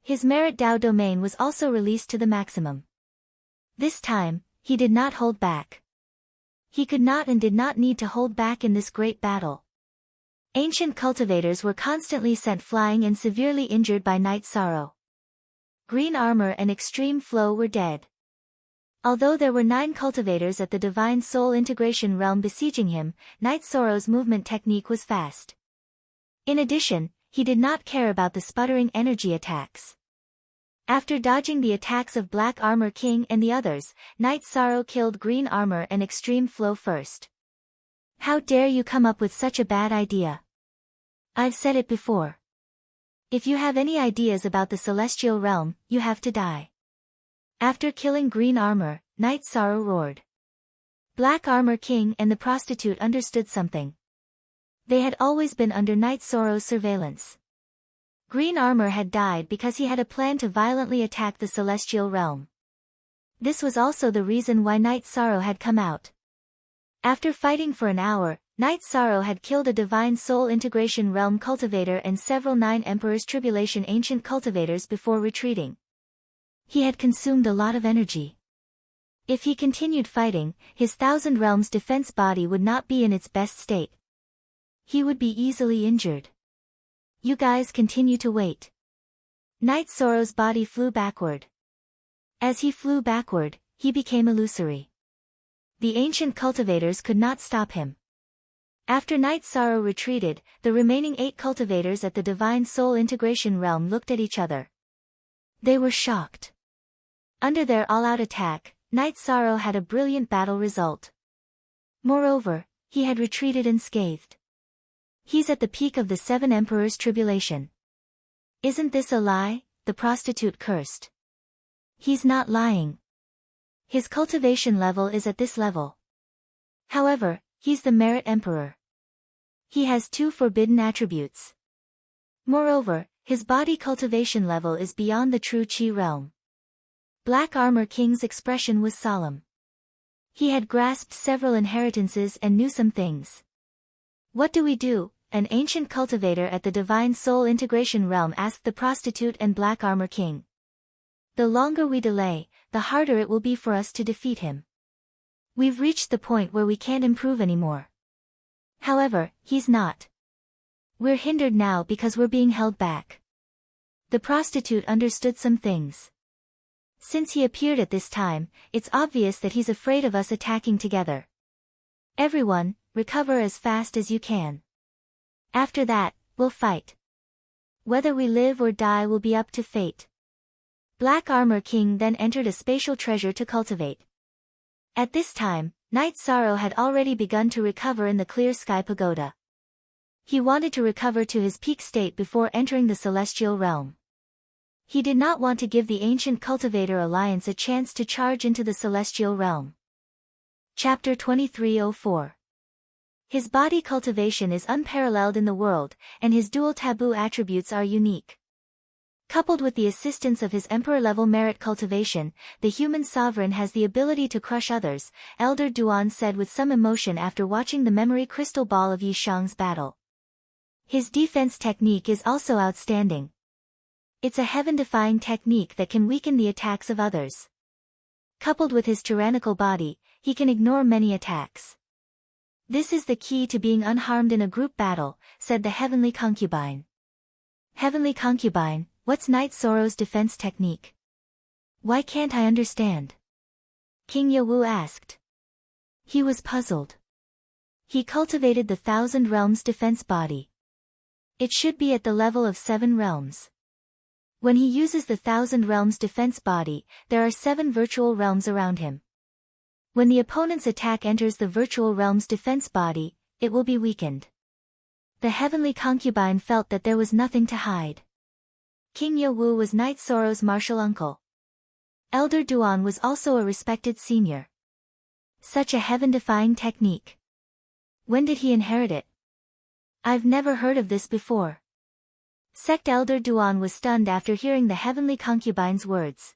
His Merit Dao domain was also released to the maximum. This time, he did not hold back. He could not and did not need to hold back in this great battle. Ancient cultivators were constantly sent flying and severely injured by Knight Sorrow. Green Armor and Extreme Flow were dead. Although there were 9 cultivators at the Divine Soul Integration Realm besieging him, Knight Sorrow's movement technique was fast. In addition, he did not care about the sputtering energy attacks. After dodging the attacks of Black Armor King and the others, Knight Sorrow killed Green Armor and Extreme Flow first. How dare you come up with such a bad idea? I've said it before. If you have any ideas about the Celestial Realm, you have to die. After killing Green Armor, Knight Sorrow roared. Black Armor King and the prostitute understood something. They had always been under Knight Sorrow's surveillance. Green Armor had died because he had a plan to violently attack the Celestial Realm. This was also the reason why Knight Sorrow had come out. After fighting for an hour, Knight Sorrow had killed a Divine Soul Integration Realm cultivator and several 9 Emperor's Tribulation ancient cultivators before retreating. He had consumed a lot of energy. If he continued fighting, his Thousand Realms defense body would not be in its best state. He would be easily injured. You guys continue to wait. Knight Sorrow's body flew backward. As he flew backward, he became illusory. The ancient cultivators could not stop him. After Night Sorrow retreated, the remaining 8 cultivators at the Divine Soul Integration Realm looked at each other. They were shocked. Under their all-out attack, Night Sorrow had a brilliant battle result. Moreover, he had retreated unscathed. He's at the peak of the 7 Emperors' tribulation. Isn't this a lie? The prostitute cursed. He's not lying. His cultivation level is at this level. However, he's the Merit Emperor. He has 2 forbidden attributes. Moreover, his body cultivation level is beyond the true Qi realm. Black Armor King's expression was solemn. He had grasped several inheritances and knew some things. What do we do? An ancient cultivator at the Divine Soul Integration Realm asked the prostitute and Black Armor King. The longer we delay, the harder it will be for us to defeat him. We've reached the point where we can't improve anymore. However, he's not. We're hindered now because we're being held back. The prostitute understood some things. Since he appeared at this time, it's obvious that he's afraid of us attacking together. Everyone, recover as fast as you can. After that, we'll fight. Whether we live or die will be up to fate. Black Armor King then entered a spatial treasure to cultivate. At this time, Night Sorrow had already begun to recover in the Clear Sky Pagoda. He wanted to recover to his peak state before entering the Celestial Realm. He did not want to give the Ancient Cultivator Alliance a chance to charge into the Celestial Realm. Chapter 2304. His body cultivation is unparalleled in the world, and his dual taboo attributes are unique. Coupled with the assistance of his Emperor-level merit cultivation, the human sovereign has the ability to crush others, Elder Duan said with some emotion after watching the memory crystal ball of Yishang's battle. His defense technique is also outstanding. It's a heaven-defying technique that can weaken the attacks of others. Coupled with his tyrannical body, he can ignore many attacks. This is the key to being unharmed in a group battle, said the Heavenly Concubine. Heavenly Concubine, what's Night Sorrow's defense technique? Why can't I understand? King Yawu asked. He was puzzled. He cultivated the 1,000 Realms defense body. It should be at the level of 7 realms. When he uses the 1,000 Realms defense body, there are 7 virtual realms around him. When the opponent's attack enters the virtual realm's defense body, it will be weakened. The Heavenly Concubine felt that there was nothing to hide. King Yawu was Night Sorrow's martial uncle. Elder Duan was also a respected senior. Such a heaven-defying technique. When did he inherit it? I've never heard of this before. Sect Elder Duan was stunned after hearing the Heavenly Concubine's words.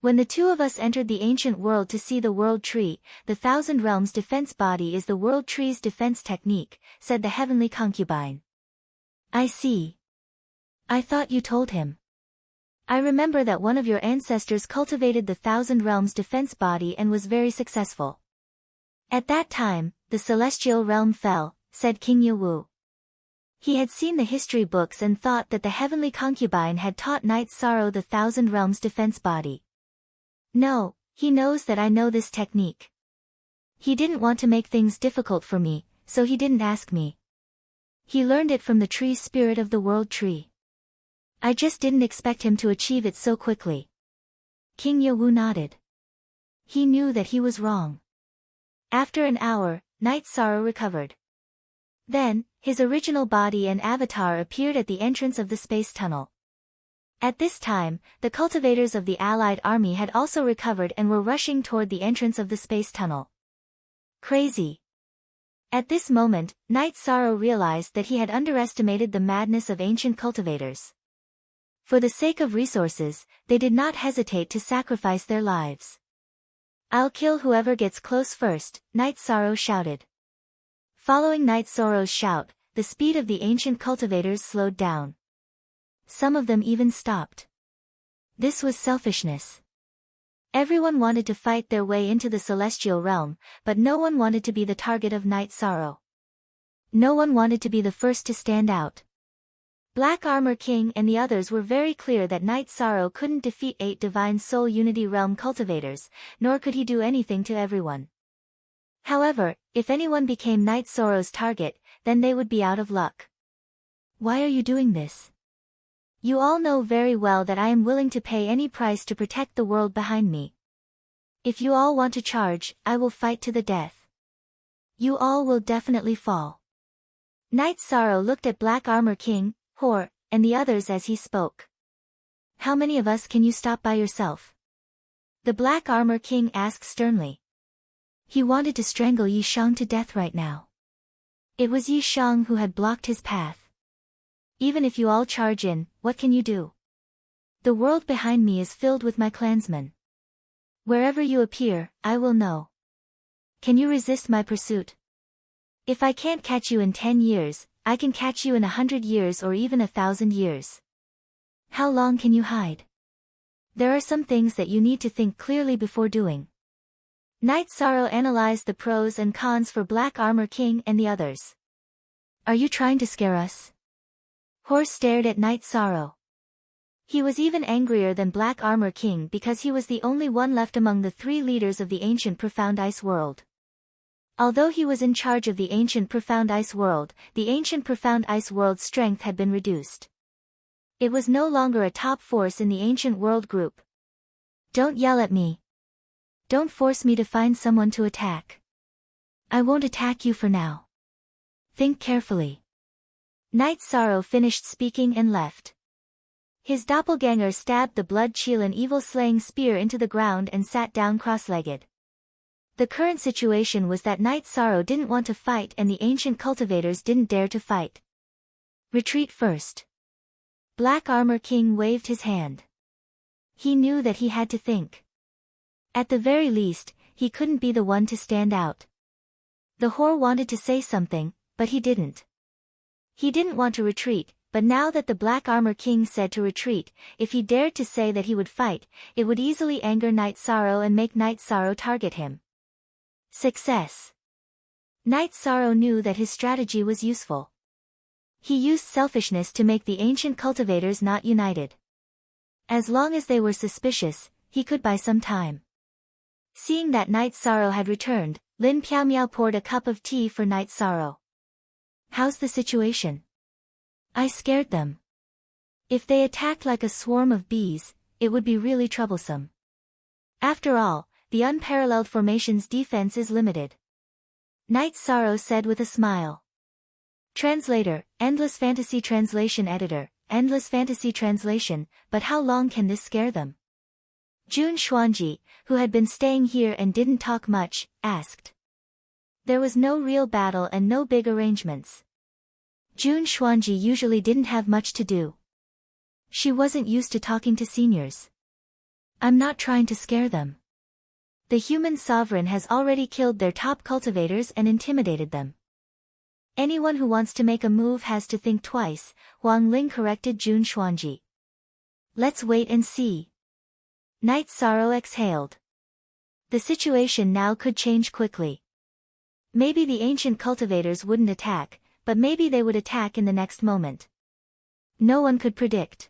When the 2 of us entered the ancient world to see the World Tree, the 1,000 Realms defense body is the World Tree's defense technique, said the Heavenly Concubine. I see. I thought you told him. I remember that one of your ancestors cultivated the 1,000 Realms defense body and was very successful. At that time, the Celestial Realm fell, said King Yawu. He had seen the history books and thought that the Heavenly Concubine had taught Night Sorrow the 1,000 Realms defense body. No, he knows that I know this technique. He didn't want to make things difficult for me, so he didn't ask me. He learned it from the tree's spirit of the World Tree. I just didn't expect him to achieve it so quickly. King Yawu nodded. He knew that he was wrong. After an hour, Night Sorrow recovered. Then, his original body and avatar appeared at the entrance of the space tunnel. At this time, the cultivators of the Allied army had also recovered and were rushing toward the entrance of the space tunnel. Crazy. At this moment, Night Sorrow realized that he had underestimated the madness of ancient cultivators. For the sake of resources, they did not hesitate to sacrifice their lives. I'll kill whoever gets close first, Night Sorrow shouted. Following Night Sorrow's shout, the speed of the ancient cultivators slowed down. Some of them even stopped. This was selfishness. Everyone wanted to fight their way into the celestial realm, but no one wanted to be the target of Night Sorrow. No one wanted to be the first to stand out. Black Armor King and the others were very clear that Night Sorrow couldn't defeat 8 Divine Soul Unity Realm cultivators, nor could he do anything to everyone. However, if anyone became Night Sorrow's target, then they would be out of luck. Why are you doing this? You all know very well that I am willing to pay any price to protect the world behind me. If you all want to charge, I will fight to the death. You all will definitely fall. Night Sorrow looked at Black Armor King, Hor, and the others as he spoke. How many of us can you stop by yourself? The Black Armor King asked sternly. He wanted to strangle Yi Shang to death right now. It was Yi Shang who had blocked his path. Even if you all charge in, what can you do? The world behind me is filled with my clansmen. Wherever you appear, I will know. Can you resist my pursuit? If I can't catch you in 10 years, I can catch you in 100 years or even 1,000 years. How long can you hide? There are some things that you need to think clearly before doing. Night Sorrow analyzed the pros and cons for Black Armor King and the others. Are you trying to scare us? Hor stared at Night Sorrow. He was even angrier than Black Armor King because he was the only one left among the 3 leaders of the ancient Profound Ice World. Although he was in charge of the ancient Profound Ice World, the ancient Profound Ice World's strength had been reduced. It was no longer a top force in the ancient world group. Don't yell at me. Don't force me to find someone to attack. I won't attack you for now. Think carefully. Night Sorrow finished speaking and left. His doppelganger stabbed the blood-Qilin evil-slaying spear into the ground and sat down cross-legged. The current situation was that Night Sorrow didn't want to fight and the ancient cultivators didn't dare to fight. Retreat first. Black Armor King waved his hand. He knew that he had to think. At the very least, he couldn't be the one to stand out. The Hor wanted to say something, but he didn't. He didn't want to retreat, but now that the Black Armor King said to retreat, if he dared to say that he would fight, it would easily anger Night Sorrow and make Night Sorrow target him. Success. Night Sorrow knew that his strategy was useful. He used selfishness to make the ancient cultivators not united. As long as they were suspicious, he could buy some time. Seeing that Night Sorrow had returned, Lin Piaomiao poured a cup of tea for Night Sorrow. How's the situation? I scared them. If they attacked like a swarm of bees, it would be really troublesome. After all, the unparalleled formation's defense is limited. Night Sorrow said with a smile. Translator, Endless Fantasy Translation Editor, Endless Fantasy Translation, but how long can this scare them? Jun Xuanji, who had been staying here and didn't talk much, asked. There was no real battle and no big arrangements. Jun Xuanji usually didn't have much to do. She wasn't used to talking to seniors. I'm not trying to scare them. The human sovereign has already killed their top cultivators and intimidated them. Anyone who wants to make a move has to think twice, Huang Ling corrected Jun Xuanji. Let's wait and see. Night Sorrow exhaled. The situation now could change quickly. Maybe the ancient cultivators wouldn't attack, but maybe they would attack in the next moment. No one could predict.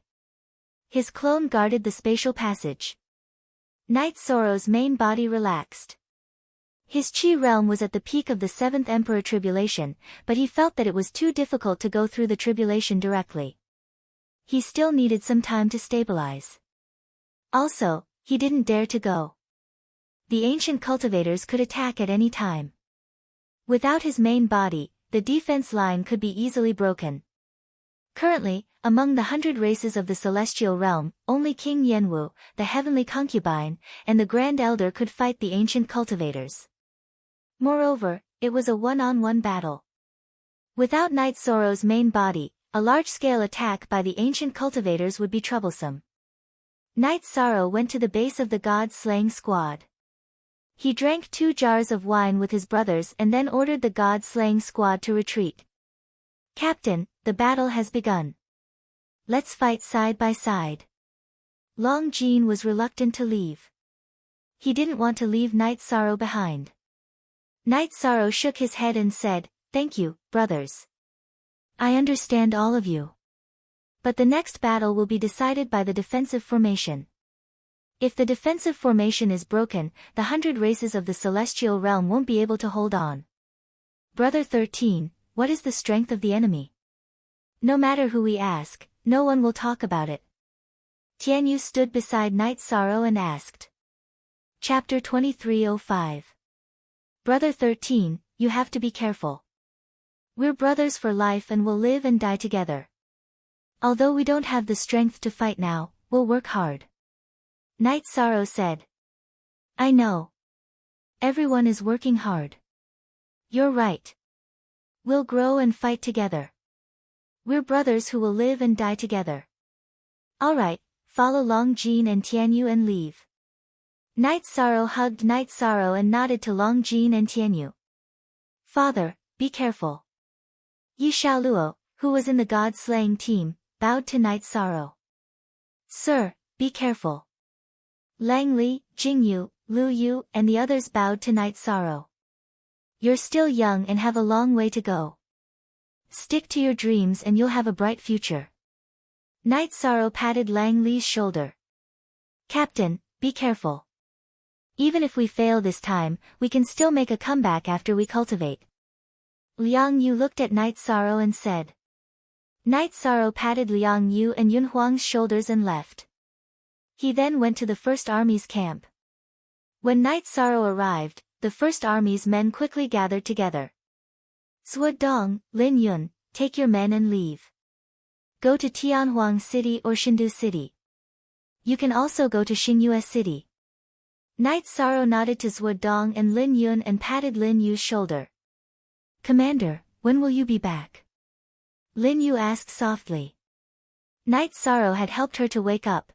His clone guarded the spatial passage. Night Sorrow's main body relaxed. His chi realm was at the peak of the 7th Emperor Tribulation, but he felt that it was too difficult to go through the tribulation directly. He still needed some time to stabilize. Also, he didn't dare to go. The ancient cultivators could attack at any time. Without his main body, the defense line could be easily broken. Currently, among the 100 races of the Celestial Realm, only King Yanwu, the Heavenly Concubine, and the Grand Elder could fight the ancient cultivators. Moreover, it was a one-on-one battle. Without Night Sorrow's main body, a large-scale attack by the ancient cultivators would be troublesome. Night Sorrow went to the base of the god-slaying squad. He drank 2 jars of wine with his brothers and then ordered the god-slaying squad to retreat. Captain, the battle has begun. Let's fight side by side. Long Jean was reluctant to leave. He didn't want to leave Night Sorrow behind. Night Sorrow shook his head and said, "Thank you, brothers. I understand all of you. But the next battle will be decided by the defensive formation. If the defensive formation is broken, the 100 races of the celestial realm won't be able to hold on. Brother 13, what is the strength of the enemy? No matter who we ask, no one will talk about it. Tianyu stood beside Night Sorrow and asked. Chapter 2305. Brother 13, you have to be careful. We're brothers for life and will live and die together. Although we don't have the strength to fight now, we'll work hard. Night Sorrow said. I know. Everyone is working hard. You're right. We'll grow and fight together. We're brothers who will live and die together. Alright, follow Long Jin and Tianyu and leave. Night Sorrow hugged Night Sorrow and nodded to Long Jin and Tianyu. Father, be careful. Yi Xiaoluo, who was in the god-slaying team, bowed to Night Sorrow. Sir, be careful. Lang Li, Jingyu, Lu Yu, and the others bowed to Night Sorrow. You're still young and have a long way to go. Stick to your dreams and you'll have a bright future. Night Sorrow patted Lang Li's shoulder. Captain, be careful. Even if we fail this time, we can still make a comeback after we cultivate. Liang Yu looked at Night Sorrow and said. Night Sorrow patted Liang Yu and Yun Huang's shoulders and left. He then went to the First Army's camp. When Night Sorrow arrived, the First Army's men quickly gathered together. Zhuo Dong, Lin Yun, take your men and leave. Go to Tianhuang City or Shindu City. You can also go to Xingyue City. Night Sorrow nodded to Zhuo Dong and Lin Yun and patted Lin Yu's shoulder. Commander, when will you be back? Lin Yu asked softly. Night Sorrow had helped her to wake up.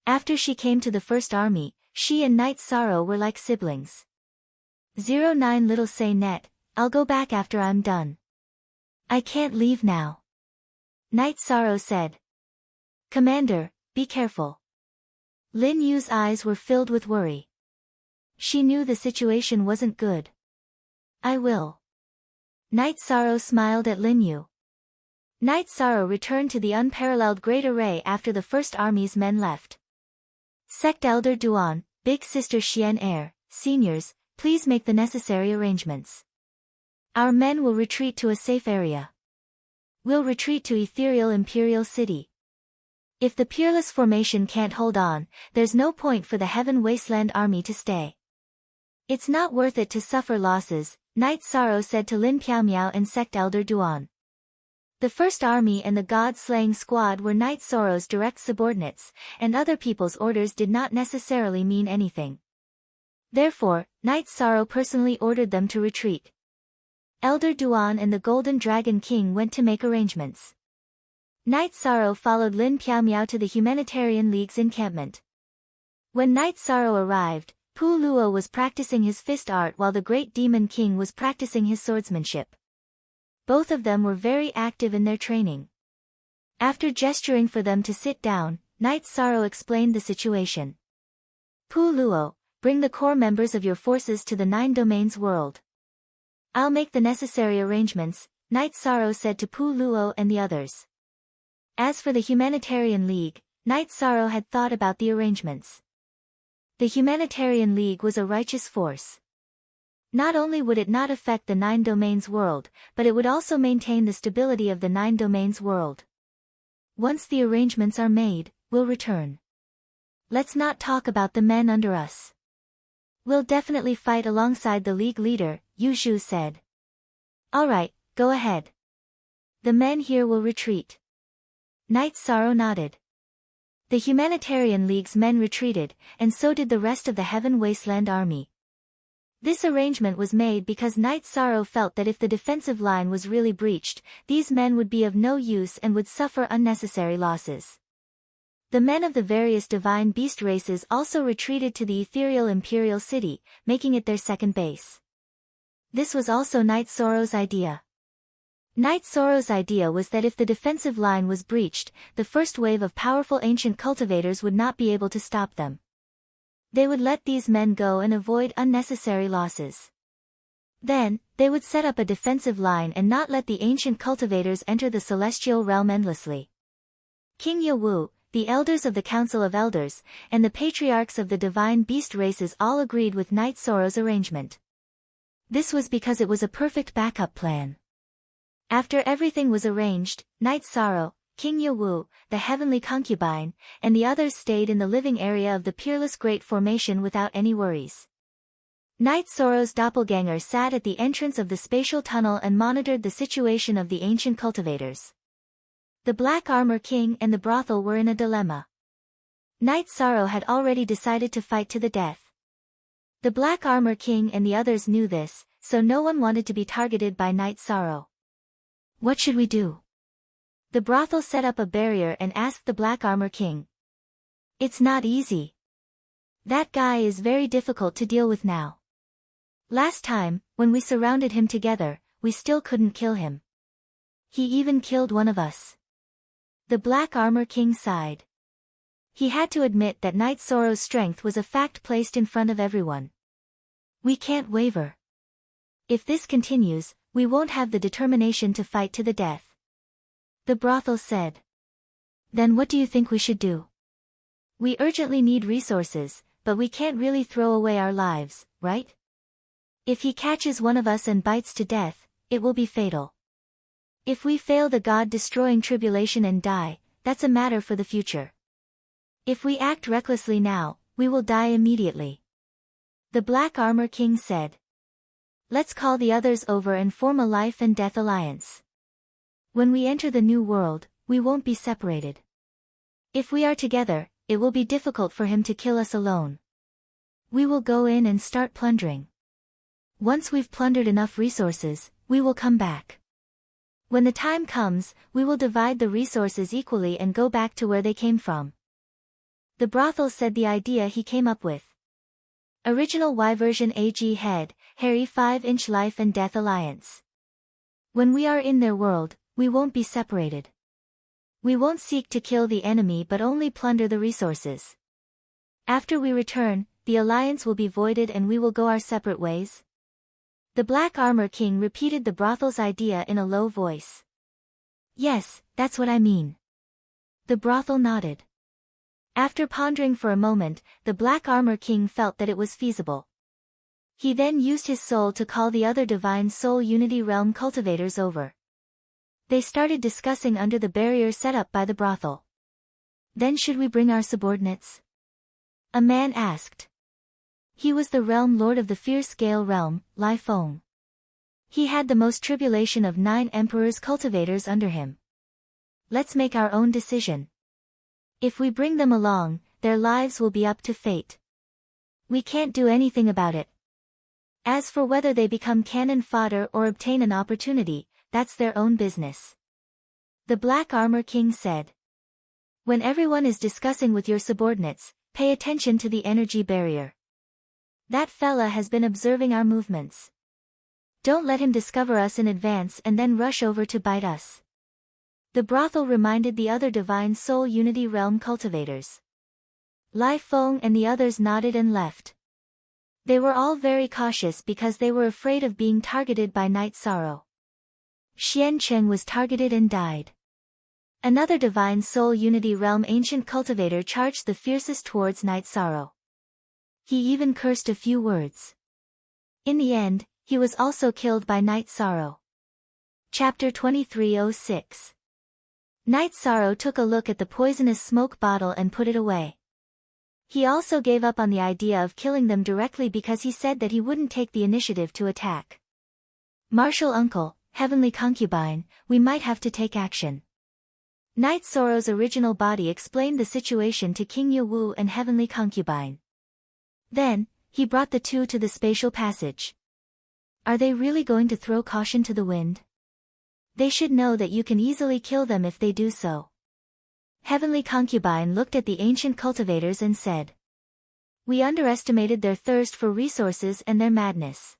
After she came to the First Army, she and Night Sorrow were like siblings. 09 Little Say Net, I'll go back after I'm done. I can't leave now. Night Sorrow said. Commander, be careful. Lin Yu's eyes were filled with worry. She knew the situation wasn't good. I will. Night Sorrow smiled at Lin Yu. Night Sorrow returned to the unparalleled Great Array after the First Army's men left. Sect Elder Duan, Big Sister Xian Air, Seniors, please make the necessary arrangements. Our men will retreat to a safe area. We'll retreat to Ethereal Imperial City. If the Peerless Formation can't hold on, there's no point for the Heaven Wasteland Army to stay. It's not worth it to suffer losses, Night Sorrow said to Lin Piaomiao and Sect Elder Duan. The First Army and the God-slaying squad were Night Sorrow's direct subordinates, and other people's orders did not necessarily mean anything. Therefore, Night Sorrow personally ordered them to retreat. Elder Duan and the Golden Dragon King went to make arrangements. Night Sorrow followed Lin Piaomiao to the Humanitarian League's encampment. When Night Sorrow arrived, Pu Luo was practicing his fist art while the Great Demon King was practicing his swordsmanship. Both of them were very active in their training. After gesturing for them to sit down, Night Sorrow explained the situation. Pu Luo, bring the core members of your forces to the 9 Domains world. I'll make the necessary arrangements, Night Sorrow said to Pu Luo and the others. As for the Humanitarian League, Night Sorrow had thought about the arrangements. The Humanitarian League was a righteous force. Not only would it not affect the 9 Domains world, but it would also maintain the stability of the 9 Domains world. Once the arrangements are made, we'll return. Let's not talk about the men under us. We'll definitely fight alongside the League leader, Yu Zhu said. Alright, go ahead. The men here will retreat. Night Sorrow nodded. The Humanitarian League's men retreated, and so did the rest of the Heaven Wasteland Army. This arrangement was made because Night Sorrow felt that if the defensive line was really breached, these men would be of no use and would suffer unnecessary losses. The men of the various divine beast races also retreated to the Ethereal Imperial City, making it their second base. This was also Night Sorrow's idea. Night Sorrow's idea was that if the defensive line was breached, the first wave of powerful ancient cultivators would not be able to stop them. They would let these men go and avoid unnecessary losses. Then, they would set up a defensive line and not let the ancient cultivators enter the celestial realm endlessly. King Ye Wu, the elders of the Council of Elders, and the patriarchs of the divine beast races all agreed with Night Sorrow's arrangement. This was because it was a perfect backup plan. After everything was arranged, Night Sorrow, King Yawu, the heavenly concubine, and the others stayed in the living area of the Peerless Great Formation without any worries. Night Sorrow's doppelganger sat at the entrance of the spatial tunnel and monitored the situation of the ancient cultivators. The Black Armor King and the brothel were in a dilemma. Night Sorrow had already decided to fight to the death. The Black Armor King and the others knew this, so no one wanted to be targeted by Night Sorrow. What should we do? The brothel set up a barrier and asked the Black Armor King. It's not easy. That guy is very difficult to deal with now. Last time, when we surrounded him together, we still couldn't kill him. He even killed one of us. The Black Armor King sighed. He had to admit that Night Sorrow's strength was a fact placed in front of everyone. We can't waver. If this continues, we won't have the determination to fight to the death. The brothel said. Then what do you think we should do? We urgently need resources, but we can't really throw away our lives, right? If he catches one of us and bites to death, it will be fatal. If we fail the God-destroying tribulation and die, that's a matter for the future. If we act recklessly now, we will die immediately. The Black Armor King said. Let's call the others over and form a life and death alliance. When we enter the new world, we won't be separated. If we are together, it will be difficult for him to kill us alone. We will go in and start plundering. Once we've plundered enough resources, we will come back. When the time comes, we will divide the resources equally and go back to where they came from. The brothel said the idea he came up with. Original Y version AG Head, Harry 5-inch Life and Death Alliance. When we are in their world, we won't be separated. We won't seek to kill the enemy but only plunder the resources. After we return, the alliance will be voided and we will go our separate ways. The Black Armor King repeated the brothel's idea in a low voice. Yes, that's what I mean. The brothel nodded. After pondering for a moment, the Black Armor King felt that it was feasible. He then used his soul to call the other Divine Soul Unity Realm cultivators over. They started discussing under the barrier set up by the brothel. Then should we bring our subordinates? A man asked. He was the realm lord of the Fierce Scale realm, Lai Feng. He had the most tribulation of 9 emperors cultivators under him. Let's make our own decision. If we bring them along, their lives will be up to fate. We can't do anything about it. As for whether they become cannon fodder or obtain an opportunity, that's their own business. The Black Armor King said. When everyone is discussing with your subordinates, pay attention to the energy barrier. That fella has been observing our movements. Don't let him discover us in advance and then rush over to bite us. The brothel reminded the other Divine Soul Unity Realm cultivators. Lai Feng and the others nodded and left. They were all very cautious because they were afraid of being targeted by Night Sorrow. Xian Cheng was targeted and died. Another Divine Soul Unity Realm ancient cultivator charged the fiercest towards Night Sorrow. He even cursed a few words. In the end, he was also killed by Night Sorrow. Chapter 2306. Night Sorrow took a look at the poisonous smoke bottle and put it away. He also gave up on the idea of killing them directly because he said that he wouldn't take the initiative to attack. Martial Uncle, Heavenly Concubine, we might have to take action. Night Sorrow's original body explained the situation to King Yawu and Heavenly Concubine. Then, he brought the two to the spatial passage. Are they really going to throw caution to the wind? They should know that you can easily kill them if they do so. Heavenly Concubine looked at the ancient cultivators and said. We underestimated their thirst for resources and their madness.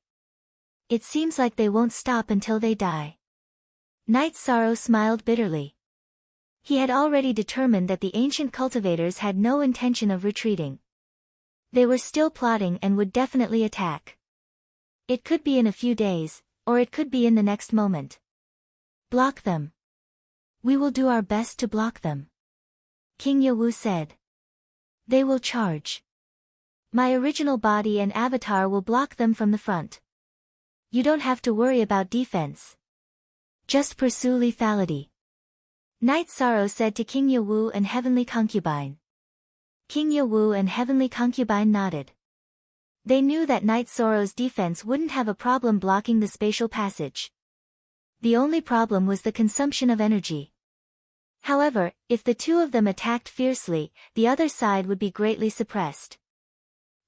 It seems like they won't stop until they die. Night Sorrow smiled bitterly. He had already determined that the ancient cultivators had no intention of retreating. They were still plotting and would definitely attack. It could be in a few days, or it could be in the next moment. Block them. We will do our best to block them. King Yewu said. They will charge. My original body and avatar will block them from the front. You don't have to worry about defense. Just pursue lethality. Night Sorrow said to King Yewu and Heavenly Concubine. King Yewu and Heavenly Concubine nodded. They knew that Night Sorrow's defense wouldn't have a problem blocking the spatial passage. The only problem was the consumption of energy. However, if the two of them attacked fiercely, the other side would be greatly suppressed.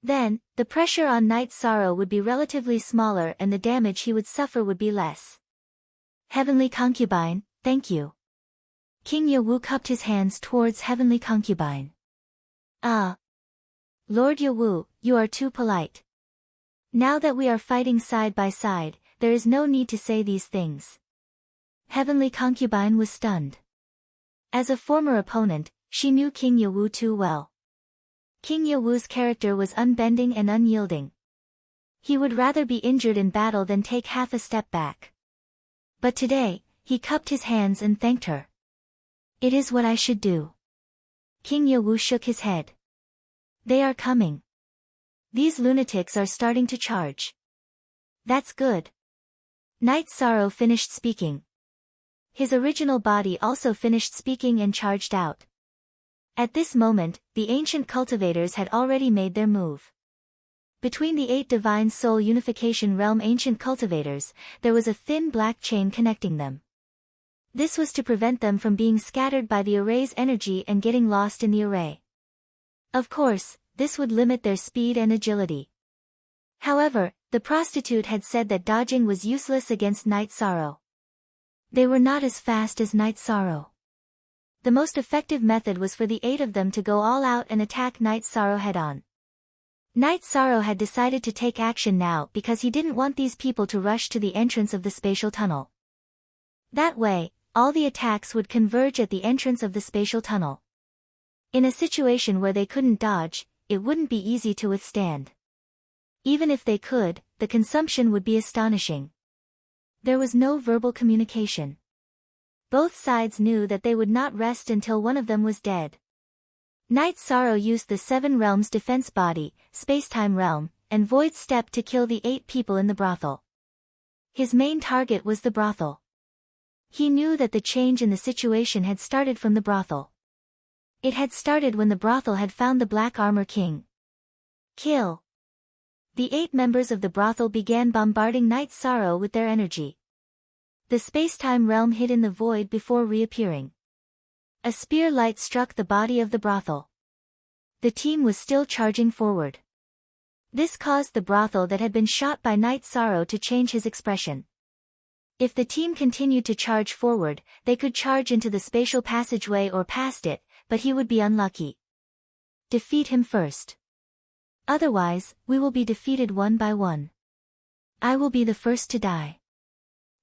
Then, the pressure on Night Sorrow would be relatively smaller and the damage he would suffer would be less. Heavenly Concubine, thank you. King Yewu cupped his hands towards Heavenly Concubine. Ah. Lord Yewu, you are too polite. Now that we are fighting side by side, there is no need to say these things. Heavenly Concubine was stunned. As a former opponent, she knew King Yewu too well. King Yewu's character was unbending and unyielding. He would rather be injured in battle than take half a step back. But today, he cupped his hands and thanked her. It is what I should do. King Yewu shook his head. They are coming. These lunatics are starting to charge. That's good. Night Sorrow finished speaking. His original body also finished speaking and charged out. At this moment, the ancient cultivators had already made their move. Between the 8 Divine Soul Unification Realm ancient cultivators, there was a thin black chain connecting them. This was to prevent them from being scattered by the array's energy and getting lost in the array. Of course, this would limit their speed and agility. However, the prostitute had said that dodging was useless against Night Sorrow. They were not as fast as Night Sorrow. The most effective method was for the 8 of them to go all out and attack Night Sorrow head-on. Night Sorrow had decided to take action now because he didn't want these people to rush to the entrance of the spatial tunnel. That way, all the attacks would converge at the entrance of the spatial tunnel. In a situation where they couldn't dodge, it wouldn't be easy to withstand. Even if they could, the consumption would be astonishing. There was no verbal communication. Both sides knew that they would not rest until one of them was dead. Night Sorrow used the 7 realms defense body, Spacetime Realm, and Void Step to kill the 8 people in the brothel. His main target was the brothel. He knew that the change in the situation had started from the brothel. It had started when the brothel had found the Black Armor King. Kill. The 8 members of the brothel began bombarding Night Sorrow with their energy. The spacetime realm hid in the void before reappearing. A spear light struck the body of the brothel. The team was still charging forward. This caused the brothel that had been shot by Night Sorrow to change his expression. If the team continued to charge forward, they could charge into the spatial passageway or past it, but he would be unlucky. Defeat him first. Otherwise, we will be defeated one by one. I will be the first to die.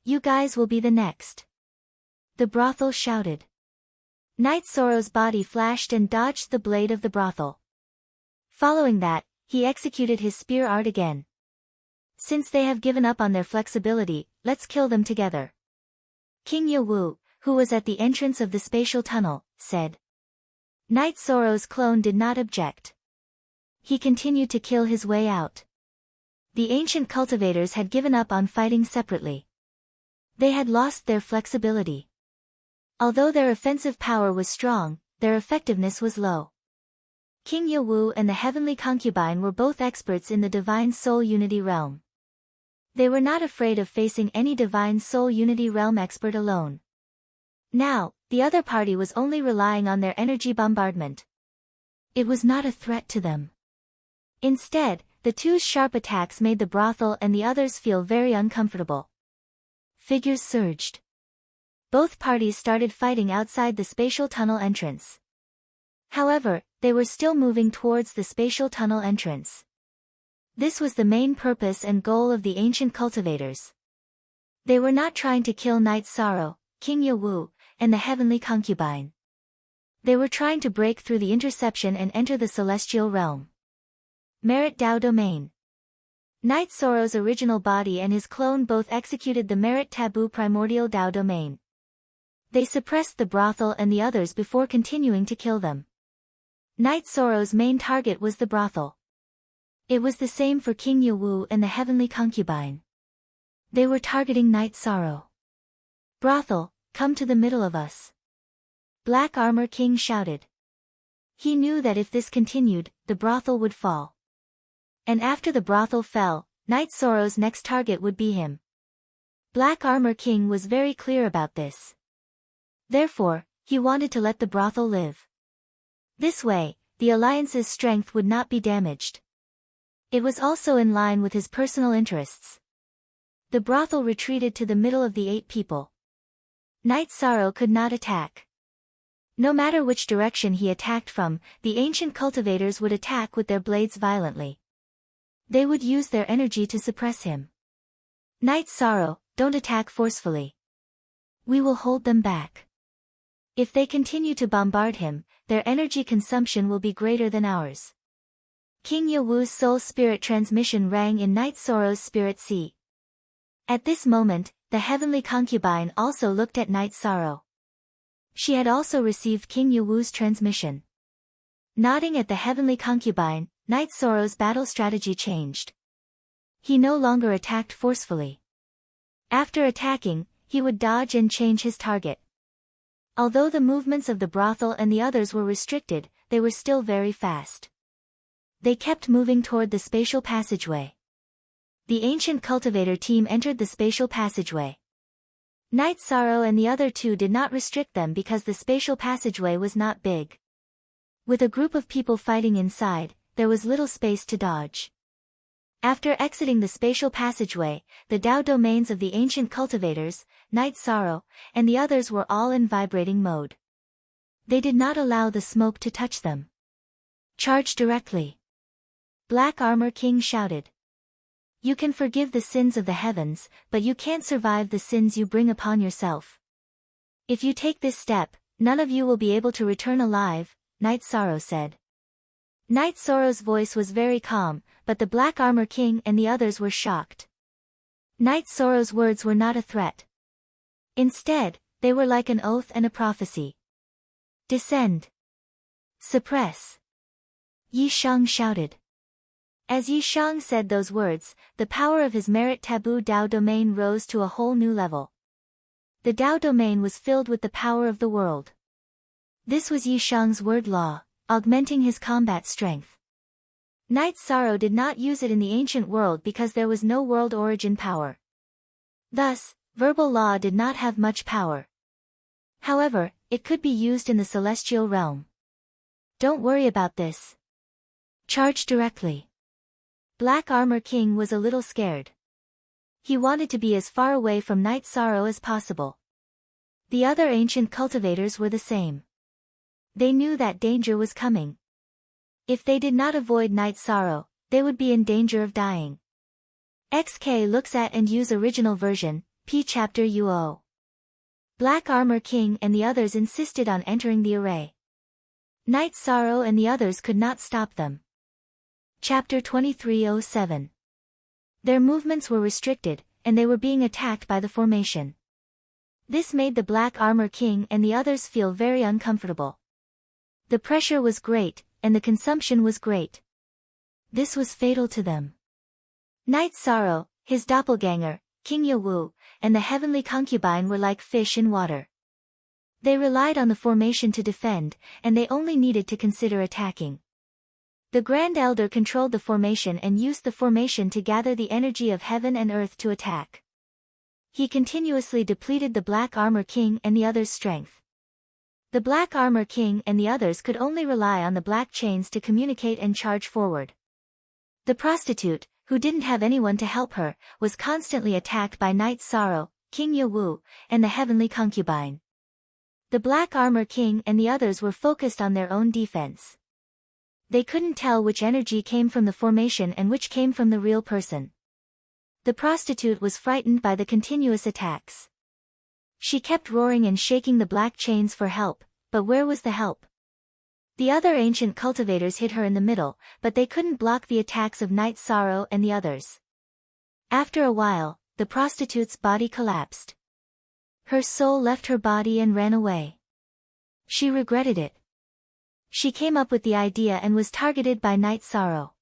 You guys will be the next. The brothel shouted. Night Sorrow's body flashed and dodged the blade of the brothel. Following that, he executed his spear art again. Since they have given up on their flexibility, let's kill them together. King Yewu, who was at the entrance of the spatial tunnel, said. Night Sorrow's clone did not object. He continued to kill his way out. The ancient cultivators had given up on fighting separately. They had lost their flexibility. Although their offensive power was strong, their effectiveness was low. King Yewu and the Heavenly Concubine were both experts in the Divine Soul Unity realm. They were not afraid of facing any Divine Soul Unity realm expert alone. Now, the other party was only relying on their energy bombardment. It was not a threat to them. Instead, the two's sharp attacks made the brothel and the others feel very uncomfortable. Figures surged. Both parties started fighting outside the spatial tunnel entrance. However, they were still moving towards the spatial tunnel entrance. This was the main purpose and goal of the ancient cultivators. They were not trying to kill Night Sorrow, King Yewu, and the Heavenly Concubine. They were trying to break through the interception and enter the celestial realm. Merit Dao Domain. Night Sorrow's original body and his clone both executed the Merit Taboo Primordial Dao Domain. They suppressed the brothel and the others before continuing to kill them. Night Sorrow's main target was the brothel. It was the same for King Yawu and the heavenly concubine. They were targeting Night Sorrow. "Brothel, come to the middle of us," Black Armor King shouted. He knew that if this continued, the brothel would fall. And after the brothel fell, Night Sorrow's next target would be him. Black Armor King was very clear about this. Therefore, he wanted to let the brothel live. This way, the alliance's strength would not be damaged. It was also in line with his personal interests. The brothel retreated to the middle of the 8 people. Night Sorrow could not attack. No matter which direction he attacked from, the ancient cultivators would attack with their blades violently. They would use their energy to suppress him. "Night Sorrow, don't attack forcefully. We will hold them back. If they continue to bombard him, their energy consumption will be greater than ours." King Yawu's soul spirit transmission rang in Night Sorrow's spirit sea. At this moment, the heavenly concubine also looked at Night Sorrow. She had also received King Yawu's transmission. Nodding at the heavenly concubine, Night Sorrow's battle strategy changed. He no longer attacked forcefully. After attacking, he would dodge and change his target. Although the movements of the brothel and the others were restricted, they were still very fast. They kept moving toward the spatial passageway. The ancient cultivator team entered the spatial passageway. Night Sorrow and the other 2 did not restrict them because the spatial passageway was not big. With a group of people fighting inside, there was little space to dodge. After exiting the spatial passageway, the Tao domains of the ancient cultivators, Night Sorrow, and the others were all in vibrating mode. They did not allow the smoke to touch them. "Charge directly," Black Armor King shouted. "You can forgive the sins of the heavens, but you can't survive the sins you bring upon yourself. If you take this step, none of you will be able to return alive," Night Sorrow said. Night Sorrow's voice was very calm, but the Black Armor King and the others were shocked. Night Sorrow's words were not a threat. Instead, they were like an oath and a prophecy. "Descend. Suppress," Yi Shang shouted. As Yi Shang said those words, the power of his merit taboo Tao domain rose to a whole new level. The Tao domain was filled with the power of the world. This was Yi Shang's word law, augmenting his combat strength. Night Sorrow did not use it in the ancient world because there was no world origin power. Thus, verbal law did not have much power. However, it could be used in the celestial realm. "Don't worry about this. Charge directly." Black Armor King was a little scared. He wanted to be as far away from Night Sorrow as possible. The other ancient cultivators were the same. They knew that danger was coming. If they did not avoid Night Sorrow, they would be in danger of dying. XK looks at and use original version, P chapter UO. Black Armor King and the others insisted on entering the array. Night Sorrow and the others could not stop them. Chapter 2307. Their movements were restricted, and they were being attacked by the formation. This made the Black Armor King and the others feel very uncomfortable. The pressure was great, and the consumption was great. This was fatal to them. Night Sorrow, his doppelganger, King Yawu, and the heavenly concubine were like fish in water. They relied on the formation to defend, and they only needed to consider attacking. The Grand Elder controlled the formation and used the formation to gather the energy of heaven and earth to attack. He continuously depleted the Black Armor King and the others' strength. The Black Armor King and the others could only rely on the black chains to communicate and charge forward. The prostitute, who didn't have anyone to help her, was constantly attacked by Night Sorrow, King Yawu, and the heavenly concubine. The Black Armor King and the others were focused on their own defense. They couldn't tell which energy came from the formation and which came from the real person. The prostitute was frightened by the continuous attacks. She kept roaring and shaking the black chains for help, but where was the help? The other ancient cultivators hit her in the middle, but they couldn't block the attacks of Night Sorrow and the others. After a while, the prostitute's body collapsed. Her soul left her body and ran away. She regretted it. She came up with the idea and was targeted by Night Sorrow.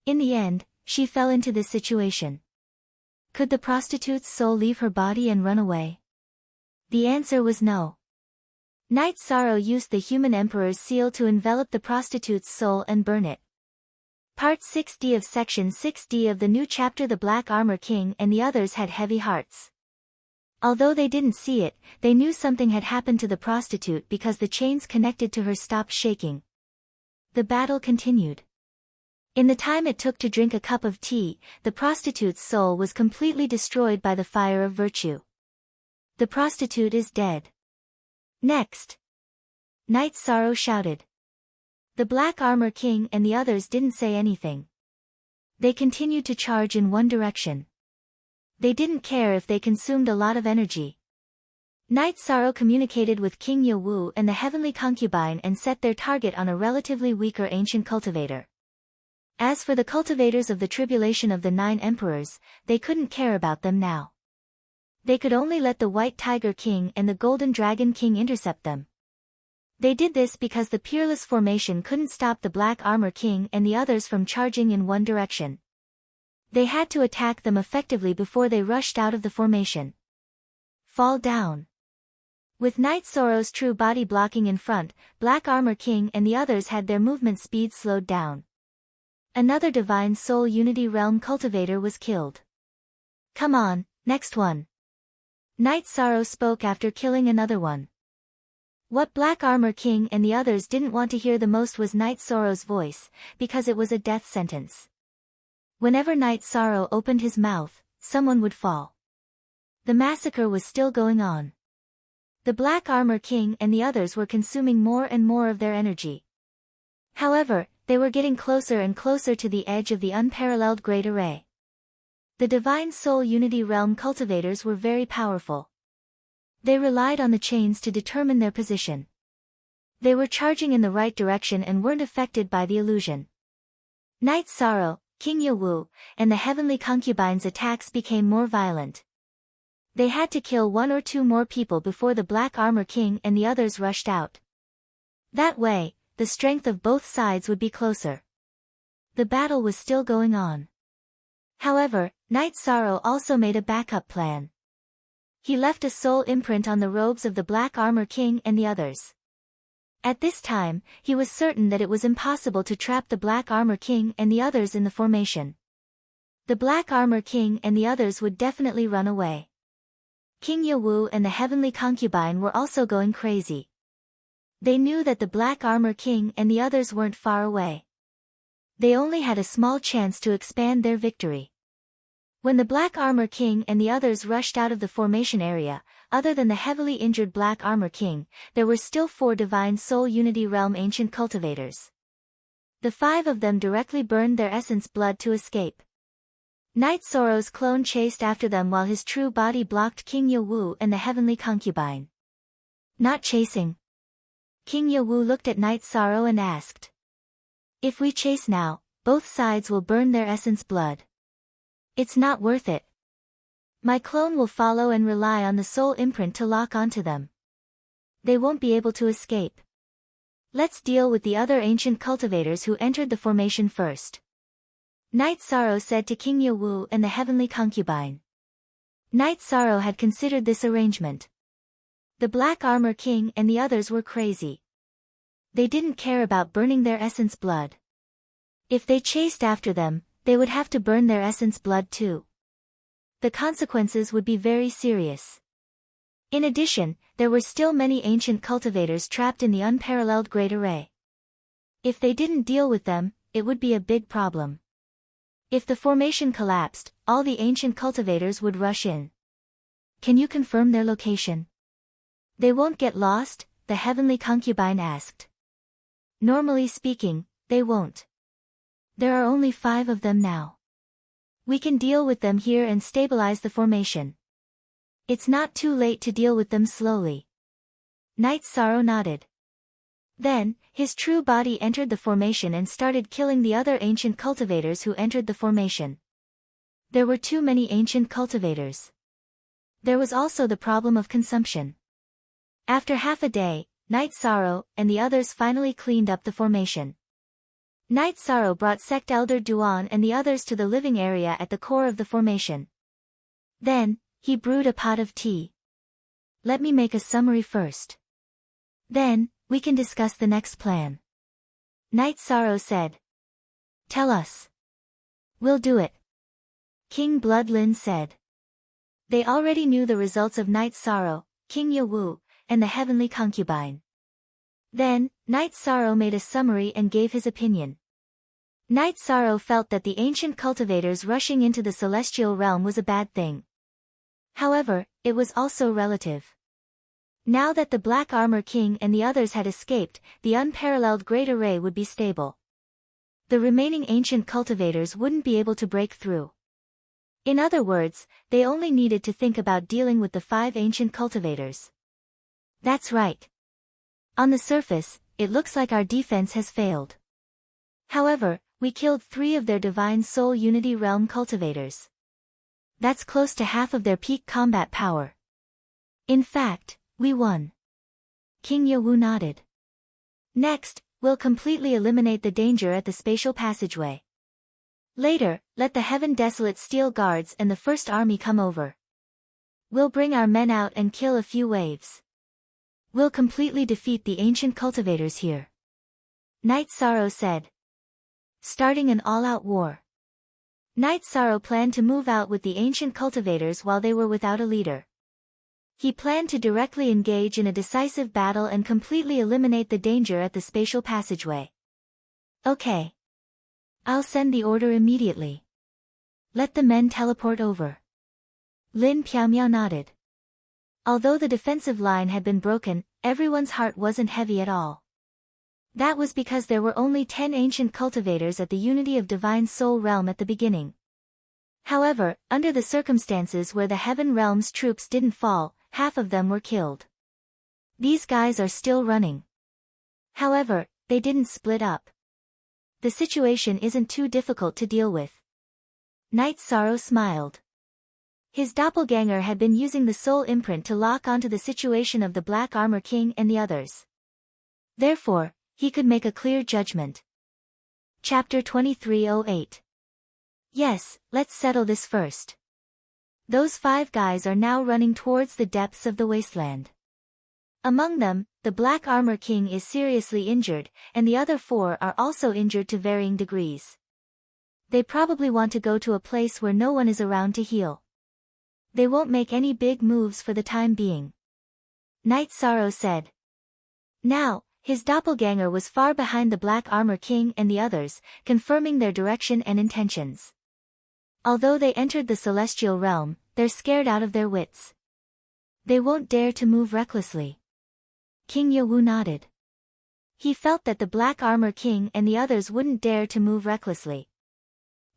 In the end, she fell into this situation. Could the prostitute's soul leave her body and run away? The answer was no. Night Sorrow used the human emperor's seal to envelop the prostitute's soul and burn it. Part 6D of Section 6D of the new chapter. The Black Armor King and the others had heavy hearts. Although they didn't see it, they knew something had happened to the prostitute because the chains connected to her stopped shaking. The battle continued. In the time it took to drink a cup of tea, the prostitute's soul was completely destroyed by the fire of virtue. The prostitute is dead. Next! Night Sorrow shouted. The Black Armor King and the others didn't say anything. They continued to charge in one direction. They didn't care if they consumed a lot of energy. Night Sorrow communicated with King Yawu and the heavenly concubine and set their target on a relatively weaker ancient cultivator. As for the cultivators of the tribulation of the 9 emperors, they couldn't care about them now. They could only let the White Tiger King and the Golden Dragon King intercept them. They did this because the Peerless Formation couldn't stop the Black Armor King and the others from charging in one direction. They had to attack them effectively before they rushed out of the formation. Fall down. With Night Sorrow's true body blocking in front, Black Armor King and the others had their movement speed slowed down. Another Divine Soul Unity Realm cultivator was killed. Come on, next one. Night Sorrow spoke after killing another one. What Black Armor King and the others didn't want to hear the most was Night Sorrow's voice, because it was a death sentence. Whenever Night Sorrow opened his mouth, someone would fall. The massacre was still going on. The Black Armor King and the others were consuming more and more of their energy. However, they were getting closer and closer to the edge of the unparalleled Great Array. The Divine Soul Unity Realm cultivators were very powerful. They relied on the chains to determine their position. They were charging in the right direction and weren't affected by the illusion. Night Sorrow, King Yawu, and the heavenly concubine's attacks became more violent. They had to kill 1 or 2 more people before the Black Armor King and the others rushed out. That way, the strength of both sides would be closer. The battle was still going on. However, Night Sorrow also made a backup plan. He left a soul imprint on the robes of the Black Armor King and the others. At this time, he was certain that it was impossible to trap the Black Armor King and the others in the formation. The Black Armor King and the others would definitely run away. King Yawu and the heavenly concubine were also going crazy. They knew that the Black Armor King and the others weren't far away. They only had a small chance to expand their victory. When the Black Armor King and the others rushed out of the formation area, other than the heavily injured Black Armor King, there were still 4 Divine Soul Unity Realm ancient cultivators. The 5 of them directly burned their essence blood to escape. Night Sorrow's clone chased after them while his true body blocked King Yawu and the heavenly concubine. Not chasing. King Yawu looked at Night Sorrow and asked. If we chase now, both sides will burn their essence blood. It's not worth it. My clone will follow and rely on the soul imprint to lock onto them. They won't be able to escape. Let's deal with the other ancient cultivators who entered the formation first. Night Sorrow said to King Yawu and the heavenly concubine. Night Sorrow had considered this arrangement. The Black Armor King and the others were crazy. They didn't care about burning their essence blood. If they chased after them, they would have to burn their essence blood too. The consequences would be very serious. In addition, there were still many ancient cultivators trapped in the unparalleled Great Array. If they didn't deal with them, it would be a big problem. If the formation collapsed, all the ancient cultivators would rush in. Can you confirm their location? They won't get lost, the heavenly concubine asked. Normally speaking, they won't. There are only 5 of them now. We can deal with them here and stabilize the formation. It's not too late to deal with them slowly. Night Sorrow nodded. Then, his true body entered the formation and started killing the other ancient cultivators who entered the formation. There were too many ancient cultivators. There was also the problem of consumption. After half a day, Night Sorrow and the others finally cleaned up the formation. Night Sorrow brought Sect Elder Duan and the others to the living area at the core of the formation. Then, he brewed a pot of tea. Let me make a summary first. Then, we can discuss the next plan. Night Sorrow said. Tell us. We'll do it. King Bloodlin said. They already knew the results of Night Sorrow, King Yawu, and the heavenly concubine. Then, Night Sorrow made a summary and gave his opinion. Night Sorrow felt that the ancient cultivators rushing into the celestial realm was a bad thing. However, it was also relative. Now that the Black Armor King and the others had escaped, the unparalleled Great Array would be stable. The remaining ancient cultivators wouldn't be able to break through. In other words, they only needed to think about dealing with the 5 ancient cultivators. That's right. On the surface, it looks like our defense has failed. However, we killed 3 of their Divine Soul Unity Realm cultivators. That's close to half of their peak combat power. In fact, we won. King Yawu nodded. Next, we'll completely eliminate the danger at the spatial passageway. Later, let the Heaven Desolate Steel Guards and the First Army come over. We'll bring our men out and kill a few waves. We'll completely defeat the ancient cultivators here. Night Sorrow said. Starting an all-out war. Night Sorrow planned to move out with the ancient cultivators while they were without a leader. He planned to directly engage in a decisive battle and completely eliminate the danger at the spatial passageway. Okay. I'll send the order immediately. Let the men teleport over. Lin Piaomiao nodded. Although the defensive line had been broken, everyone's heart wasn't heavy at all. That was because there were only 10 ancient cultivators at the Unity of Divine Soul Realm at the beginning. However, under the circumstances where the Heaven Realm's troops didn't fall, half of them were killed. These guys are still running. However, they didn't split up. The situation isn't too difficult to deal with. Night Sorrow smiled. His doppelganger had been using the soul imprint to lock onto the situation of the Black Armor King and the others. Therefore, he could make a clear judgment. Chapter 2308. Yes, let's settle this first. Those 5 guys are now running towards the depths of the wasteland. Among them, the Black Armor King is seriously injured, and the other 4 are also injured to varying degrees. They probably want to go to a place where no one is around to heal. They won't make any big moves for the time being. Night Sorrow said. Now, his doppelganger was far behind the Black Armor King and the others, confirming their direction and intentions. Although they entered the celestial realm, they're scared out of their wits. They won't dare to move recklessly. King Yawu nodded. He felt that the Black Armor King and the others wouldn't dare to move recklessly.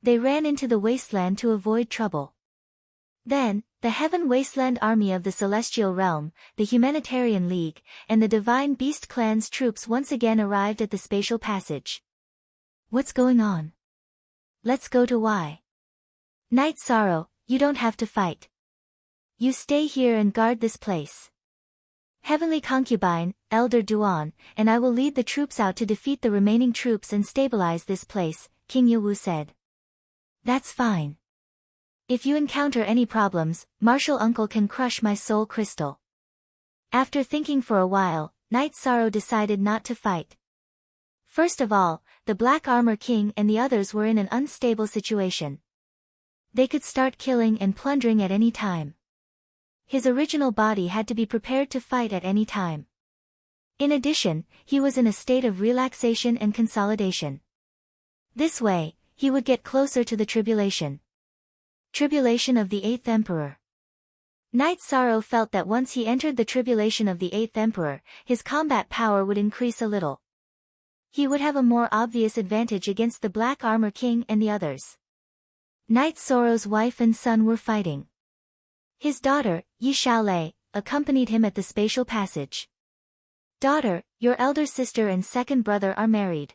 They ran into the wasteland to avoid trouble. Then, the Heaven Wasteland Army of the Celestial Realm, the Humanitarian League, and the Divine Beast Clan's troops once again arrived at the spatial passage. What's going on? Let's go to Y. Night Sorrow, you don't have to fight. You stay here and guard this place. Heavenly Concubine, Elder Duan, and I will lead the troops out to defeat the remaining troops and stabilize this place, King Yawu said. That's fine. If you encounter any problems, Martial Uncle can crush my soul crystal. After thinking for a while, Night Sorrow decided not to fight. First of all, the Black Armor King and the others were in an unstable situation. They could start killing and plundering at any time. His original body had to be prepared to fight at any time. In addition, he was in a state of relaxation and consolidation. This way, he would get closer to the tribulation. Tribulation of the 8th Emperor. Night Sorrow felt that once he entered the tribulation of the 8th Emperor, his combat power would increase a little. He would have a more obvious advantage against the Black Armor King and the others. Night Sorrow's wife and son were fighting. His daughter, Yi Xiaolei, accompanied him at the spatial passage. Daughter, your elder sister and second brother are married.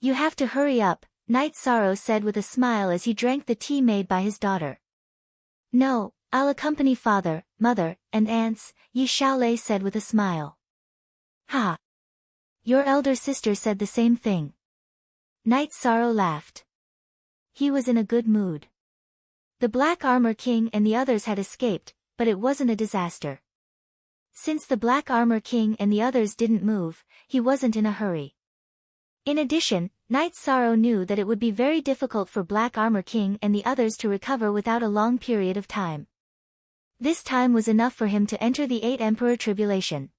You have to hurry up, Night Sorrow said with a smile as he drank the tea made by his daughter. No, I'll accompany father, mother, and aunts, Yi Xiaolei said with a smile. Ha! Your elder sister said the same thing. Knight Sorrow laughed. He was in a good mood. The Black Armor King and the others had escaped, but it wasn't a disaster. Since the Black Armor King and the others didn't move, he wasn't in a hurry. In addition, Knight Sorrow knew that it would be very difficult for Black Armor King and the others to recover without a long period of time. This time was enough for him to enter the 8 Emperor Tribulation.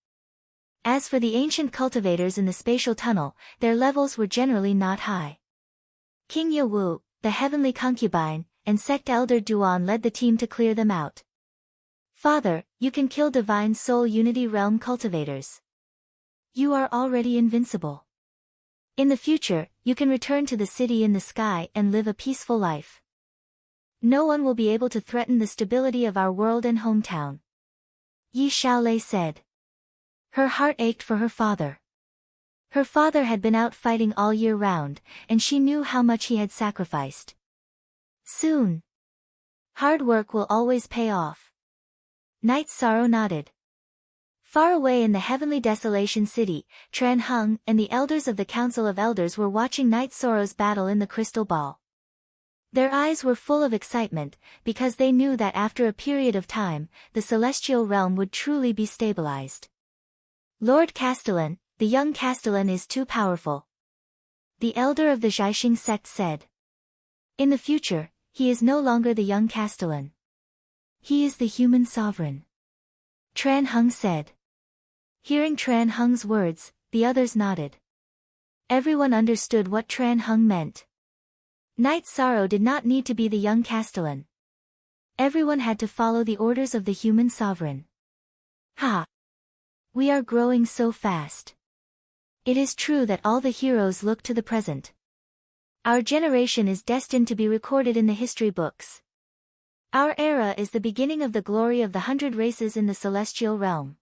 As for the ancient cultivators in the spatial tunnel, their levels were generally not high. King Ye Wu, the Heavenly Concubine, and Sect Elder Duan led the team to clear them out. Father, you can kill Divine Soul Unity Realm cultivators. You are already invincible. In the future, you can return to the city in the sky and live a peaceful life. No one will be able to threaten the stability of our world and hometown. Yi Xiaolei said. Her heart ached for her father. Her father had been out fighting all year round, and she knew how much he had sacrificed. Soon. Hard work will always pay off. Knight Sorrow nodded. Far away in the heavenly desolation city, Tran Hung and the elders of the Council of Elders were watching Knight Sorrow's battle in the crystal ball. Their eyes were full of excitement, because they knew that after a period of time, the celestial realm would truly be stabilized. Lord Castellan, the young Castellan is too powerful. The elder of the Jiaxing sect said. In the future, he is no longer the young Castellan. He is the human sovereign. Tran Hung said. Hearing Tran Hung's words, the others nodded. Everyone understood what Tran Hung meant. Knight Sorrow did not need to be the young Castellan. Everyone had to follow the orders of the human sovereign. Ha! We are growing so fast. It is true that all the heroes look to the present. Our generation is destined to be recorded in the history books. Our era is the beginning of the glory of the 100 races in the celestial realm.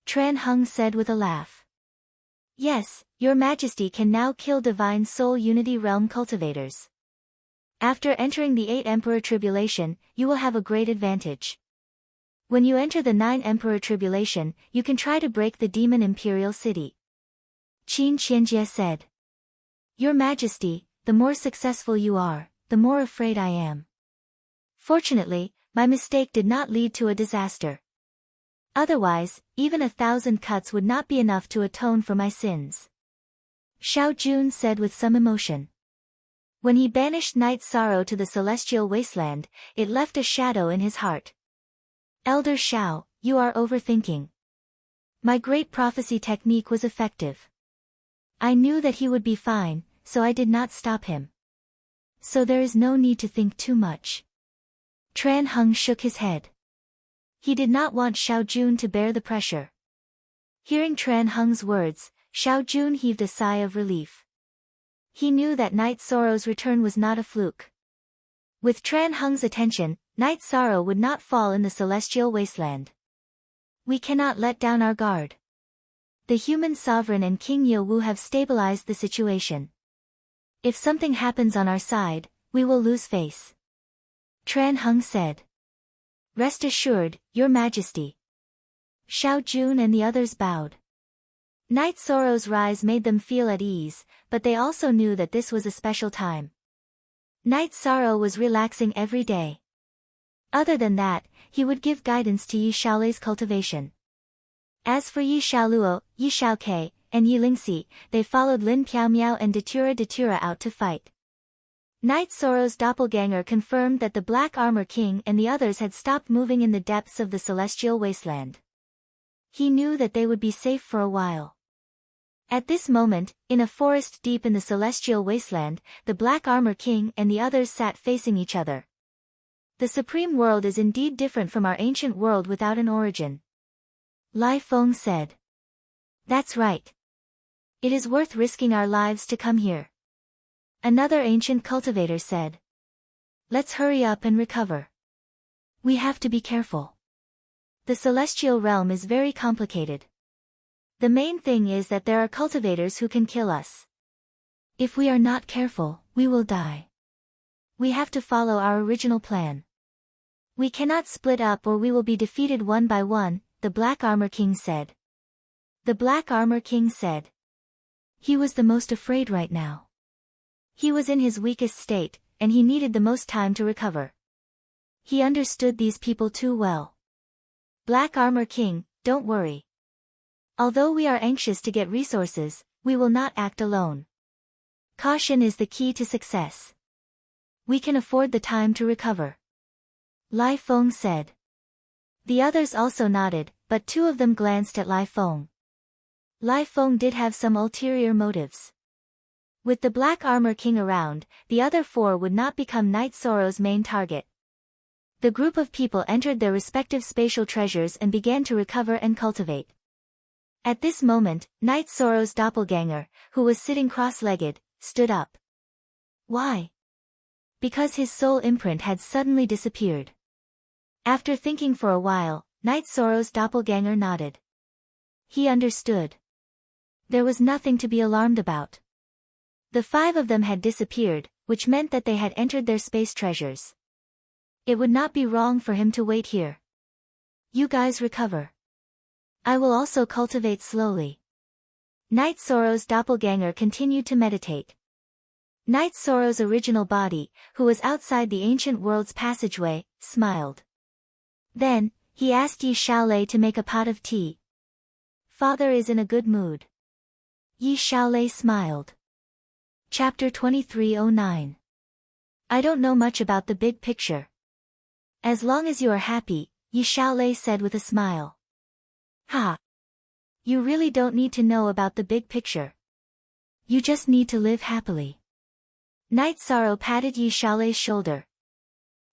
Tran Hung said with a laugh. Yes, your majesty can now kill Divine Soul Unity Realm cultivators. After entering the 8 Emperor Tribulation, you will have a great advantage. When you enter the 9 Emperor Tribulation, you can try to break the Demon Imperial City. Qin Qianjie said. Your majesty, the more successful you are, the more afraid I am. Fortunately, my mistake did not lead to a disaster. Otherwise, even 1,000 cuts would not be enough to atone for my sins. Xiao Jun said with some emotion. When he banished Knight Sorrow to the celestial wasteland, it left a shadow in his heart. Elder Xiao, you are overthinking. My great prophecy technique was effective. I knew that he would be fine, so I did not stop him. So there is no need to think too much. Tran Hung shook his head. He did not want Xiao Jun to bear the pressure. Hearing Tran Hung's words, Xiao Jun heaved a sigh of relief. He knew that Knight Sorrow's return was not a fluke. With Tran Hung's attention, Knight Sorrow would not fall in the celestial wasteland. We cannot let down our guard. The human sovereign and King Ye Wu have stabilized the situation. If something happens on our side, we will lose face. Tran Hung said. Rest assured, your majesty. Xiao Jun and the others bowed. Knight Sorrow's rise made them feel at ease, but they also knew that this was a special time. Knight Sorrow was relaxing every day. Other than that, he would give guidance to Yi Xiaolei's cultivation. As for Yi Xiaoluo, Yi Xiaokei, and Yi Lingxi, they followed Lin Piaomiao and Datura out to fight. Knight Sorrow's doppelganger confirmed that the Black Armor King and the others had stopped moving in the depths of the celestial wasteland. He knew that they would be safe for a while. At this moment, in a forest deep in the celestial wasteland, the Black Armor King and the others sat facing each other. The supreme world is indeed different from our ancient world without an origin. Lai Feng said. That's right. It is worth risking our lives to come here. Another ancient cultivator said. Let's hurry up and recover. We have to be careful. The celestial realm is very complicated. The main thing is that there are cultivators who can kill us. If we are not careful, we will die. We have to follow our original plan. We cannot split up or we will be defeated one by one, the Black Armor King said. The Black Armor King said. He was the most afraid right now. He was in his weakest state, and he needed the most time to recover. He understood these people too well. Black Armor King, don't worry. Although we are anxious to get resources, we will not act alone. Caution is the key to success. We can afford the time to recover. Lai Feng said. The others also nodded, but two of them glanced at Lai Feng. Lai Feng did have some ulterior motives. With the Black Armor King around, the other four would not become Knight Sorrow's main target. The group of people entered their respective spatial treasures and began to recover and cultivate. At this moment, Knight Sorrow's doppelganger, who was sitting cross-legged, stood up. Why? Because his soul imprint had suddenly disappeared. After thinking for a while, Knight Sorrow's doppelganger nodded. He understood. There was nothing to be alarmed about. The five of them had disappeared, which meant that they had entered their space treasures. It would not be wrong for him to wait here. You guys recover. I will also cultivate slowly. Knight Sorrow's doppelganger continued to meditate. Knight Sorrow's original body, who was outside the ancient world's passageway, smiled. Then, he asked Yi Xiaolei to make a pot of tea. Father is in a good mood. Yi Xiaolei smiled. Chapter 2309. I don't know much about the big picture. As long as you are happy, Yi Xiaolei said with a smile. Ha! You really don't need to know about the big picture. You just need to live happily. Knight Sorrow patted Yi Xiaolei's shoulder.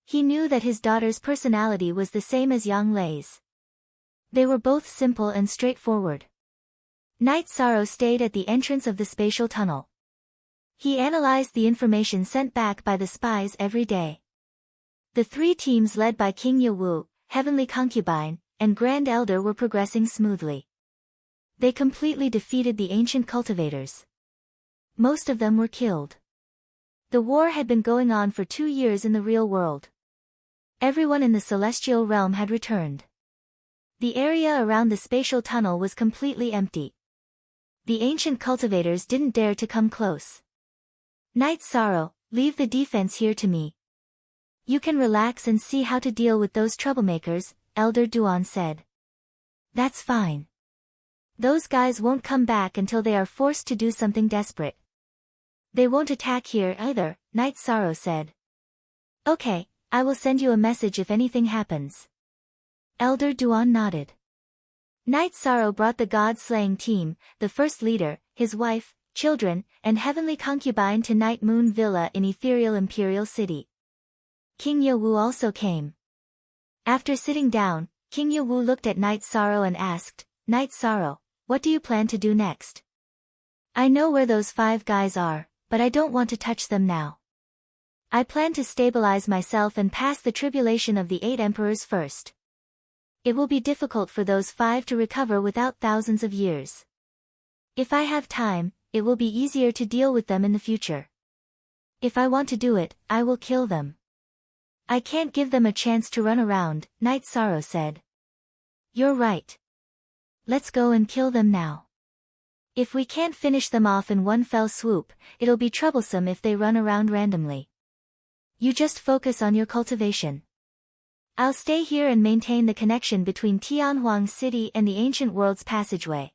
He knew that his daughter's personality was the same as Yang Lei's. They were both simple and straightforward. Knight Sorrow stayed at the entrance of the spatial tunnel. He analyzed the information sent back by the spies every day. The three teams led by King Yewu, Heavenly Concubine, and Grand Elder were progressing smoothly. They completely defeated the ancient cultivators. Most of them were killed. The war had been going on for 2 years in the real world. Everyone in the celestial realm had returned. The area around the spatial tunnel was completely empty. The ancient cultivators didn't dare to come close. Knight Sorrow, leave the defense here to me. You can relax and see how to deal with those troublemakers, Elder Duan said. That's fine. Those guys won't come back until they are forced to do something desperate. They won't attack here either, Knight Sorrow said. Okay, I will send you a message if anything happens. Elder Duan nodded. Knight Sorrow brought the god-slaying team, the first leader, his wife, children, and heavenly concubine to Night Moon Villa in Ethereal Imperial City. King Yewu also came. After sitting down, King Yewu looked at Knight Sorrow and asked, Knight Sorrow, what do you plan to do next? I know where those 5 guys are, but I don't want to touch them now. I plan to stabilize myself and pass the tribulation of the 8 emperors first. It will be difficult for those 5 to recover without thousands of years. If I have time, it will be easier to deal with them in the future. If I want to do it, I will kill them. I can't give them a chance to run around, Knight Sorrow said. You're right. Let's go and kill them now. If we can't finish them off in one fell swoop, it'll be troublesome if they run around randomly. You just focus on your cultivation. I'll stay here and maintain the connection between Tianhuang City and the ancient world's passageway.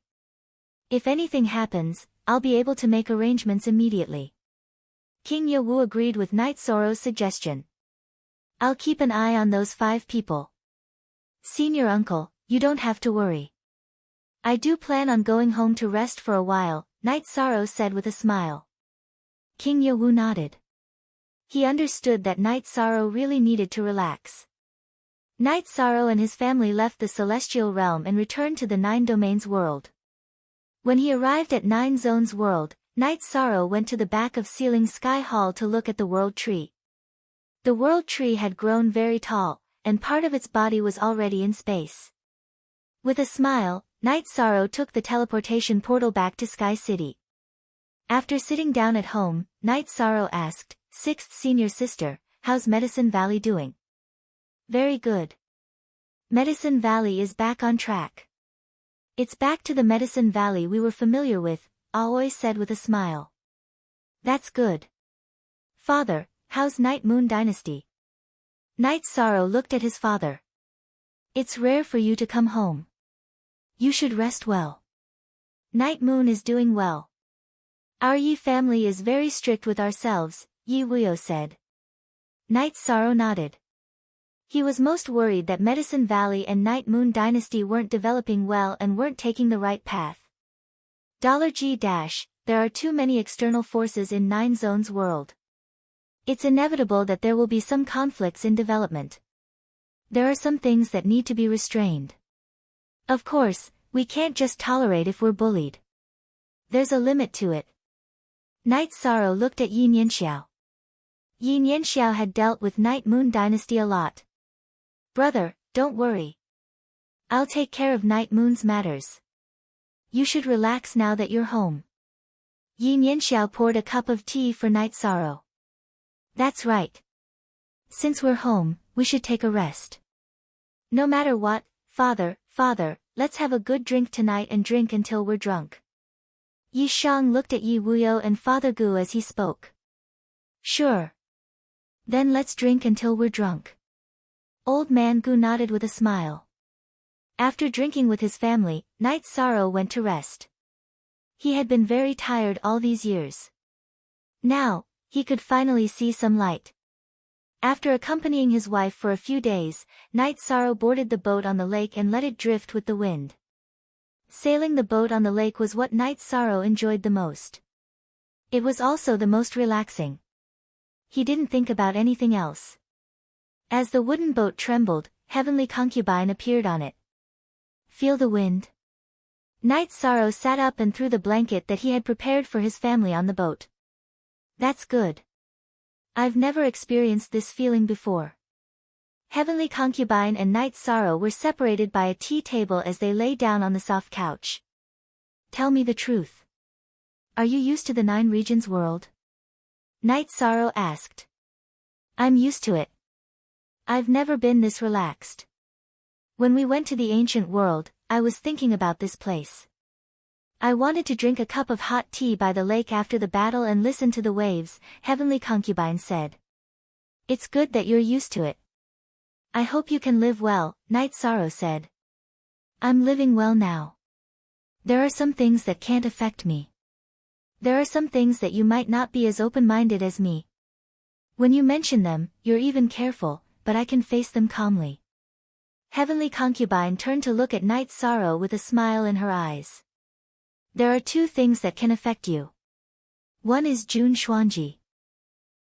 If anything happens, I'll be able to make arrangements immediately. King Yewu agreed with Knight Sorrow's suggestion. I'll keep an eye on those 5 people. Senior uncle, you don't have to worry. I do plan on going home to rest for a while, Knight Sorrow said with a smile. King Yewu nodded. He understood that Knight Sorrow really needed to relax. Knight Sorrow and his family left the celestial realm and returned to the 9 Domains world. When he arrived at 9 Zones world, Knight Sorrow went to the back of Ceiling Sky Hall to look at the world tree. The world tree had grown very tall, and part of its body was already in space. With a smile, Knight Sorrow took the teleportation portal back to Sky City. After sitting down at home, Knight Sorrow asked, 6th senior sister, how's Medicine Valley doing? Very good. Medicine Valley is back on track. It's back to the Medicine Valley we were familiar with, Aoi said with a smile. That's good. Father, how's Night Moon Dynasty? Night Sorrow looked at his father. It's rare for you to come home. You should rest well. Night Moon is doing well. Our Yi family is very strict with ourselves, Yi Wuyo said. Night Sorrow nodded. He was most worried that Medicine Valley and Night Moon Dynasty weren't developing well and weren't taking the right path. $G-. There are too many external forces in Nine Zones world. It's inevitable that there will be some conflicts in development. There are some things that need to be restrained. Of course, we can't just tolerate if we're bullied. There's a limit to it. Night Sorrow looked at Yi Nianxiao. Yi Nianxiao had dealt with Night Moon Dynasty a lot. Brother, don't worry. I'll take care of Night Moon's matters. You should relax now that you're home. Yi Nianxiao poured a cup of tea for Night Sorrow. That's right. Since we're home, we should take a rest. No matter what, father, let's have a good drink tonight and drink until we're drunk. Yi Shang looked at Yi Wuyo and Father Gu as he spoke. Sure. Then let's drink until we're drunk. Old Man Gu nodded with a smile. After drinking with his family, Night Sorrow went to rest. He had been very tired all these years. Now, he could finally see some light. After accompanying his wife for a few days, Night Sorrow boarded the boat on the lake and let it drift with the wind. Sailing the boat on the lake was what Night Sorrow enjoyed the most. It was also the most relaxing. He didn't think about anything else. As the wooden boat trembled, Heavenly Concubine appeared on it. Feel the wind? Night Sorrow sat up and threw the blanket that he had prepared for his family on the boat. That's good. I've never experienced this feeling before. Heavenly Concubine and Night Sorrow were separated by a tea table as they lay down on the soft couch. Tell me the truth. Are you used to the Nine Regions world? Night Sorrow asked. I'm used to it. I've never been this relaxed. When we went to the ancient world, I was thinking about this place. I wanted to drink a cup of hot tea by the lake after the battle and listen to the waves, Heavenly Concubine said. It's good that you're used to it. I hope you can live well, Night Sorrow said. I'm living well now. There are some things that can't affect me. There are some things that you might not be as open-minded as me. When you mention them, you're even careful, but I can face them calmly. Heavenly Concubine turned to look at Night Sorrow with a smile in her eyes. There are two things that can affect you. One is Jun Xuanji.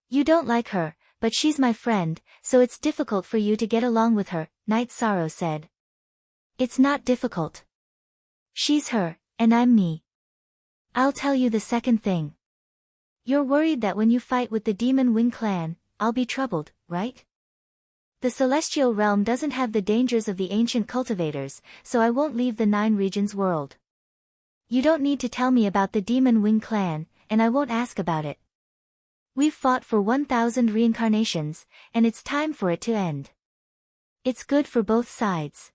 You don't like her, but she's my friend, so it's difficult for you to get along with her, Night Sorrow said. It's not difficult. She's her, and I'm me. I'll tell you the second thing. You're worried that when you fight with the Demon Wing clan, I'll be troubled, right? The Celestial Realm doesn't have the dangers of the ancient cultivators, so I won't leave the Nine Regions world. You don't need to tell me about the Demon Wing clan, and I won't ask about it. We've fought for 1,000 reincarnations, and it's time for it to end. It's good for both sides.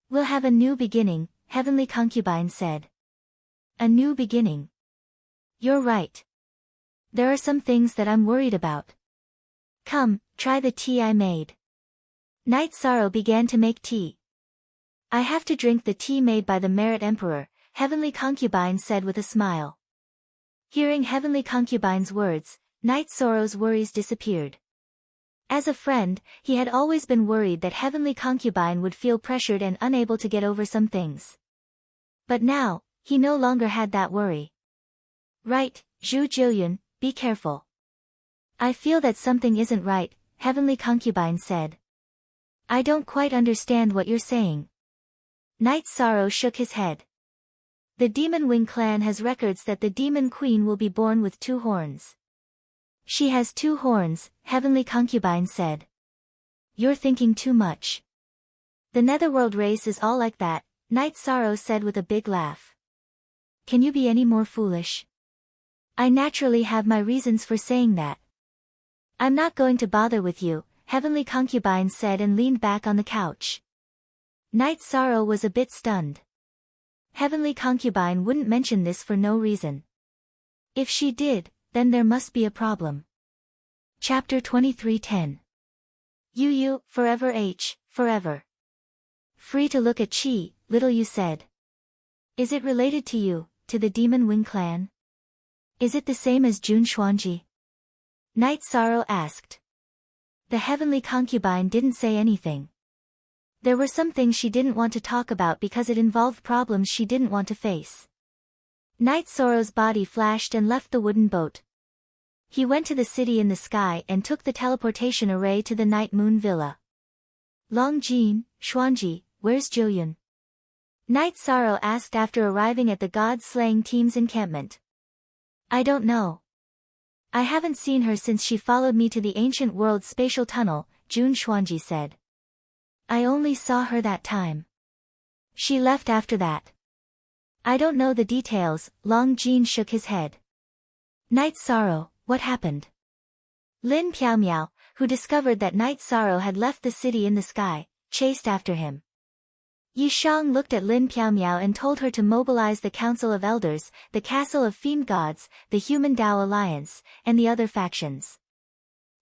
We'll have a new beginning, Heavenly Concubine said. A new beginning. You're right. There are some things that I'm worried about. Come, try the tea I made. Night Sorrow began to make tea. I have to drink the tea made by the Merit Emperor, Heavenly Concubine said with a smile. Hearing Heavenly Concubine's words, Night Sorrow's worries disappeared. As a friend, he had always been worried that Heavenly Concubine would feel pressured and unable to get over some things. But now, he no longer had that worry. Right, Zhu Jillian, be careful. I feel that something isn't right, Heavenly Concubine said. I don't quite understand what you're saying. Night Sorrow shook his head. The Demon Wing clan has records that the Demon Queen will be born with 2 horns. She has 2 horns, Heavenly Concubine said. You're thinking too much. The Netherworld race is all like that, Night Sorrow said with a big laugh. Can you be any more foolish? I naturally have my reasons for saying that. I'm not going to bother with you, Heavenly Concubine said and leaned back on the couch. Night Sorrow was a bit stunned. Heavenly Concubine wouldn't mention this for no reason. If she did, then there must be a problem. Chapter 23:10. You, forever forever. Free to look at Chi, little you said. Is it related to you, to the Demon Wing clan? Is it the same as Jun Xuanji? Night Sorrow asked. The Heavenly Concubine didn't say anything. There were some things she didn't want to talk about because it involved problems she didn't want to face. Night Sorrow's body flashed and left the wooden boat. He went to the city in the sky and took the teleportation array to the Night Moon Villa. Long Jin, Xuanji, where's Jillian? Night Sorrow asked after arriving at the god-slaying team's encampment. I don't know. I haven't seen her since she followed me to the ancient world's spatial tunnel, Jun Xuanji said. I only saw her that time. She left after that. I don't know the details, Long Jin shook his head. Night Sorrow, what happened? Lin Piaomiao, who discovered that Night Sorrow had left the city in the sky, chased after him. Yi Shang looked at Lin Piaomiao and told her to mobilize the Council of Elders, the Castle of Fiend Gods, the Human Dao Alliance, and the other factions.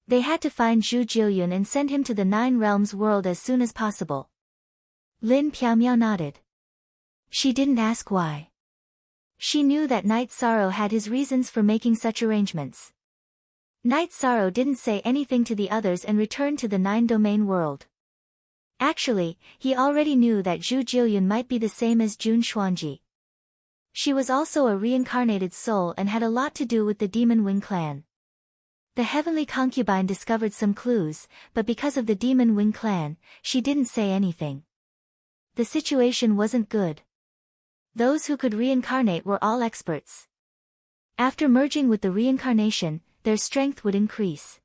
They had to find Zhu Jiuyun and send him to the Nine Realms world as soon as possible. Lin Piaomiao nodded. She didn't ask why. She knew that Night Sorrow had his reasons for making such arrangements. Night Sorrow didn't say anything to the others and returned to the Nine Domain world. Actually, he already knew that Zhu Jiuyun might be the same as Jun Xuanji. She was also a reincarnated soul and had a lot to do with the Demon Wing clan. The Heavenly Concubine discovered some clues, but because of the Demon Wing clan, she didn't say anything. The situation wasn't good. Those who could reincarnate were all experts. After merging with the reincarnation, their strength would increase.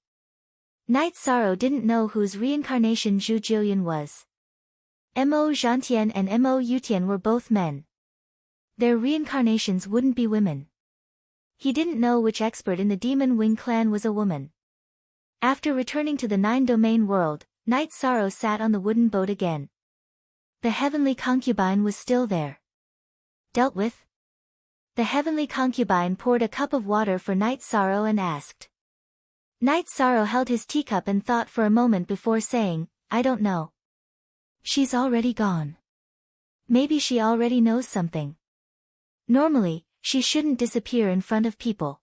Night Sorrow didn't know whose reincarnation Zhu Jiuyun was. Mo Zhantian and Mo Yutian were both men. Their reincarnations wouldn't be women. He didn't know which expert in the Demon Wing clan was a woman. After returning to the Nine Domain world, Night Sorrow sat on the wooden boat again. The Heavenly Concubine was still there. Dealt with? The Heavenly Concubine poured a cup of water for Night Sorrow and asked. Night Sorrow held his teacup and thought for a moment before saying, I don't know. She's already gone. Maybe she already knows something. Normally, she shouldn't disappear in front of people.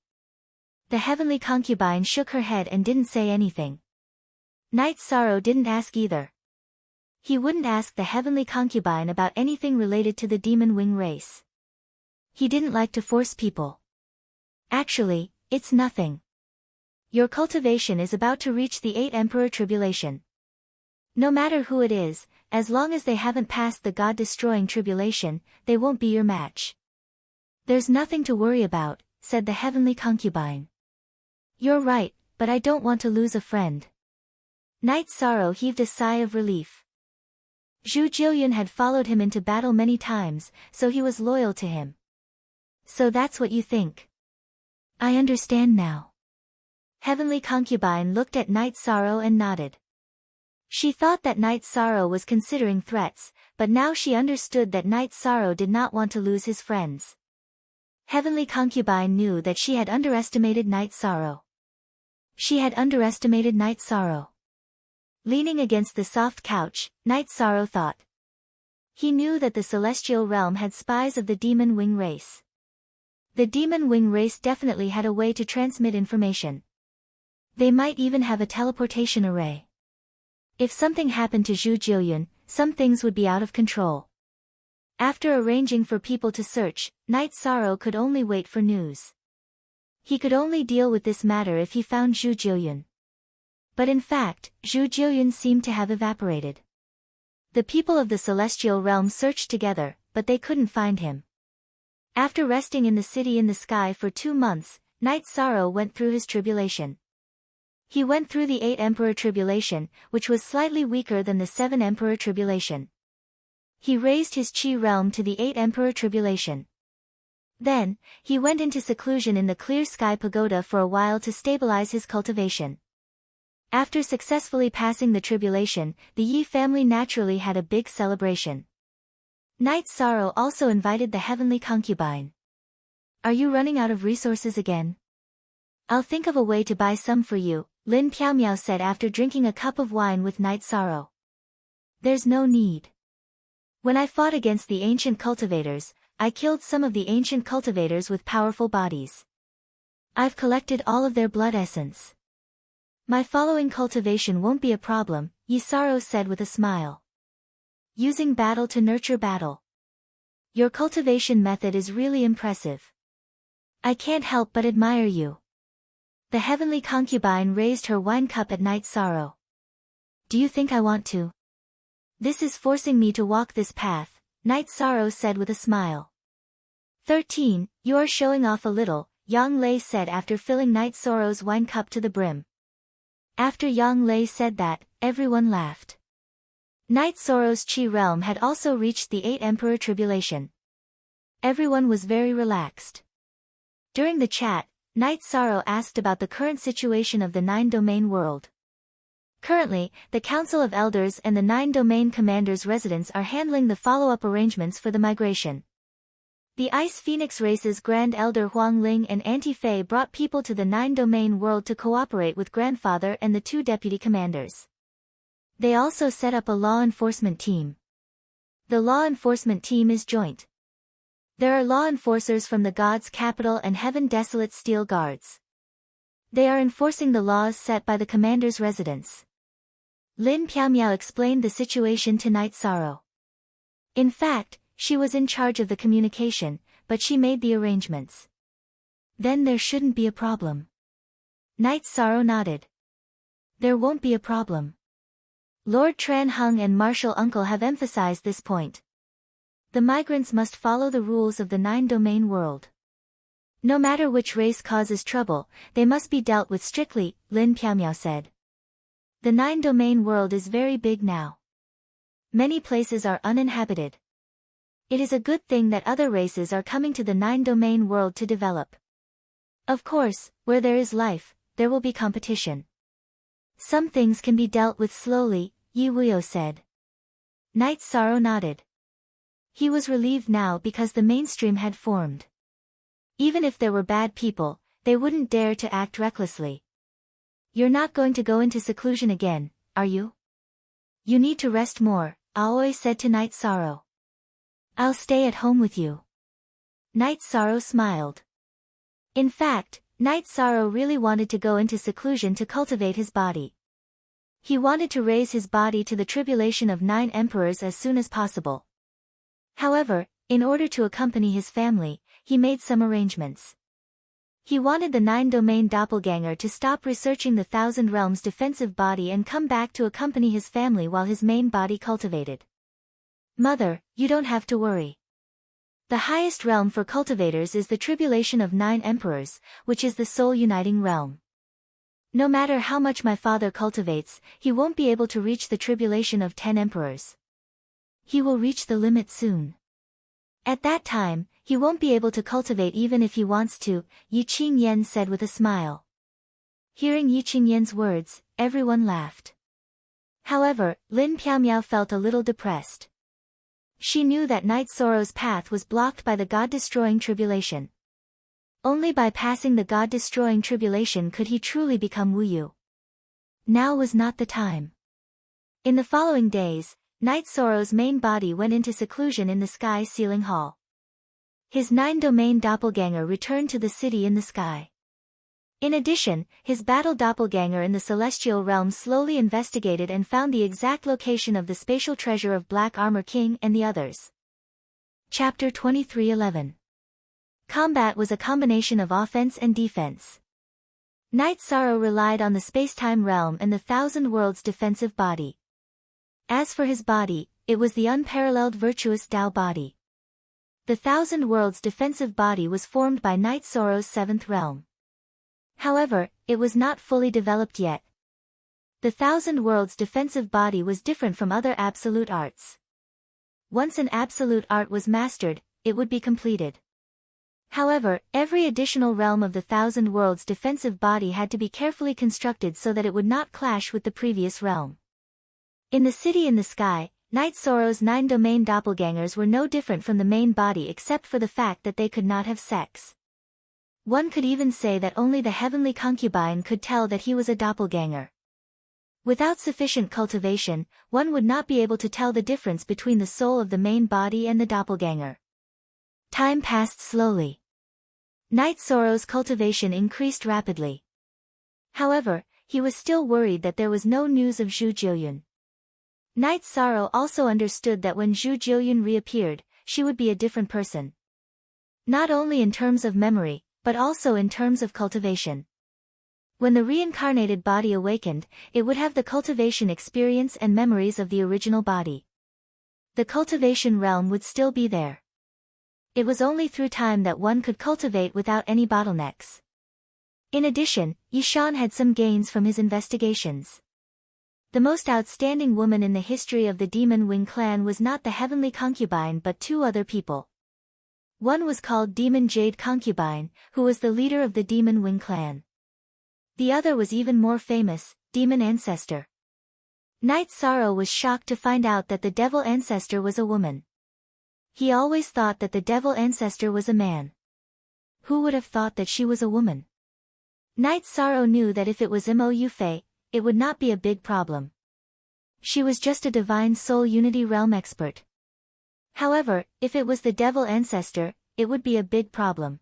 The Heavenly Concubine shook her head and didn't say anything. Night Sorrow didn't ask either. He wouldn't ask the Heavenly Concubine about anything related to the Demon Wing race. He didn't like to force people. Actually, it's nothing. Your cultivation is about to reach the 8 Emperor Tribulation. No matter who it is, as long as they haven't passed the God-destroying tribulation, they won't be your match. There's nothing to worry about, said the Heavenly Concubine. You're right, but I don't want to lose a friend. Night Sorrow heaved a sigh of relief. Zhu Jiuyun had followed him into battle many times, so he was loyal to him. So that's what you think. I understand now. Heavenly Concubine looked at Night Sorrow and nodded. She thought that Night Sorrow was considering threats, but now she understood that Night Sorrow did not want to lose his friends. Heavenly Concubine knew that she had underestimated Night Sorrow. She had underestimated Night Sorrow. Leaning against the soft couch, Night Sorrow thought. He knew that the celestial realm had spies of the Demon Wing race. The Demon Wing race definitely had a way to transmit information. They might even have a teleportation array. If something happened to Zhu Jiuyun, some things would be out of control. After arranging for people to search, Night Sorrow could only wait for news. He could only deal with this matter if he found Zhu Jiuyun. But in fact, Zhu Jiuyun seemed to have evaporated. The people of the celestial realm searched together, but they couldn't find him. After resting in the city in the sky for 2 months, Night Sorrow went through his tribulation. He went through the 8 Emperor Tribulation, which was slightly weaker than the 7 Emperor Tribulation. He raised his Qi realm to the 8 Emperor Tribulation. Then, he went into seclusion in the Clear Sky Pagoda for a while to stabilize his cultivation. After successfully passing the tribulation, the Yi family naturally had a big celebration. Night Sorrow also invited the heavenly concubine. Are you running out of resources again? I'll think of a way to buy some for you, Lin Piaomiao said after drinking a cup of wine with Night Sorrow. There's no need. When I fought against the ancient cultivators, I killed some of the ancient cultivators with powerful bodies. I've collected all of their blood essence. My following cultivation won't be a problem, Yi Sorrow said with a smile. Using battle to nurture battle. Your cultivation method is really impressive. I can't help but admire you. The heavenly concubine raised her wine cup at Night Sorrow. Do you think I want to? This is forcing me to walk this path, Night Sorrow said with a smile. 13. You are showing off a little, Yang Lei said after filling Night Sorrow's wine cup to the brim. After Yang Lei said that, everyone laughed. Night Sorrow's Qi realm had also reached the 8 Emperor Tribulation. Everyone was very relaxed. During the chat, Night Sorrow asked about the current situation of the 9-domain world. Currently, the Council of Elders and the 9-domain commanders' residents are handling the follow-up arrangements for the migration. The Ice Phoenix race's Grand Elder Huang Ling and Auntie Fei brought people to the 9-domain world to cooperate with Grandfather and the 2 deputy commanders. They also set up a law enforcement team. The law enforcement team is joint. There are law enforcers from the God's Capital and Heaven Desolate Steel Guards. They are enforcing the laws set by the commander's residence. Lin Piaomiao explained the situation to Night Sorrow. In fact, she was in charge of the communication, but she made the arrangements. Then there shouldn't be a problem. Night Sorrow nodded. There won't be a problem. Lord Tran Hung and Marshal Uncle have emphasized this point. The migrants must follow the rules of the 9-domain world. No matter which race causes trouble, they must be dealt with strictly, Lin Piaomiao said. The 9-domain world is very big now. Many places are uninhabited. It is a good thing that other races are coming to the 9-domain world to develop. Of course, where there is life, there will be competition. Some things can be dealt with slowly, Yi Wuyo said. Night Sorrow nodded. He was relieved now because the mainstream had formed. Even if there were bad people, they wouldn't dare to act recklessly. You're not going to go into seclusion again, are you? You need to rest more, Aoi said to Night Sorrow. I'll stay at home with you. Night Sorrow smiled. In fact, Night Sorrow really wanted to go into seclusion to cultivate his body. He wanted to raise his body to the tribulation of 9 emperors as soon as possible. However, in order to accompany his family, he made some arrangements. He wanted the 9-domain doppelganger to stop researching the 1,000 realms defensive body and come back to accompany his family while his main body cultivated. Mother, you don't have to worry. The highest realm for cultivators is the tribulation of 9 emperors, which is the soul uniting realm. No matter how much my father cultivates, he won't be able to reach the tribulation of 10 emperors. He will reach the limit soon. At that time, he won't be able to cultivate even if he wants to, Yi Qingyan said with a smile. Hearing Yi Qingyan's words, everyone laughed. However, Lin Piaomiao felt a little depressed. She knew that Night Sorrow's path was blocked by the God-destroying tribulation. Only by passing the God-destroying tribulation could he truly become Wu Yu. Now was not the time. In the following days, Night Sorrow's main body went into seclusion in the sky ceiling hall. His 9-domain doppelganger returned to the city in the sky. In addition, his battle doppelganger in the celestial realm slowly investigated and found the exact location of the spatial treasure of Black Armor King and the others. Chapter 23:11. Combat was a combination of offense and defense. Night Sorrow relied on the spacetime realm and the 1,000 worlds defensive body. As for his body, it was the unparalleled virtuous Tao body. The 1,000 worlds defensive body was formed by Night Sorrow's 7th realm. However, it was not fully developed yet. The 1,000 worlds defensive body was different from other absolute arts. Once an absolute art was mastered, it would be completed. However, every additional realm of the Thousand Worlds' defensive body had to be carefully constructed so that it would not clash with the previous realm. In the city in the sky, Night Sorrow's 9 domain doppelgangers were no different from the main body except for the fact that they could not have sex. One could even say that only the heavenly concubine could tell that he was a doppelganger. Without sufficient cultivation, one would not be able to tell the difference between the soul of the main body and the doppelganger. Time passed slowly. Night Sorrow's cultivation increased rapidly. However, he was still worried that there was no news of Zhu Jiuyun. Night Sorrow also understood that when Zhu Jiuyun reappeared, she would be a different person. Not only in terms of memory, but also in terms of cultivation. When the reincarnated body awakened, it would have the cultivation experience and memories of the original body. The cultivation realm would still be there. It was only through time that one could cultivate without any bottlenecks. In addition, Yishan had some gains from his investigations. The most outstanding woman in the history of the Demon Wing clan was not the heavenly concubine but two other people. One was called Demon Jade Concubine, who was the leader of the Demon Wing clan. The other was even more famous, Demon Ancestor. Night Sorrow was shocked to find out that the Devil Ancestor was a woman. He always thought that the Devil Ancestor was a man. Who would have thought that she was a woman? Night Sorrow knew that if it was Mo Yufei, it would not be a big problem. She was just a divine soul unity realm expert. However, if it was the Devil Ancestor, it would be a big problem.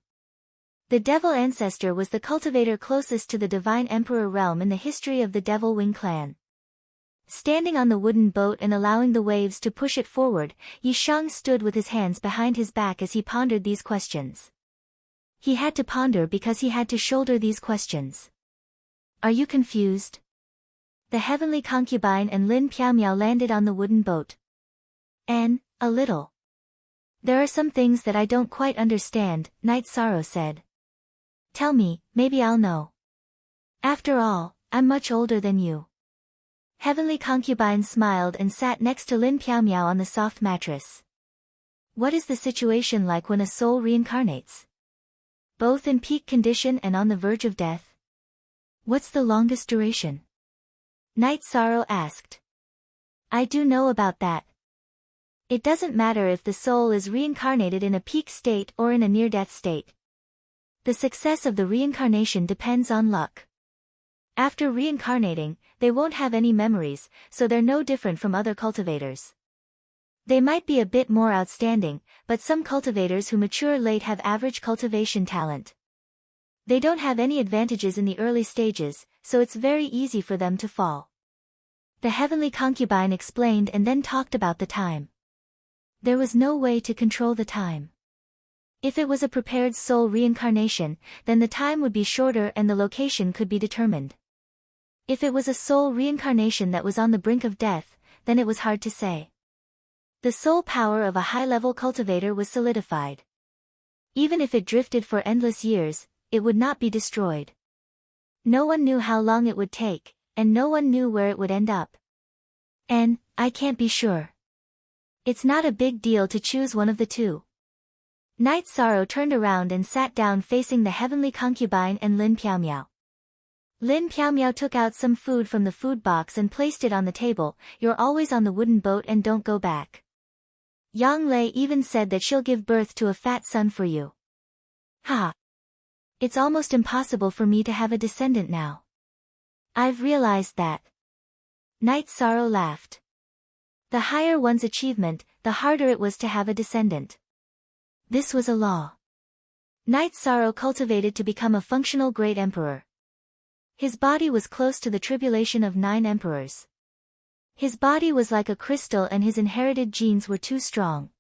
The Devil Ancestor was the cultivator closest to the Divine Emperor realm in the history of the Devil Wing clan. Standing on the wooden boat and allowing the waves to push it forward, Yishang stood with his hands behind his back as he pondered these questions. He had to ponder because he had to shoulder these questions. Are you confused? The heavenly concubine and Lin Piaomiao landed on the wooden boat. A little. There are some things that I don't quite understand, Night Sorrow said. Tell me, maybe I'll know. After all, I'm much older than you. Heavenly concubine smiled and sat next to Lin Piaomiao on the soft mattress. What is the situation like when a soul reincarnates? Both in peak condition and on the verge of death? What's the longest duration? Night Sorrow asked. I do know about that. It doesn't matter if the soul is reincarnated in a peak state or in a near-death state. The success of the reincarnation depends on luck. After reincarnating, they won't have any memories, so they're no different from other cultivators. They might be a bit more outstanding, but some cultivators who mature late have average cultivation talent. They don't have any advantages in the early stages, so it's very easy for them to fall. The heavenly concubine explained and then talked about the time. There was no way to control the time. If it was a prepared soul reincarnation, then the time would be shorter and the location could be determined. If it was a soul reincarnation that was on the brink of death, then it was hard to say. The soul power of a high-level cultivator was solidified. Even if it drifted for endless years, it would not be destroyed. No one knew how long it would take, and no one knew where it would end up. And, I can't be sure. It's not a big deal to choose one of the two. Night Sorrow turned around and sat down facing the heavenly concubine and Lin Piaomiao. Lin Piaomiao took out some food from the food box and placed it on the table. You're always on the wooden boat and don't go back. Yang Lei even said that she'll give birth to a fat son for you. Ha! It's almost impossible for me to have a descendant now. I've realized that. Night Sorrow laughed. The higher one's achievement, the harder it was to have a descendant. This was a law. Night Sorrow cultivated to become a functional great emperor. His body was close to the tribulation of 9 emperors. His body was like a crystal and his inherited genes were too strong.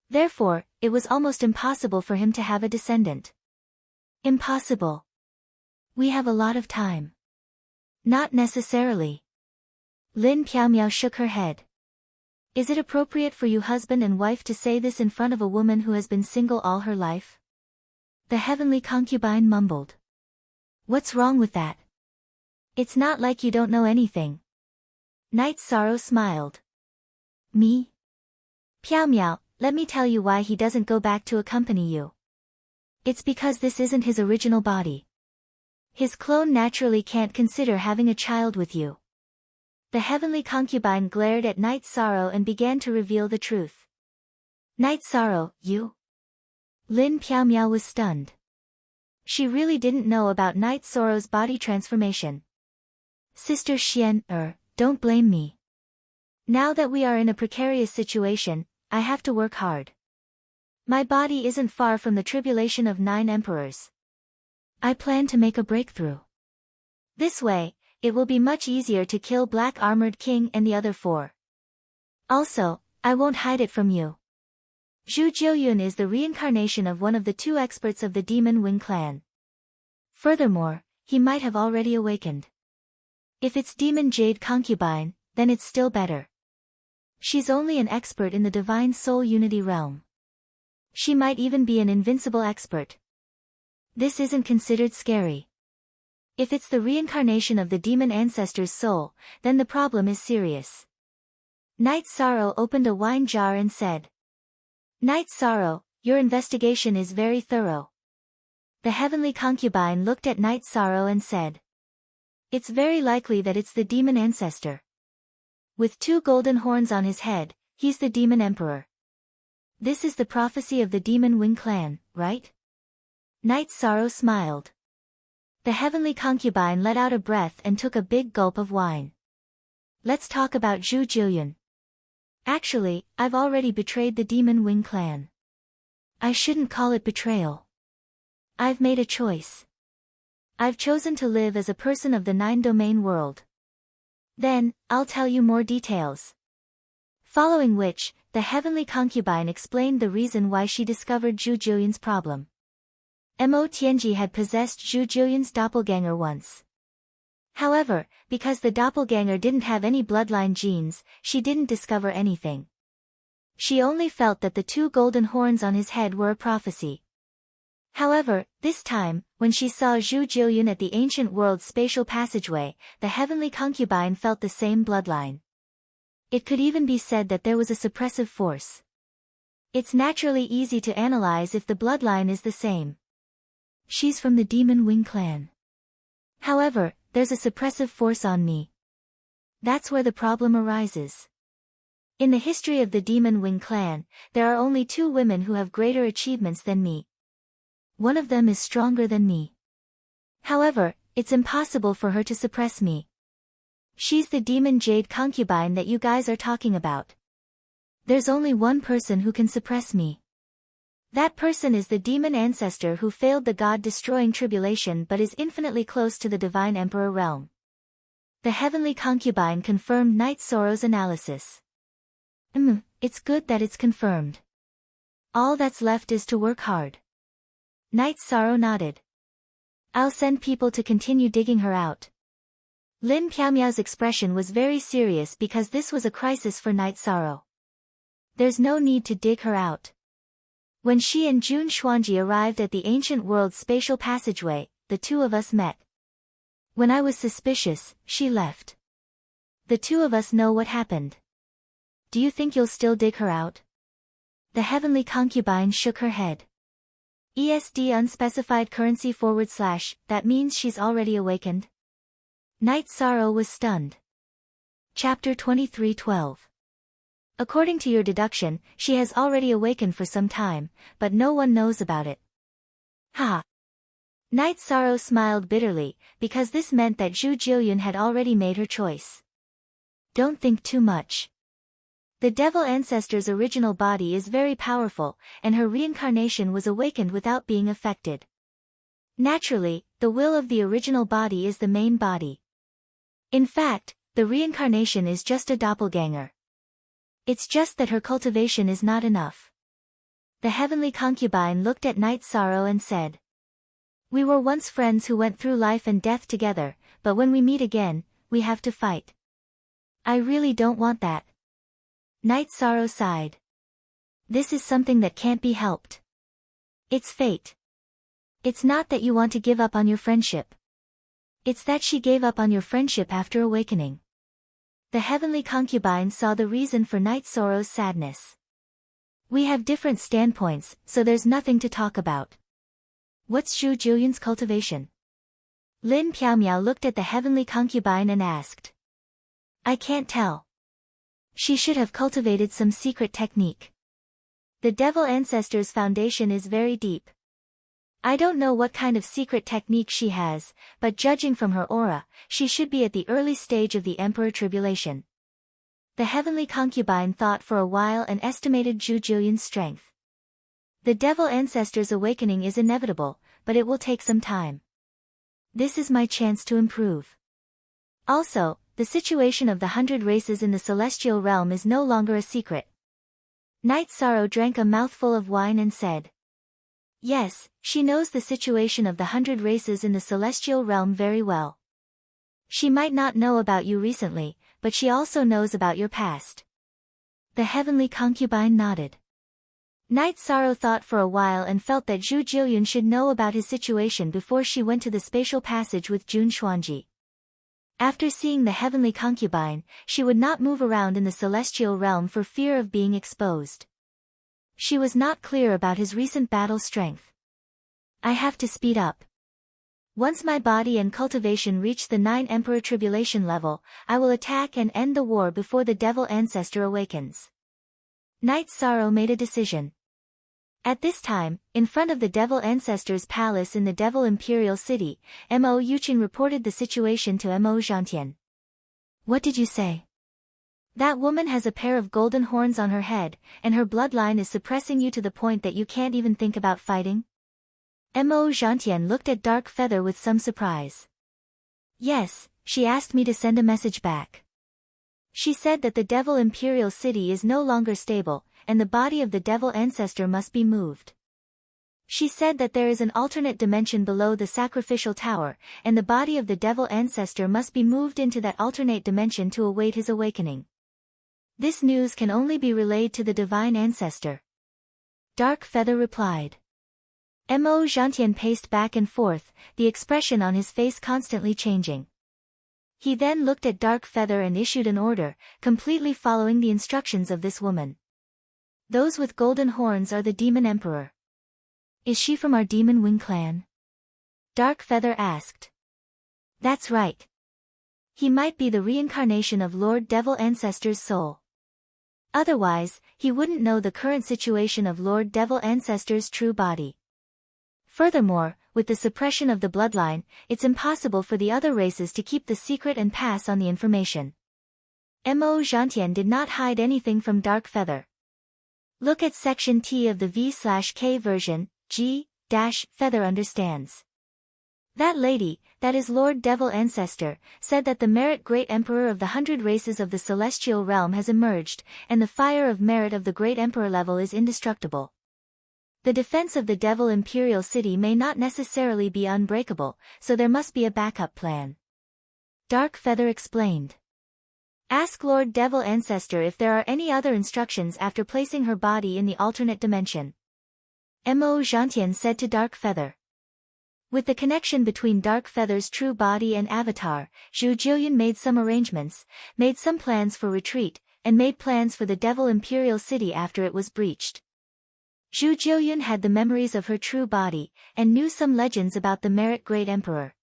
Therefore, it was almost impossible for him to have a descendant. Impossible. We have a lot of time. Not necessarily. Lin Piaomiao shook her head. Is it appropriate for you husband and wife to say this in front of a woman who has been single all her life? The heavenly concubine mumbled. What's wrong with that? It's not like you don't know anything. Night Sorrow smiled. Me? Piaomiao, let me tell you why he doesn't go back to accompany you. It's because this isn't his original body. His clone naturally can't consider having a child with you. The heavenly concubine glared at Night Sorrow and began to reveal the truth. Night Sorrow, you? Lin Piao was stunned. She really didn't know about Night Sorrow's body transformation. Sister Xian, don't blame me. Now that we are in a precarious situation, I have to work hard. My body isn't far from the tribulation of 9 emperors. I plan to make a breakthrough. This way, it will be much easier to kill Black Armored King and the other 4. Also, I won't hide it from you. Zhu Jiuyun is the reincarnation of one of the 2 experts of the Demon Wing clan. Furthermore, he might have already awakened. If it's Demon Jade Concubine, then it's still better. She's only an expert in the Divine Soul Unity realm. She might even be an invincible expert. This isn't considered scary. If it's the reincarnation of the demon ancestor's soul, then the problem is serious. Night Sorrow opened a wine jar and said, Night Sorrow, your investigation is very thorough. The heavenly concubine looked at Night Sorrow and said, It's very likely that it's the demon ancestor. With 2 golden horns on his head, he's the demon emperor. This is the prophecy of the Demon Wing clan, right? Night Sorrow smiled. The heavenly concubine let out a breath and took a big gulp of wine. Let's talk about Zhu Jiuyun. Actually, I've already betrayed the Demon Wing clan. I shouldn't call it betrayal. I've made a choice. I've chosen to live as a person of the 9-domain world. Then, I'll tell you more details. Following which, the heavenly concubine explained the reason why she discovered Zhu Jiuyun's problem. Mo Tianji had possessed Zhu Jiuyun's doppelganger once. However, because the doppelganger didn't have any bloodline genes, she didn't discover anything. She only felt that the 2 golden horns on his head were a prophecy. However, this time, when she saw Zhu Jiuyun at the ancient world's spatial passageway, the heavenly concubine felt the same bloodline. It could even be said that there was a suppressive force. It's naturally easy to analyze if the bloodline is the same. She's from the Demon Wing clan. However, there's a suppressive force on me. That's where the problem arises. In the history of the Demon Wing clan, there are only 2 women who have greater achievements than me. One of them is stronger than me. However, it's impossible for her to suppress me. She's the Demon Jade Concubine that you guys are talking about. There's only one person who can suppress me. That person is the demon ancestor who failed the god-destroying tribulation but is infinitely close to the Divine Emperor realm. The heavenly concubine confirmed Night Sorrow's analysis. It's good that it's confirmed. All that's left is to work hard. Night Sorrow nodded. I'll send people to continue digging her out. Lin Piaomiao's expression was very serious because this was a crisis for Night Sorrow. There's no need to dig her out. When she and Jun Xuanji arrived at the ancient world's spatial passageway, the 2 of us met. When I was suspicious, she left. The 2 of us know what happened. Do you think you'll still dig her out? The heavenly concubine shook her head. ESD unspecified currency / that means she's already awakened? Night Sorrow was stunned. Chapter 23:12. According to your deduction, she has already awakened for some time, but no one knows about it. Ha! Night Sorrow smiled bitterly, because this meant that Zhu Jiuyun had already made her choice. Don't think too much. The devil ancestor's original body is very powerful, and her reincarnation was awakened without being affected. Naturally, the will of the original body is the main body. In fact, the reincarnation is just a doppelganger. It's just that her cultivation is not enough. The heavenly concubine looked at Night Sorrow and said, We were once friends who went through life and death together, but when we meet again, we have to fight. I really don't want that. Night Sorrow sighed. This is something that can't be helped. It's fate. It's not that you want to give up on your friendship. It's that she gave up on your friendship after awakening. The heavenly concubine saw the reason for Night Sorrow's sadness. We have different standpoints, so there's nothing to talk about. What's Zhu Jiuyun's cultivation? Lin Piaomiao looked at the heavenly concubine and asked. I can't tell. She should have cultivated some secret technique. The Devil Ancestor's foundation is very deep. I don't know what kind of secret technique she has, but judging from her aura, she should be at the early stage of the Emperor Tribulation. The heavenly concubine thought for a while and estimated Zhu Jiuyun's strength. The Devil Ancestor's awakening is inevitable, but it will take some time. This is my chance to improve. Also, the situation of the 100 races in the celestial realm is no longer a secret. Night Sorrow drank a mouthful of wine and said. Yes, she knows the situation of the 100 races in the celestial realm very well. She might not know about you recently, but she also knows about your past. The heavenly concubine nodded. Night Sorrow thought for a while and felt that Zhu Jiuyun should know about his situation before she went to the spatial passage with Jun Xuanji. After seeing the heavenly concubine, she would not move around in the celestial realm for fear of being exposed. She was not clear about his recent battle strength. I have to speed up. Once my body and cultivation reach the 9 Emperor Tribulation level, I will attack and end the war before the Devil Ancestor awakens. Night Sorrow made a decision. At this time, in front of the Devil Ancestor's palace in the Devil Imperial City, Mo Yuqing reported the situation to Mo Zhantian. What did you say? That woman has a pair of golden horns on her head, and her bloodline is suppressing you to the point that you can't even think about fighting? Mo Zhantian looked at Dark Feather with some surprise. Yes, she asked me to send a message back. She said that the Devil Imperial City is no longer stable, and the body of the Devil Ancestor must be moved. She said that there is an alternate dimension below the sacrificial tower, and the body of the Devil Ancestor must be moved into that alternate dimension to await his awakening. This news can only be relayed to the Divine Ancestor. Dark Feather replied. Mo Zhantian paced back and forth, the expression on his face constantly changing. He then looked at Dark Feather and issued an order, completely following the instructions of this woman. Those with golden horns are the Demon Emperor. Is she from our Demon Wing clan? Dark Feather asked. That's right. He might be the reincarnation of Lord Devil Ancestor's soul. Otherwise, he wouldn't know the current situation of Lord Devil Ancestor's true body. Furthermore, with the suppression of the bloodline, it's impossible for the other races to keep the secret and pass on the information. Mo Zhantian did not hide anything from Dark Feather. Look at section T of the V/K version, G-Feather understands. That lady, that is Lord Devil Ancestor, said that the Merit Great Emperor of the 100 races of the celestial realm has emerged, and the fire of merit of the Great Emperor level is indestructible. The defense of the Devil Imperial City may not necessarily be unbreakable, so there must be a backup plan. Dark Feather explained. Ask Lord Devil Ancestor if there are any other instructions after placing her body in the alternate dimension. Mo Zhantian said to Dark Feather. With the connection between Dark Feather's true body and avatar, Zhu Jiuyun made some arrangements, made some plans for retreat, and made plans for the Devil Imperial City after it was breached. Zhu Jiuyun had the memories of her true body, and knew some legends about the Merit Great Emperor.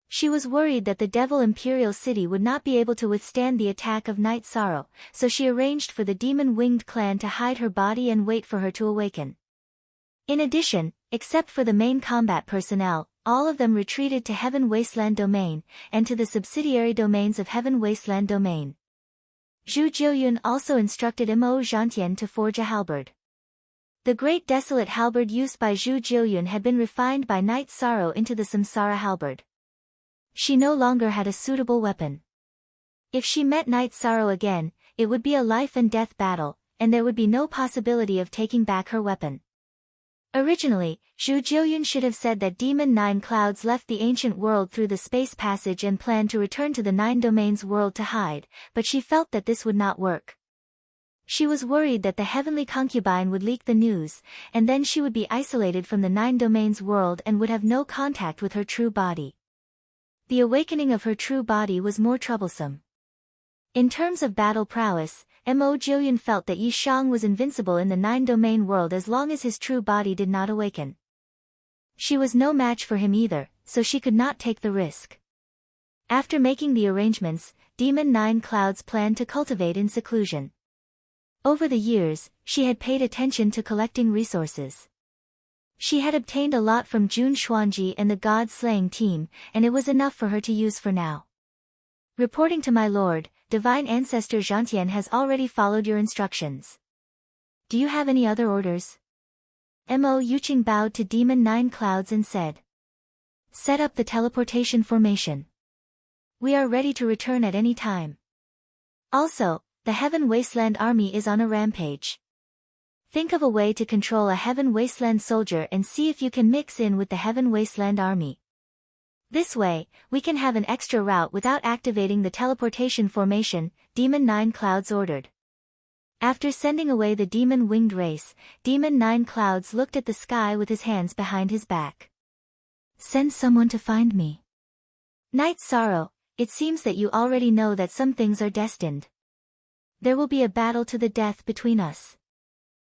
She was worried that the Devil Imperial City would not be able to withstand the attack of Night Sorrow, so she arranged for the Demon Winged clan to hide her body and wait for her to awaken. In addition, except for the main combat personnel, all of them retreated to Heaven Wasteland Domain, and to the subsidiary domains of Heaven Wasteland Domain. Zhu Jiuyun also instructed Mo Zhantian to forge a halberd. The great desolate halberd used by Zhu Jiuyun had been refined by Night Sorrow into the Samsara halberd. She no longer had a suitable weapon. If she met Night Sorrow again, it would be a life and death battle, and there would be no possibility of taking back her weapon. Originally, Zhu Jiuyun should have said that Demon Nine Clouds left the ancient world through the space passage and planned to return to the Nine Domains world to hide, but she felt that this would not work. She was worried that the heavenly concubine would leak the news, and then she would be isolated from the Nine Domains world and would have no contact with her true body. The awakening of her true body was more troublesome. In terms of battle prowess, Mo Jiuyun felt that Yi Shang was invincible in the Nine Domain world as long as his true body did not awaken. She was no match for him either, so she could not take the risk. After making the arrangements, Demon Nine Clouds planned to cultivate in seclusion. Over the years, she had paid attention to collecting resources. She had obtained a lot from Jun Xuanji and the god-slaying team, and it was enough for her to use for now. Reporting to my lord, Divine Ancestor Zhantian has already followed your instructions. Do you have any other orders? Mo Yuqing bowed to Demon Nine Clouds and said. Set up the teleportation formation. We are ready to return at any time. Also, the Heaven Wasteland army is on a rampage. Think of a way to control a Heaven Wasteland soldier and see if you can mix in with the Heaven Wasteland army. This way, we can have an extra route without activating the teleportation formation, Demon Nine Clouds ordered. After sending away the demon winged race, Demon Nine Clouds looked at the sky with his hands behind his back. Send someone to find me. Night Sorrow, it seems that you already know that some things are destined. There will be a battle to the death between us.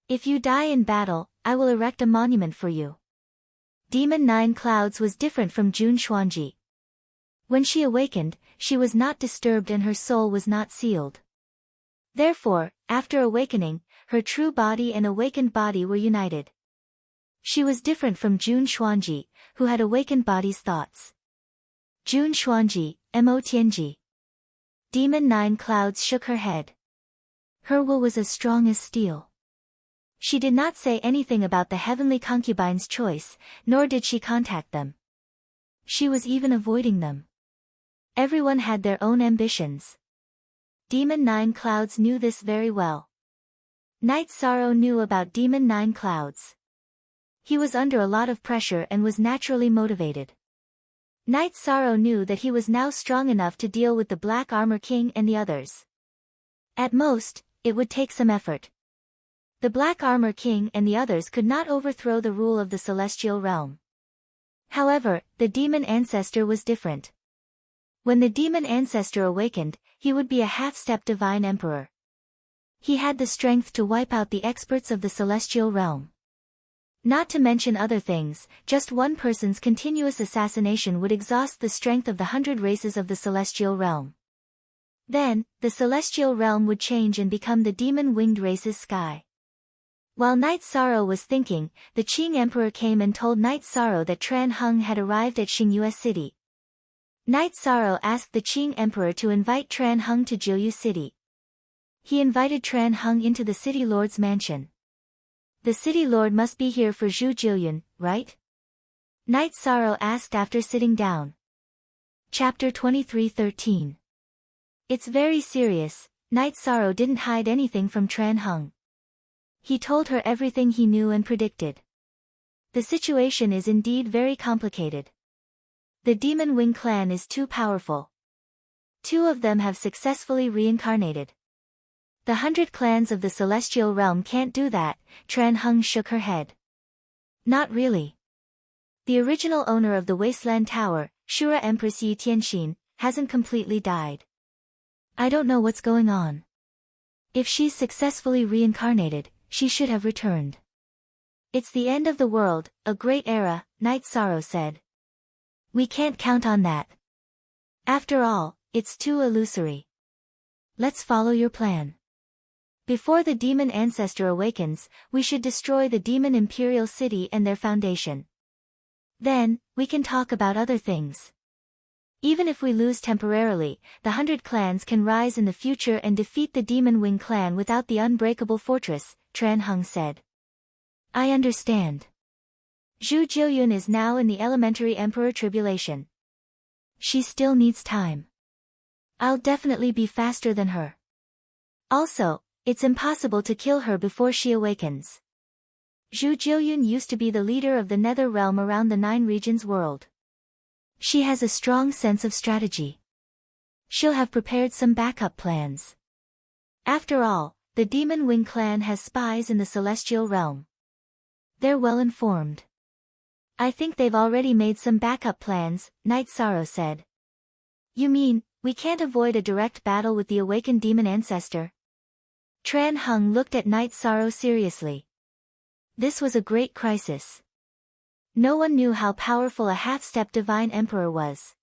If you die in battle, I will erect a monument for you. Demon Nine Clouds was different from Jun Xuanji. When she awakened, she was not disturbed and her soul was not sealed. Therefore, after awakening, her true body and awakened body were united. She was different from Jun Xuanji, who had awakened body's thoughts. Jun Xuanji, Mo Tianji. Demon Nine Clouds shook her head. Her will was as strong as steel. She did not say anything about the heavenly concubine's choice, nor did she contact them. She was even avoiding them. Everyone had their own ambitions. Demon Nine Clouds knew this very well. Night Sorrow knew about Demon Nine Clouds. He was under a lot of pressure and was naturally motivated. Night Sorrow knew that he was now strong enough to deal with the Black Armor King and the others. At most, it would take some effort. The Black Armor King and the others could not overthrow the rule of the celestial realm. However, the demon ancestor was different. When the demon ancestor awakened, he would be a half-step divine emperor. He had the strength to wipe out the experts of the celestial realm. Not to mention other things, just one person's continuous assassination would exhaust the strength of the 100 races of the celestial realm. Then, the celestial realm would change and become the demon-winged race's sky. While Night Sorrow was thinking, the Qing Emperor came and told Night Sorrow that Tran Heng had arrived at Xingyue City. Night Sorrow asked the Qing Emperor to invite Tran Heng to Jilyu City. He invited Tran Heng into the city lord's mansion. The city lord must be here for Zhu Jilyun, right? Night Sorrow asked after sitting down. Chapter 23:13. It's very serious. Night Sorrow didn't hide anything from Tran Heng. He told her everything he knew and predicted. The situation is indeed very complicated. The Demon Wing clan is too powerful. 2 of them have successfully reincarnated. The 100 clans of the celestial realm can't do that, Tran Heng shook her head. Not really. The original owner of the Wasteland Tower, Shura Empress Yi Tianxin, hasn't completely died. I don't know what's going on. If she's successfully reincarnated, she should have returned. It's the end of the world, a great era, Night Sorrow said. We can't count on that. After all, it's too illusory. Let's follow your plan. Before the demon ancestor awakens, we should destroy the demon imperial city and their foundation. Then, we can talk about other things. Even if we lose temporarily, the 100 clans can rise in the future and defeat the Demon Wing clan without the unbreakable fortress, Tran Heng said. I understand. Zhu Jilyun is now in the elementary emperor tribulation. She still needs time. I'll definitely be faster than her. Also, it's impossible to kill her before she awakens. Zhu Jilyun used to be the leader of the Nether Realm around the 9 regions world. She has a strong sense of strategy. She'll have prepared some backup plans. After all, the Demon Wing clan has spies in the celestial realm. They're well informed. I think they've already made some backup plans, Night Sorrow said. You mean, we can't avoid a direct battle with the awakened demon ancestor? Tran Heng looked at Night Sorrow seriously. This was a great crisis. No one knew how powerful a half-step divine emperor was.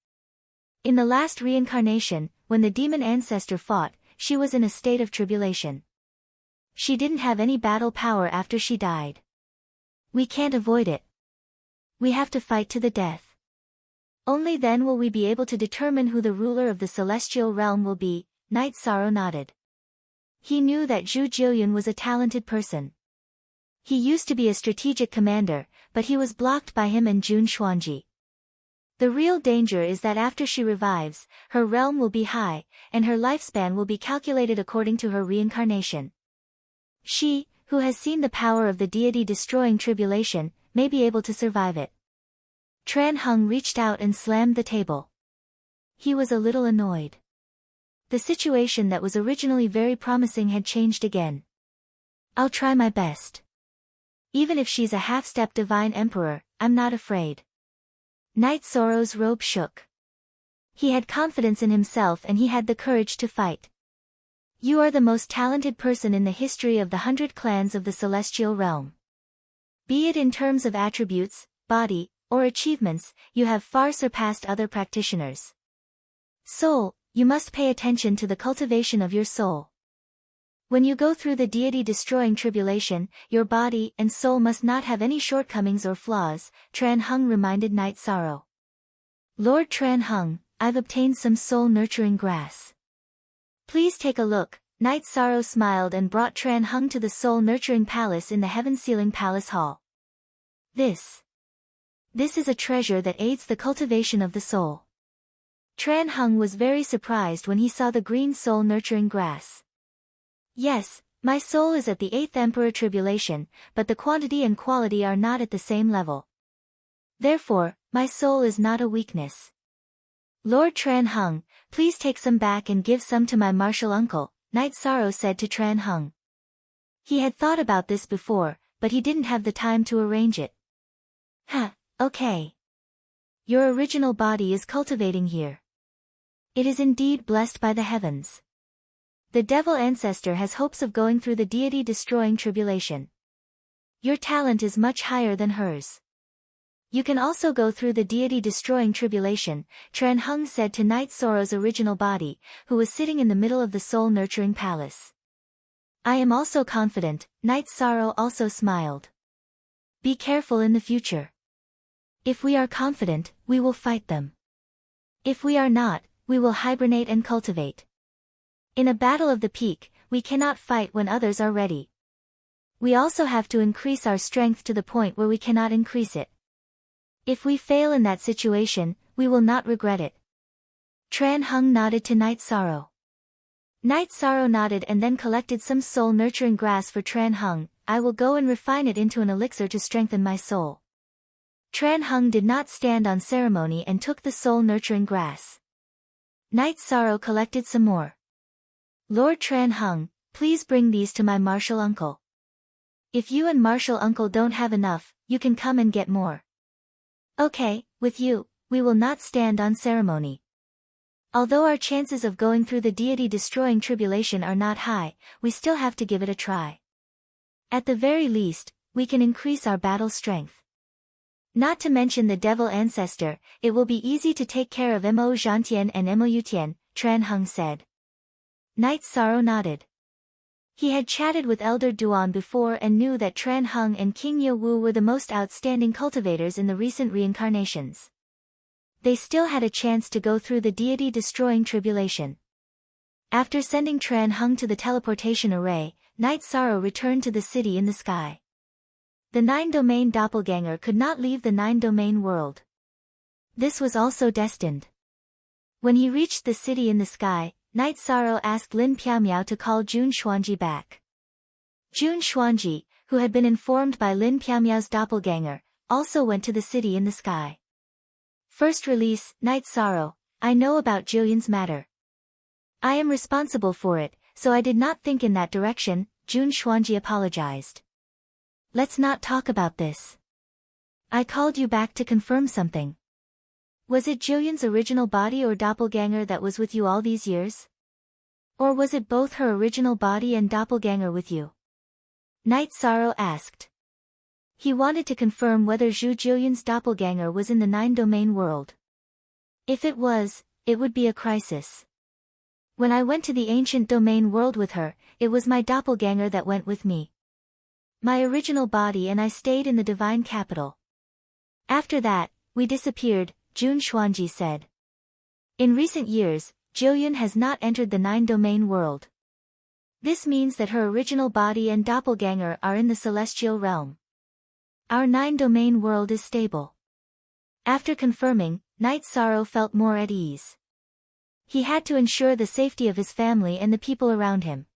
In the last reincarnation, when the demon ancestor fought, she was in a state of tribulation. She didn't have any battle power after she died. We can't avoid it. We have to fight to the death. Only then will we be able to determine who the ruler of the celestial realm will be. Knight Sorrow nodded. He knew that Zhu Jiuyun was a talented person. He used to be a strategic commander, but he was blocked by him and Jun Xuanji. The real danger is that after she revives, her realm will be high, and her lifespan will be calculated according to her reincarnation. She, who has seen the power of the deity destroying tribulation, may be able to survive it. Tran Heng reached out and slammed the table. He was a little annoyed. The situation that was originally very promising had changed again. I'll try my best. Even if she's a half-step divine emperor, I'm not afraid. Knight Sorrow's robe shook. He had confidence in himself and he had the courage to fight. You are the most talented person in the history of the 100 clans of the celestial realm. Be it in terms of attributes, body, or achievements, you have far surpassed other practitioners. Soul, you must pay attention to the cultivation of your soul. When you go through the deity-destroying tribulation, your body and soul must not have any shortcomings or flaws, Tran Heng reminded Knight Sorrow. Lord Tran Heng, I've obtained some soul-nurturing grass. Please take a look. Knight Sorrow smiled and brought Tran Heng to the soul-nurturing palace in the heaven-sealing palace hall. This is a treasure that aids the cultivation of the soul. Tran Heng was very surprised when he saw the green soul-nurturing grass. Yes, my soul is at the 8th Emperor Tribulation, but the quantity and quality are not at the same level. Therefore, my soul is not a weakness. Lord Tran Heng, please take some back and give some to my martial uncle, Knight Sorrow said to Tran Heng. He had thought about this before, but he didn't have the time to arrange it. Okay. Your original body is cultivating here. It is indeed blessed by the heavens. The devil ancestor has hopes of going through the deity-destroying tribulation. Your talent is much higher than hers. You can also go through the deity-destroying tribulation, Tran Heng said to Knight Sorrow's original body, who was sitting in the middle of the soul-nurturing palace. I am also confident, Knight Sorrow also smiled. Be careful in the future. If we are confident, we will fight them. If we are not, we will hibernate and cultivate. In a battle of the peak, we cannot fight when others are ready. We also have to increase our strength to the point where we cannot increase it. If we fail in that situation, we will not regret it. Tran Heng nodded to Knight Sorrow. Knight Sorrow nodded and then collected some soul-nurturing grass for Tran Heng. I will go and refine it into an elixir to strengthen my soul. Tran Heng did not stand on ceremony and took the soul-nurturing grass. Knight Sorrow collected some more. Lord Tran Heng, please bring these to my martial uncle. If you and martial uncle don't have enough, you can come and get more. Okay, with you, we will not stand on ceremony. Although our chances of going through the deity-destroying tribulation are not high, we still have to give it a try. At the very least, we can increase our battle strength. Not to mention the devil ancestor, it will be easy to take care of Mo Zhantian and Mo Yutian, Tran Heng said. Knight Sorrow nodded. He had chatted with Elder Duan before and knew that Tran Heng and King Ye Wu were the most outstanding cultivators in the recent reincarnations. They still had a chance to go through the deity-destroying tribulation. After sending Tran Heng to the teleportation array, Knight Sorrow returned to the city in the sky. The 9-domain doppelganger could not leave the 9-domain world. This was also destined. When he reached the city in the sky, Knight Sorrow asked Lin Piaomiao to call Jun Xuanji back. Jun Xuanji, who had been informed by Lin Piaomiao's doppelganger, also went to the city in the sky. First release, Knight Sorrow, I know about Jillian's matter. I am responsible for it, so I did not think in that direction, Jun Xuanji apologized. Let's not talk about this. I called you back to confirm something. Was it Jillian's original body or doppelganger that was with you all these years? Or was it both her original body and doppelganger with you? Knight Sorrow asked. He wanted to confirm whether Zhu Jiuyun's doppelganger was in the 9-domain world. If it was, it would be a crisis. When I went to the ancient domain world with her, it was my doppelganger that went with me. My original body and I stayed in the divine capital. After that, we disappeared, Jun Xuanji said. In recent years, Jiuyun has not entered the 9-domain world. This means that her original body and doppelganger are in the celestial realm. Our 9-domain world is stable. After confirming, Knight Sorrow felt more at ease. He had to ensure the safety of his family and the people around him.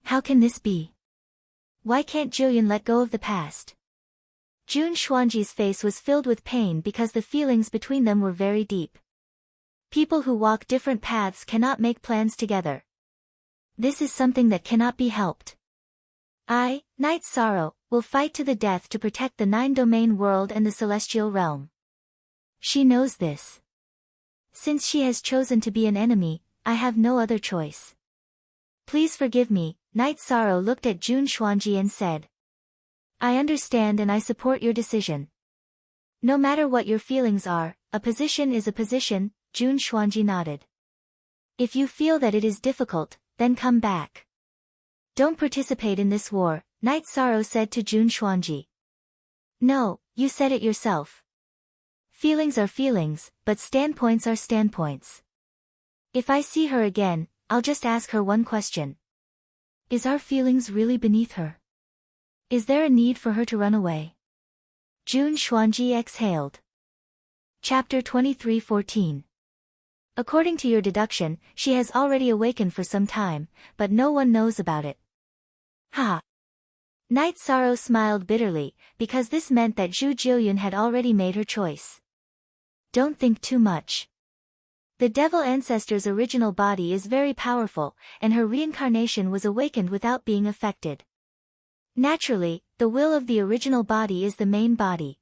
How can this be? Why can't Jiuyun let go of the past? Jun Xuanji's face was filled with pain because the feelings between them were very deep. People who walk different paths cannot make plans together. This is something that cannot be helped. I, Knight Sorrow, will fight to the death to protect the 9-domain world and the celestial realm. She knows this. Since she has chosen to be an enemy, I have no other choice. Please forgive me, Knight Sorrow looked at Jun Xuanji and said. I understand and I support your decision. No matter what your feelings are, a position is a position, Jun Xuanji nodded. If you feel that it is difficult, then come back. Don't participate in this war, Knight Sorrow said to Jun Xuanji. No, you said it yourself. Feelings are feelings, but standpoints are standpoints. If I see her again, I'll just ask her one question. Is our feelings really beneath her? Is there a need for her to run away? Jun Xuanji exhaled. Chapter 23:14. According to your deduction, she has already awakened for some time, but no one knows about it. Ha! Knight Sorrow smiled bitterly, because this meant that Zhu Jiuyun had already made her choice. Don't think too much. The devil ancestor's original body is very powerful, and her reincarnation was awakened without being affected. Naturally, the will of the original body is the main body.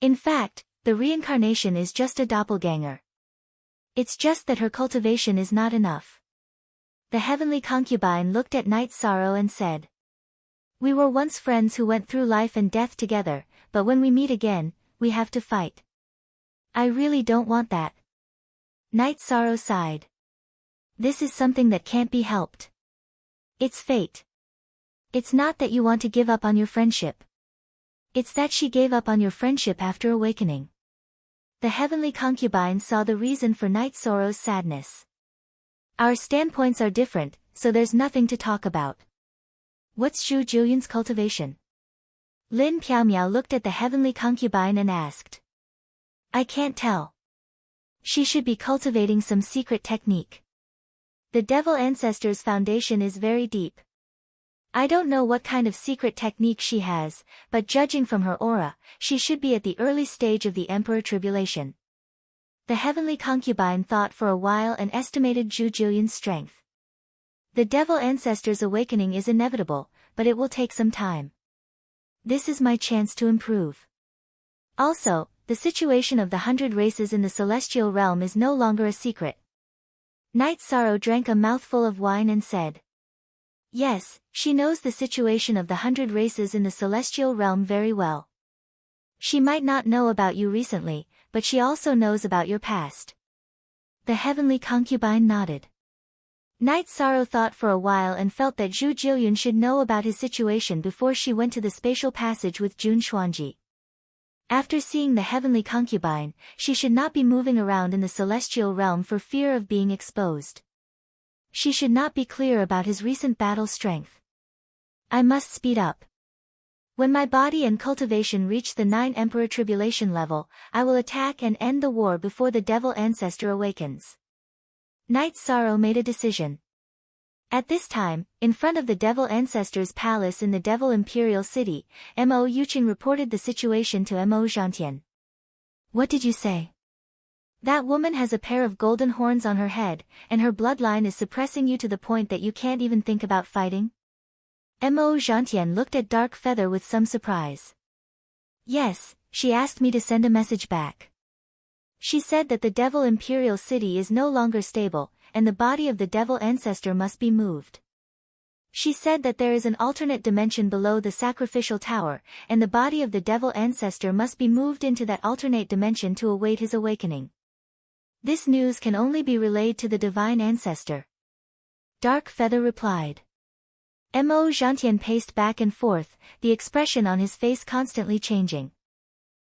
In fact, the reincarnation is just a doppelganger. It's just that her cultivation is not enough. The heavenly concubine looked at Knight Sorrow and said. We were once friends who went through life and death together, but when we meet again, we have to fight. I really don't want that. Knight Sorrow sighed. This is something that can't be helped. It's fate. It's not that you want to give up on your friendship. It's that she gave up on your friendship after awakening. The heavenly concubine saw the reason for Knight Sorrow's sadness. Our standpoints are different, so there's nothing to talk about. What's Zhu Jiuyun's cultivation? Lin Piaomiao looked at the heavenly concubine and asked. I can't tell. She should be cultivating some secret technique. The devil ancestor's foundation is very deep. I don't know what kind of secret technique she has, but judging from her aura, she should be at the early stage of the Emperor Tribulation. The heavenly concubine thought for a while and estimated Zhu Jiuyun's strength. The devil ancestor's awakening is inevitable, but it will take some time. This is my chance to improve. Also, the situation of the 100 races in the celestial realm is no longer a secret. Knight Sorrow drank a mouthful of wine and said. Yes, she knows the situation of the 100 races in the celestial realm very well. She might not know about you recently, but she also knows about your past. The heavenly concubine nodded. Knight Sorrow thought for a while and felt that Zhu Jiuyun should know about his situation before she went to the spatial passage with Jun Xuanji. After seeing the heavenly concubine, she should not be moving around in the celestial realm for fear of being exposed. She should not be clear about his recent battle strength. I must speed up. When my body and cultivation reach the 9 Emperor Tribulation level, I will attack and end the war before the devil ancestor awakens. Knight Sorrow made a decision. At this time, in front of the devil ancestor's palace in the devil imperial city, Mo Yuqing reported the situation to Mo Zhantian. What did you say? That woman has a pair of golden horns on her head, and her bloodline is suppressing you to the point that you can't even think about fighting? Mo Zhantian looked at Dark Feather with some surprise. Yes, she asked me to send a message back. She said that the devil imperial city is no longer stable, and the body of the devil ancestor must be moved. She said that there is an alternate dimension below the sacrificial tower, and the body of the devil ancestor must be moved into that alternate dimension to await his awakening. This news can only be relayed to the divine ancestor. Dark Feather replied. Mo Zhantian paced back and forth, the expression on his face constantly changing.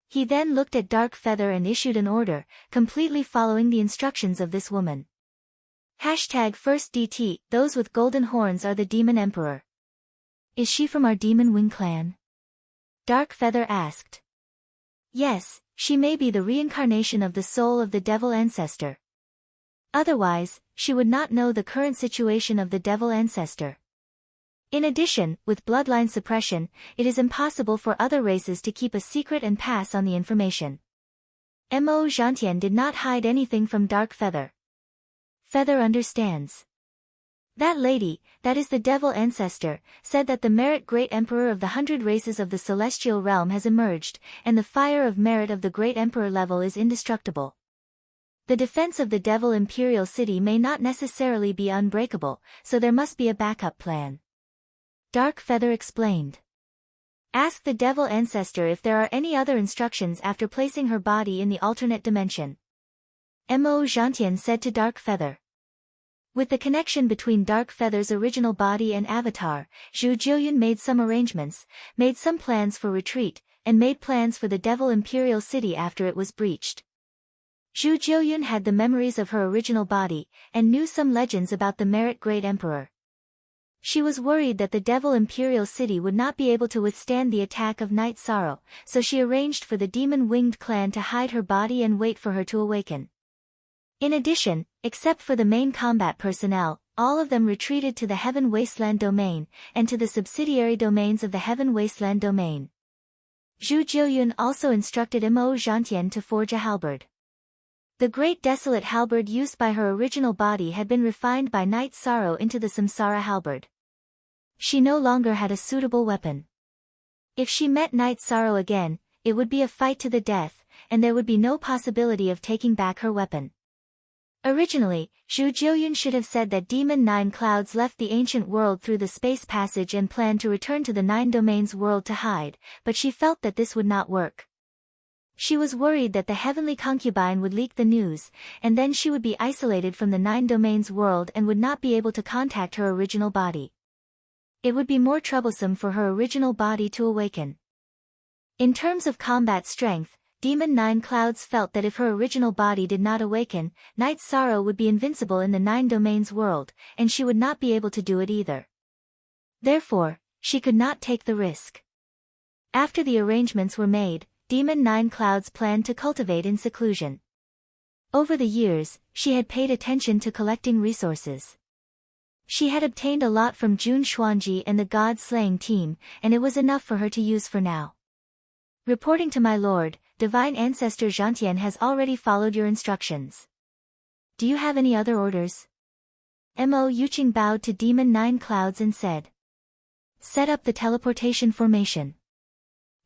He then looked at Dark Feather and issued an order, completely following the instructions of this woman. #first DT, those with golden horns are the Demon Emperor. Is she from our Demon Wing clan? Dark Feather asked. Yes, she may be the reincarnation of the soul of the devil ancestor. Otherwise, she would not know the current situation of the devil ancestor. In addition, with bloodline suppression, it is impossible for other races to keep a secret and pass on the information. Mo Zhantian did not hide anything from Dark Feather. Feather understands. That lady, that is the devil ancestor, said that the merit great emperor of the 100 races of the celestial realm has emerged, and the fire of merit of the great emperor level is indestructible. The defense of the devil imperial city may not necessarily be unbreakable, so there must be a backup plan. Dark Feather explained. Ask the devil ancestor if there are any other instructions after placing her body in the alternate dimension. Mo Zhantian said to Dark Feather. With the connection between Dark Feather's original body and avatar, Zhu Jiuyun made some arrangements, made some plans for retreat, and made plans for the devil imperial city after it was breached. Zhu Jiuyun had the memories of her original body, and knew some legends about the merit great emperor. She was worried that the devil imperial city would not be able to withstand the attack of Night Sorrow, so she arranged for the demon-winged clan to hide her body and wait for her to awaken. In addition, except for the main combat personnel, all of them retreated to the Heaven Wasteland domain, and to the subsidiary domains of the Heaven Wasteland domain. Zhu Jiuyun also instructed Mo Zhantian to forge a halberd. The great desolate halberd used by her original body had been refined by Night Sorrow into the Samsara halberd. She no longer had a suitable weapon. If she met Night Sorrow again, it would be a fight to the death, and there would be no possibility of taking back her weapon. Originally, Zhu Jiuyun should have said that Demon Nine Clouds left the ancient world through the space passage and planned to return to the Nine Domains world to hide, but she felt that this would not work. She was worried that the heavenly concubine would leak the news, and then she would be isolated from the Nine Domains world and would not be able to contact her original body. It would be more troublesome for her original body to awaken. In terms of combat strength, Demon Nine Clouds felt that if her original body did not awaken, Night Sorrow would be invincible in the Nine Domains world, and she would not be able to do it either. Therefore, she could not take the risk. After the arrangements were made, Demon Nine Clouds planned to cultivate in seclusion. Over the years, she had paid attention to collecting resources. She had obtained a lot from Jun Xuanji and the God-slaying team, and it was enough for her to use for now. Reporting to my lord, Divine Ancestor Zhantian has already followed your instructions. Do you have any other orders? Mo Yuqing bowed to Demon Nine Clouds and said. Set up the teleportation formation.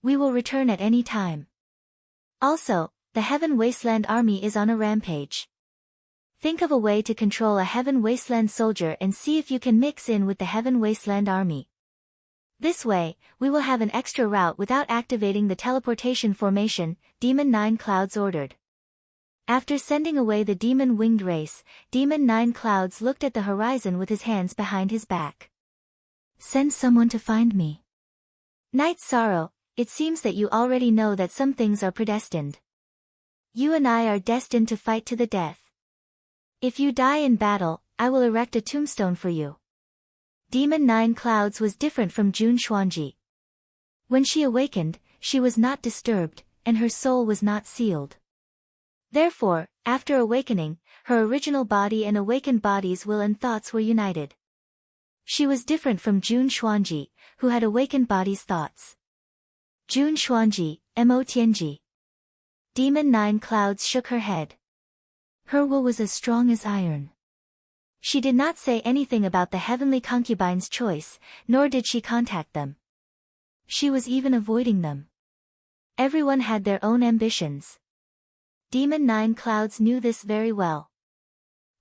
We will return at any time. Also, the Heaven Wasteland army is on a rampage. Think of a way to control a Heaven Wasteland soldier and see if you can mix in with the Heaven Wasteland army. This way, we will have an extra route without activating the teleportation formation, Demon Nine Clouds ordered. After sending away the demon-winged race, Demon Nine Clouds looked at the horizon with his hands behind his back. Send someone to find me. Night Sorrow, it seems that you already know that some things are predestined. You and I are destined to fight to the death. If you die in battle, I will erect a tombstone for you. Demon Nine Clouds was different from Jun Xuanji. When she awakened, she was not disturbed, and her soul was not sealed. Therefore, after awakening, her original body and awakened body's will and thoughts were united. She was different from Jun Xuanji, who had awakened body's thoughts. Jun Xuanji, Mo Tianji. Demon Nine Clouds shook her head. Her will was as strong as iron. She did not say anything about the heavenly concubine's choice, nor did she contact them. She was even avoiding them. Everyone had their own ambitions. Demon Nine Clouds knew this very well.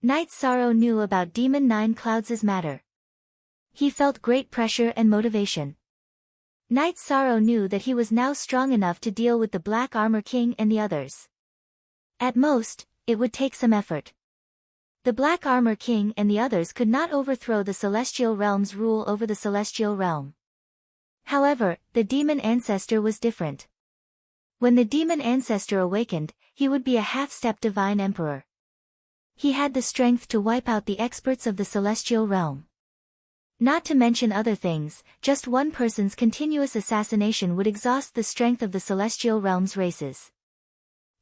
Night Sorrow knew about Demon Nine Clouds' matter. He felt great pressure and motivation. Knight Sorrow knew that he was now strong enough to deal with the Black Armor King and the others. At most, it would take some effort. The Black Armor King and the others could not overthrow the Celestial Realm's rule over the Celestial Realm. However, the Demon Ancestor was different. When the Demon Ancestor awakened, he would be a half-step Divine Emperor. He had the strength to wipe out the experts of the Celestial Realm. Not to mention other things, just one person's continuous assassination would exhaust the strength of the Celestial Realm's races.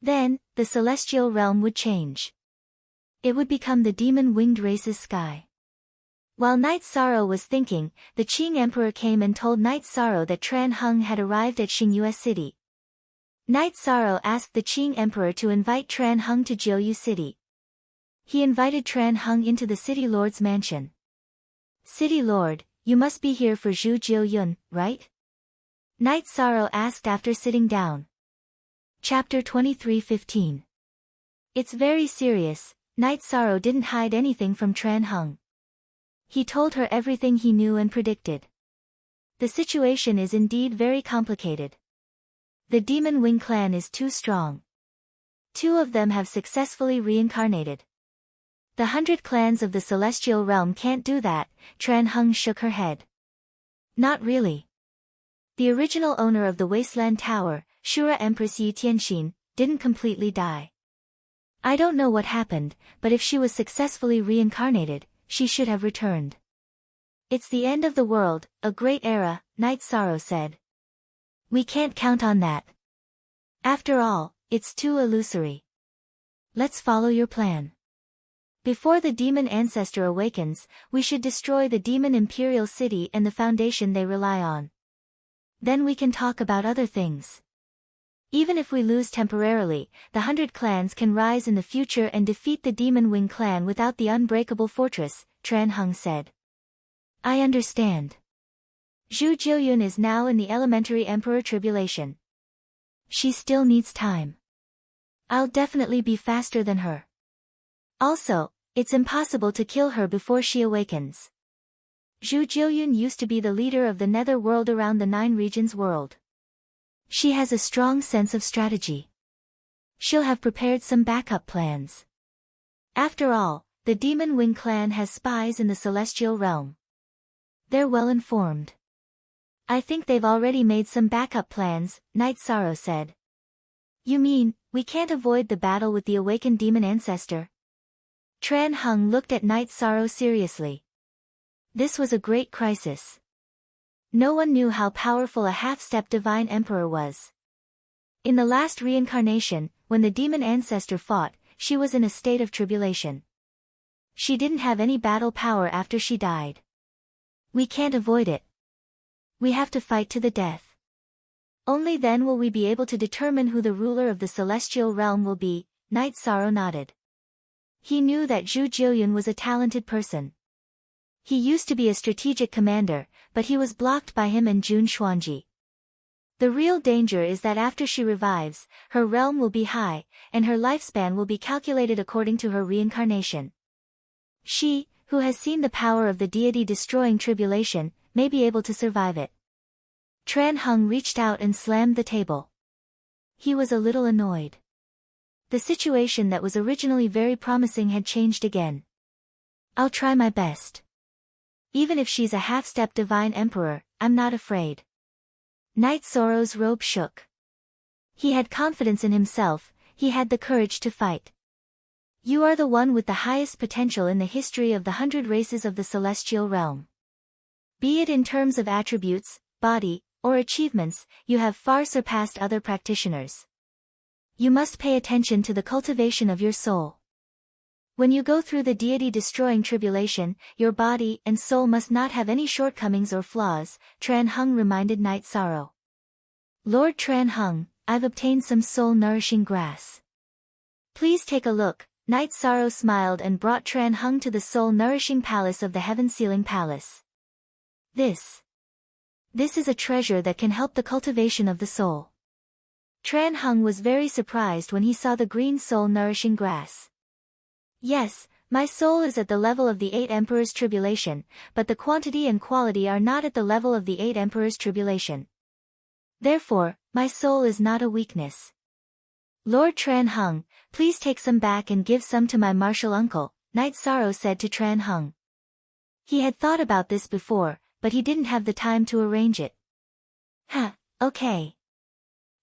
Then, the Celestial Realm would change. It would become the demon-winged race's sky. While Knight Sorrow was thinking, the Qing Emperor came and told Knight Sorrow that Tran Hung had arrived at Xingyue City. Knight Sorrow asked the Qing Emperor to invite Tran Hung to Jiuyu City. He invited Tran Hung into the City Lord's mansion. "City Lord, you must be here for Zhu Jiuyun, right?" Knight Sorrow asked after sitting down. Chapter 23:15. It's very serious. Knight Sorrow didn't hide anything from Tran Hung. He told her everything he knew and predicted. The situation is indeed very complicated. The Demon Wing clan is too strong. 2 of them have successfully reincarnated. The 100 clans of the Celestial Realm can't do that. Tran Hung shook her head. Not really. The original owner of the Wasteland Tower, Shura Empress Yi Tianxin, didn't completely die. I don't know what happened, but if she was successfully reincarnated, she should have returned. It's the end of the world, a great era, Knight Sorrow said. We can't count on that. After all, it's too illusory. Let's follow your plan. Before the Demon Ancestor awakens, we should destroy the Demon Imperial City and the foundation they rely on. Then we can talk about other things. Even if we lose temporarily, the 100 clans can rise in the future and defeat the Demon Wing clan without the unbreakable fortress, Tran Hung said. I understand. Zhu Jiuyun is now in the Elementary Emperor Tribulation. She still needs time. I'll definitely be faster than her. Also, it's impossible to kill her before she awakens. Zhu Jiuyun used to be the leader of the nether world around the 9 regions world. She has a strong sense of strategy. She'll have prepared some backup plans. After all, the Demon Wing clan has spies in the Celestial Realm. They're well informed. I think they've already made some backup plans, Knight Sorrow said. You mean, we can't avoid the battle with the awakened Demon Ancestor? Tran Hung looked at Knight Sorrow seriously. This was a great crisis. No one knew how powerful a half-step Divine Emperor was. In the last reincarnation, when the Demon Ancestor fought, she was in a state of tribulation. She didn't have any battle power after she died. We can't avoid it. We have to fight to the death. Only then will we be able to determine who the ruler of the Celestial Realm will be, Knight Sorrow nodded. He knew that Zhu Jiuyun was a talented person. He used to be a strategic commander, but he was blocked by him and Jun Xuanji. The real danger is that after she revives, her realm will be high, and her lifespan will be calculated according to her reincarnation. She, who has seen the power of the deity destroying tribulation, may be able to survive it. Tran Hung reached out and slammed the table. He was a little annoyed. The situation that was originally very promising had changed again. I'll try my best. Even if she's a half-step Divine Emperor, I'm not afraid. Knight Sorrow's robe shook. He had confidence in himself, he had the courage to fight. You are the one with the highest potential in the history of the 100 races of the Celestial Realm. Be it in terms of attributes, body, or achievements, you have far surpassed other practitioners. You must pay attention to the cultivation of your soul. When you go through the deity-destroying tribulation, your body and soul must not have any shortcomings or flaws, Tran Hung reminded Knight Sorrow. Lord Tran Hung, I've obtained some soul-nourishing grass. Please take a look. Knight Sorrow smiled and brought Tran Hung to the soul-nourishing palace of the Heaven-Sealing Palace. This is a treasure that can help the cultivation of the soul. Tran Hung was very surprised when he saw the green soul-nourishing grass. Yes, My soul is at the level of the 8 emperors' tribulation, but the quantity and quality are not at the level of the 8 emperors' tribulation. Therefore, my soul is not a weakness. Lord Tran Hung, please take some back and give some to my martial uncle, Knight Sorrow said to Tran Hung. He had thought about this before, but he didn't have the time to arrange it. Okay.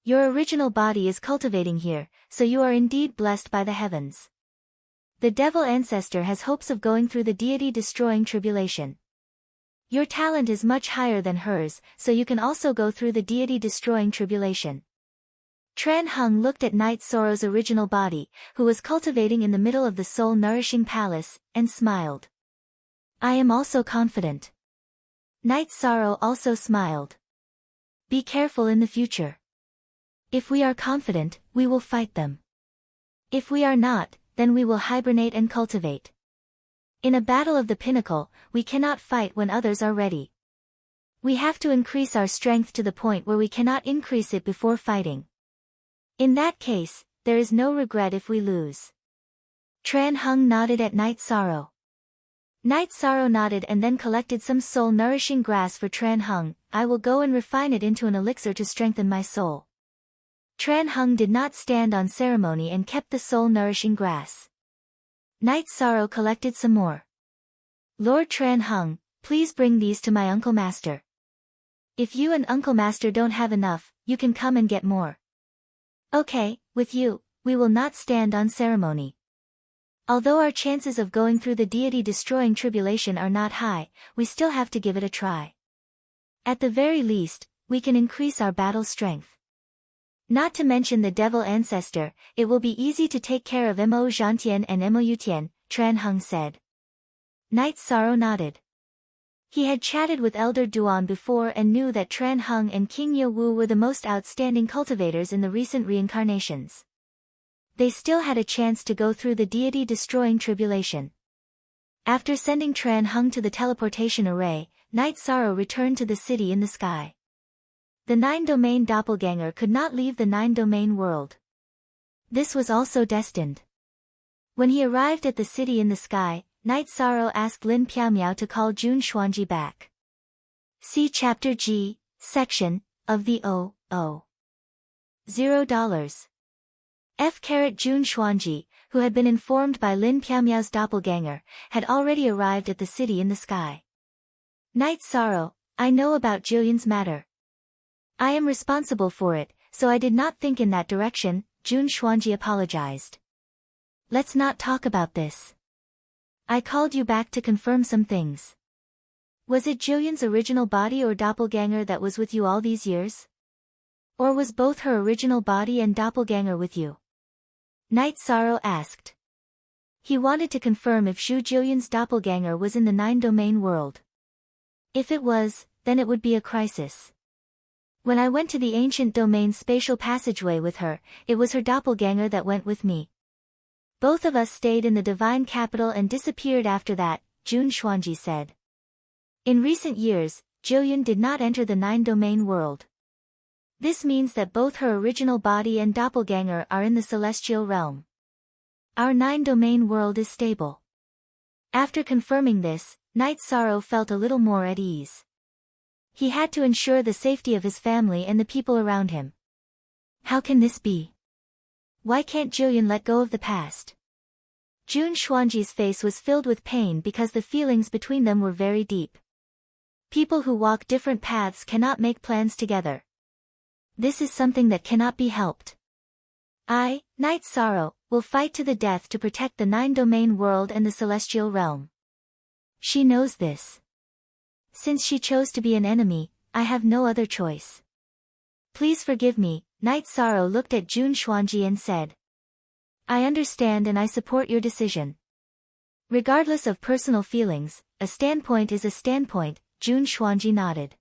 Your original body is cultivating here, so you are indeed blessed by the heavens. The devil ancestor has hopes of going through the deity-destroying tribulation. Your talent is much higher than hers, so you can also go through the deity-destroying tribulation. Tran Hung looked at Knight Sorrow's original body, who was cultivating in the middle of the soul-nourishing palace, and smiled. I am also confident. Knight Sorrow also smiled. Be careful in the future. If we are confident, we will fight them. If we are not, then we will hibernate and cultivate. In a battle of the pinnacle, we cannot fight when others are ready. We have to increase our strength to the point where we cannot increase it before fighting. In that case, there is no regret if we lose. Tran Hung nodded at Knight Sorrow. Knight Sorrow nodded and then collected some soul-nourishing grass for Tran Hung. I will go and refine it into an elixir to strengthen my soul. Tran Hung did not stand on ceremony and kept the soul-nourishing grass. Knight Sorrow collected some more. Lord Tran Hung, please bring these to my Uncle Master. If you and Uncle Master don't have enough, you can come and get more. Okay, with you, we will not stand on ceremony. Although our chances of going through the deity-destroying tribulation are not high, we still have to give it a try. At the very least, we can increase our battle strength. Not to mention the devil ancestor, it will be easy to take care of Mo Zhantian and Mo Yutian, Tran Hung said. Knight Sorrow nodded. He had chatted with Elder Duan before and knew that Tran Hung and King Ye Wu were the most outstanding cultivators in the recent reincarnations. They still had a chance to go through the deity-destroying tribulation. After sending Tran Hung to the teleportation array, Knight Sorrow returned to the city in the sky. The 9-domain doppelganger could not leave the 9-domain world. This was also destined. When he arrived at the city in the sky, Knight Sorrow asked Lin Piaomiao to call Jun Xuanji back. See Chapter G, Section, of the $0. Jun Xuanji, who had been informed by Lin Piaomiao's doppelganger, had already arrived at the city in the sky. Knight Sorrow, I know about Jillian's matter. I am responsible for it, so I did not think in that direction, Jun Xuanji apologized. Let's not talk about this. I called you back to confirm some things. Was it Jillian's original body or doppelganger that was with you all these years? Or was both her original body and doppelganger with you? Knight Sorrow asked. He wanted to confirm if Xu Jillian's doppelganger was in the 9-domain world. If it was, then it would be a crisis. When I went to the ancient domain spatial passageway with her, it was her doppelganger that went with me. Both of us stayed in the divine capital and disappeared after that, Jun Xuanji said. In recent years, Jillian did not enter the 9-domain world. This means that both her original body and doppelganger are in the celestial realm. Our 9-domain world is stable. After confirming this, Knight Sorrow felt a little more at ease. He had to ensure the safety of his family and the people around him. How can this be? Why can't Jillian let go of the past? Jun Xuanji's face was filled with pain because the feelings between them were very deep. People who walk different paths cannot make plans together. This is something that cannot be helped. I, Knight Sorrow, will fight to the death to protect the 9-domain world and the celestial realm. She knows this. Since she chose to be an enemy, I have no other choice. Please forgive me, Knight Sorrow looked at Jun Xuanji and said. I understand and I support your decision. Regardless of personal feelings, a standpoint is a standpoint, Jun Xuanji nodded.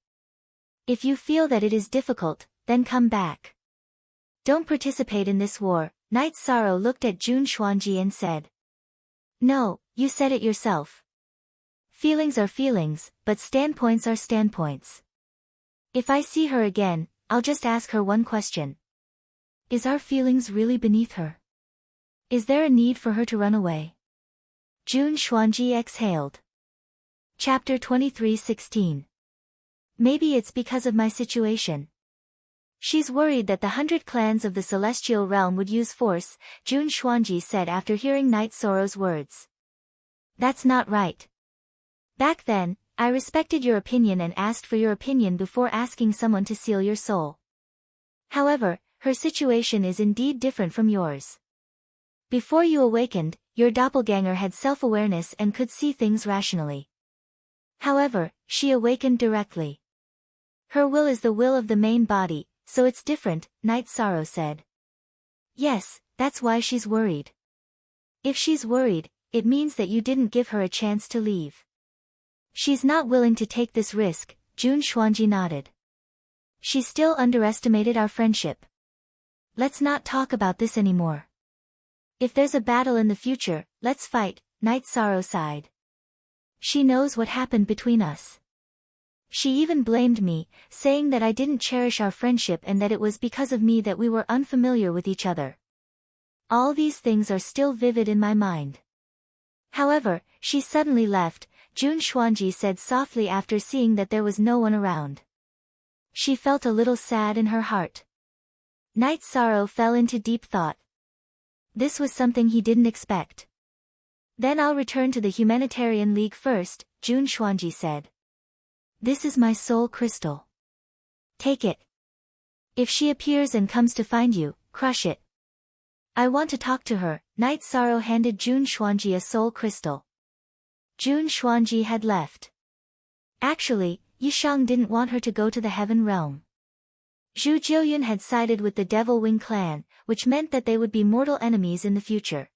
If you feel that it is difficult, then come back. Don't participate in this war, Knight Sorrow looked at Jun Xuanji and said. No, you said it yourself. Feelings are feelings, but standpoints are standpoints. If I see her again, I'll just ask her one question. Is our feelings really beneath her? Is there a need for her to run away? Jun Xuanji exhaled. Chapter 23:16. Maybe it's because of my situation. She's worried that the 100 clans of the celestial realm would use force, Jun Xuanji said after hearing Night Sorrow's words. That's not right. Back then, I respected your opinion and asked for your opinion before asking someone to seal your soul. However, her situation is indeed different from yours. Before you awakened, your doppelganger had self-awareness and could see things rationally. However, she awakened directly. Her will is the will of the main body, so it's different, Night Sorrow said. Yes, that's why she's worried. If she's worried, it means that you didn't give her a chance to leave. She's not willing to take this risk, Jun Xuanji nodded. She still underestimated our friendship. Let's not talk about this anymore. If there's a battle in the future, let's fight, Night Sorrow sighed. She knows what happened between us. She even blamed me, saying that I didn't cherish our friendship and that it was because of me that we were unfamiliar with each other. All these things are still vivid in my mind. However, she suddenly left, Jun Xuanji said softly after seeing that there was no one around. She felt a little sad in her heart. Night Sorrow fell into deep thought. This was something he didn't expect. Then I'll return to the Humanitarian League first, Jun Xuanji said. This is my soul crystal. Take it. If she appears and comes to find you, crush it. I want to talk to her, Night Sorrow handed Jun Xuanji a soul crystal. Jun Xuanji had left. Actually, Yishang didn't want her to go to the heaven realm. Zhu Jiuyun had sided with the Devil Wing clan, which meant that they would be mortal enemies in the future.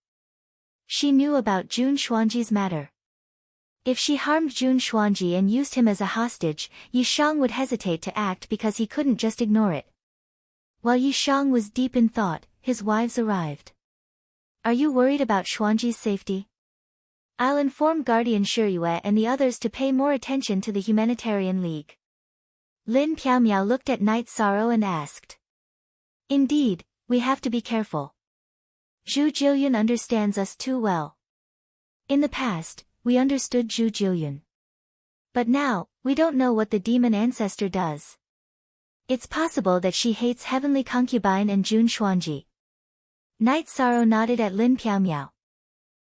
She knew about Jun Xuanji's matter. If she harmed Jun Xuanji and used him as a hostage, Yishang would hesitate to act because he couldn't just ignore it. While Yishang was deep in thought, his wives arrived. Are you worried about Xuanji's safety? I'll inform Guardian Shiyue and the others to pay more attention to the Humanitarian League. Lin Piaomiao looked at Night Sorrow and asked. Indeed, we have to be careful. Zhu Jiuyun understands us too well. In the past, we understood Zhu Jiuyun. But now, we don't know what the demon ancestor does. It's possible that she hates Heavenly Concubine and Jun Xuanji. Night Sorrow nodded at Lin Piaomiao.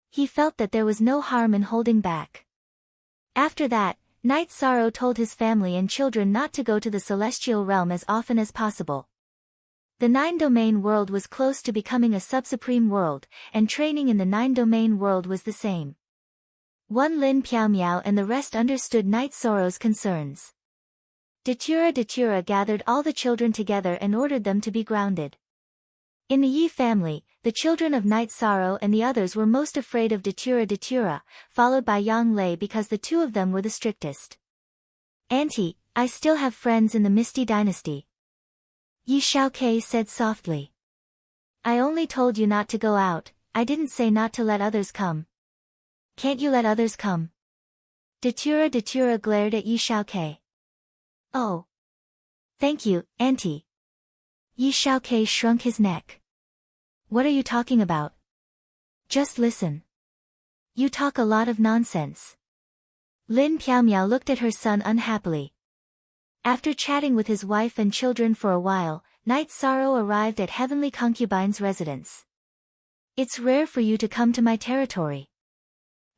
He felt that there was no harm in holding back. After that, Night Sorrow told his family and children not to go to the celestial realm as often as possible. The nine-domain world was close to becoming a sub-supreme world, and training in the nine-domain world was the same. One Lin Piaomiao and the rest understood Night Sorrow's concerns. Datura gathered all the children together and ordered them to be grounded. In the Yi family, the children of Night Sorrow and the others were most afraid of Datura, followed by Yang Lei because the two of them were the strictest. Auntie, I still have friends in the Misty Dynasty. Yi Xiaokei said softly. I only told you not to go out, I didn't say not to let others come. Can't you let others come? Datura glared at Yi Xiaokei. Oh. Thank you, Auntie. Yi Xiaokei shrunk his neck. What are you talking about? Just listen. You talk a lot of nonsense. Lin Piaomiao looked at her son unhappily. After chatting with his wife and children for a while, Night Sorrow arrived at Heavenly Concubine's residence. It's rare for you to come to my territory.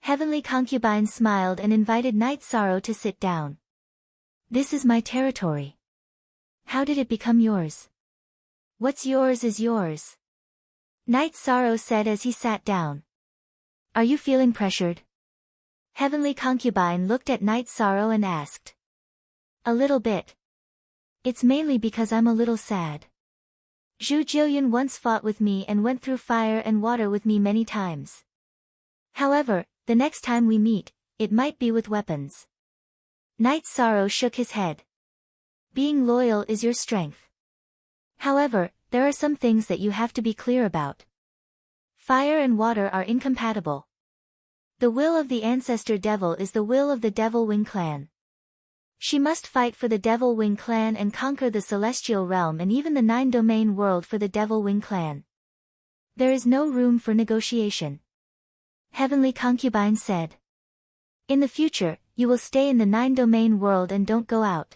Heavenly Concubine smiled and invited Night Sorrow to sit down. This is my territory. How did it become yours? What's yours is yours. Night Sorrow said as he sat down. Are you feeling pressured? Heavenly Concubine looked at Night Sorrow and asked. A little bit. It's mainly because I'm a little sad. Zhu Jiuyun once fought with me and went through fire and water with me many times. However, the next time we meet, it might be with weapons. Night Sorrow shook his head. Being loyal is your strength. However, there are some things that you have to be clear about. Fire and water are incompatible. The will of the ancestor devil is the will of the Devil Wing clan. She must fight for the Devil Wing clan and conquer the celestial realm and even the nine-domain world for the Devil Wing clan. There is no room for negotiation. Heavenly Concubine said. In the future, you will stay in the 9-domain world and don't go out.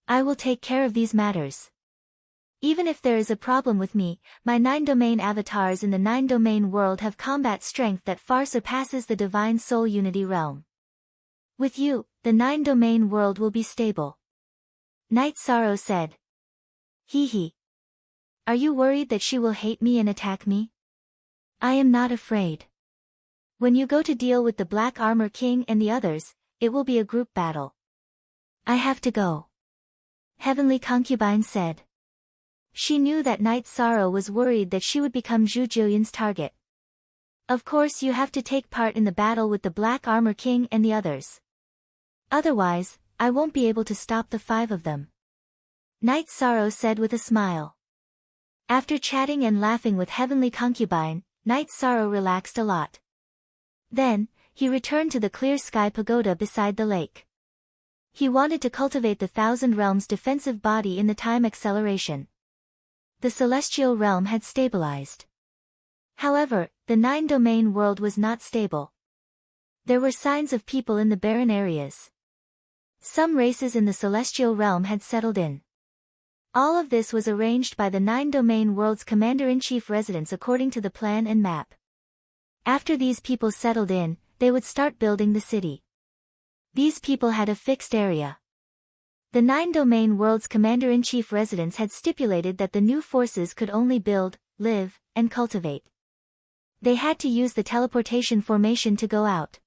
I will take care of these matters. Even if there is a problem with me, my 9-domain avatars in the 9-domain world have combat strength that far surpasses the divine soul unity realm. With you, the 9-domain world will be stable. Night Sorrow said. Hee hee. Are you worried that she will hate me and attack me? I am not afraid. When you go to deal with the Black Armor King and the others, it will be a group battle. I have to go. Heavenly Concubine said. She knew that Night Sorrow was worried that she would become Zhu Jiuyin's target. Of course you have to take part in the battle with the Black Armor King and the others. Otherwise, I won't be able to stop the 5 of them. Night Sorrow said with a smile. After chatting and laughing with Heavenly Concubine, Night Sorrow relaxed a lot. Then, he returned to the clear sky pagoda beside the lake. He wanted to cultivate the Thousand Realms defensive body in the time acceleration. The celestial realm had stabilized. However, the 9-domain world was not stable. There were signs of people in the barren areas. Some races in the celestial realm had settled in. All of this was arranged by the 9-domain world's commander-in-chief residence according to the plan and map. After these people settled in, they would start building the city. These people had a fixed area. The 9-domain world's commander-in-chief residence had stipulated that the new forces could only build, live, and cultivate. They had to use the teleportation formation to go out.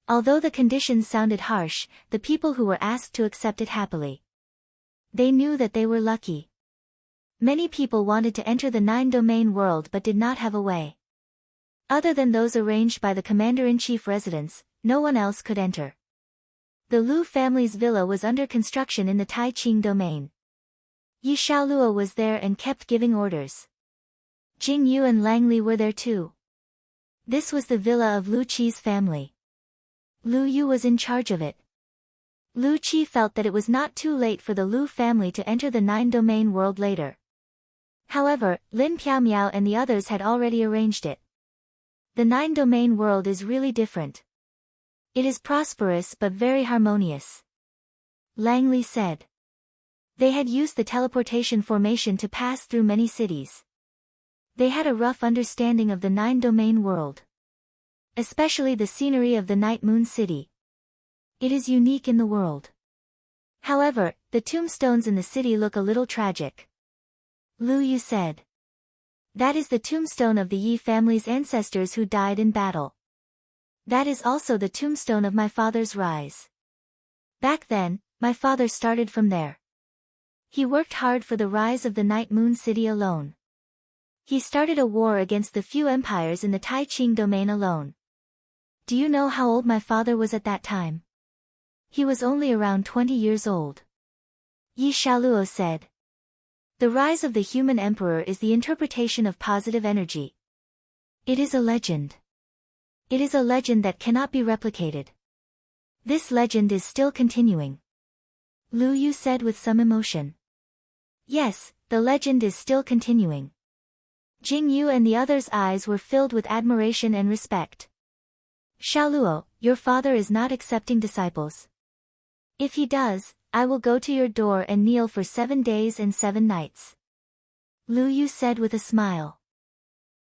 Although the conditions sounded harsh, the people who were asked to accept it happily. They knew that they were lucky. Many people wanted to enter the 9-domain world but did not have a way. Other than those arranged by the commander-in-chief residence, no one else could enter. The Lu family's villa was under construction in the Tai Ching domain. Yi Xiaoluo was there and kept giving orders. Jing Yu and Lang Li were there too. This was the villa of Lu Qi's family. Lu Yu was in charge of it. Lu Qi felt that it was not too late for the Lu family to enter the 9-domain world later. However, Lin Piaomiao and the others had already arranged it. The 9-domain world is really different. It is prosperous but very harmonious. Lang Li said. They had used the teleportation formation to pass through many cities. They had a rough understanding of the 9-domain world. Especially the scenery of the Night Moon City. It is unique in the world. However, the tombstones in the city look a little tragic. Lu Yu said. That is the tombstone of the Yi family's ancestors who died in battle. That is also the tombstone of my father's rise. Back then, my father started from there. He worked hard for the rise of the Night Moon City alone. He started a war against the few empires in the Tai Ching domain alone. Do you know how old my father was at that time? He was only around 20 years old. Yi Xiaoluo said. The rise of the human emperor is the interpretation of positive energy. It is a legend. It is a legend that cannot be replicated. This legend is still continuing. Lu Yu said with some emotion. Yes, the legend is still continuing. Jing Yu and the others' eyes were filled with admiration and respect. Xiaoluo, your father is not accepting disciples. If he does, I will go to your door and kneel for 7 days and 7 nights. Lu Yu said with a smile.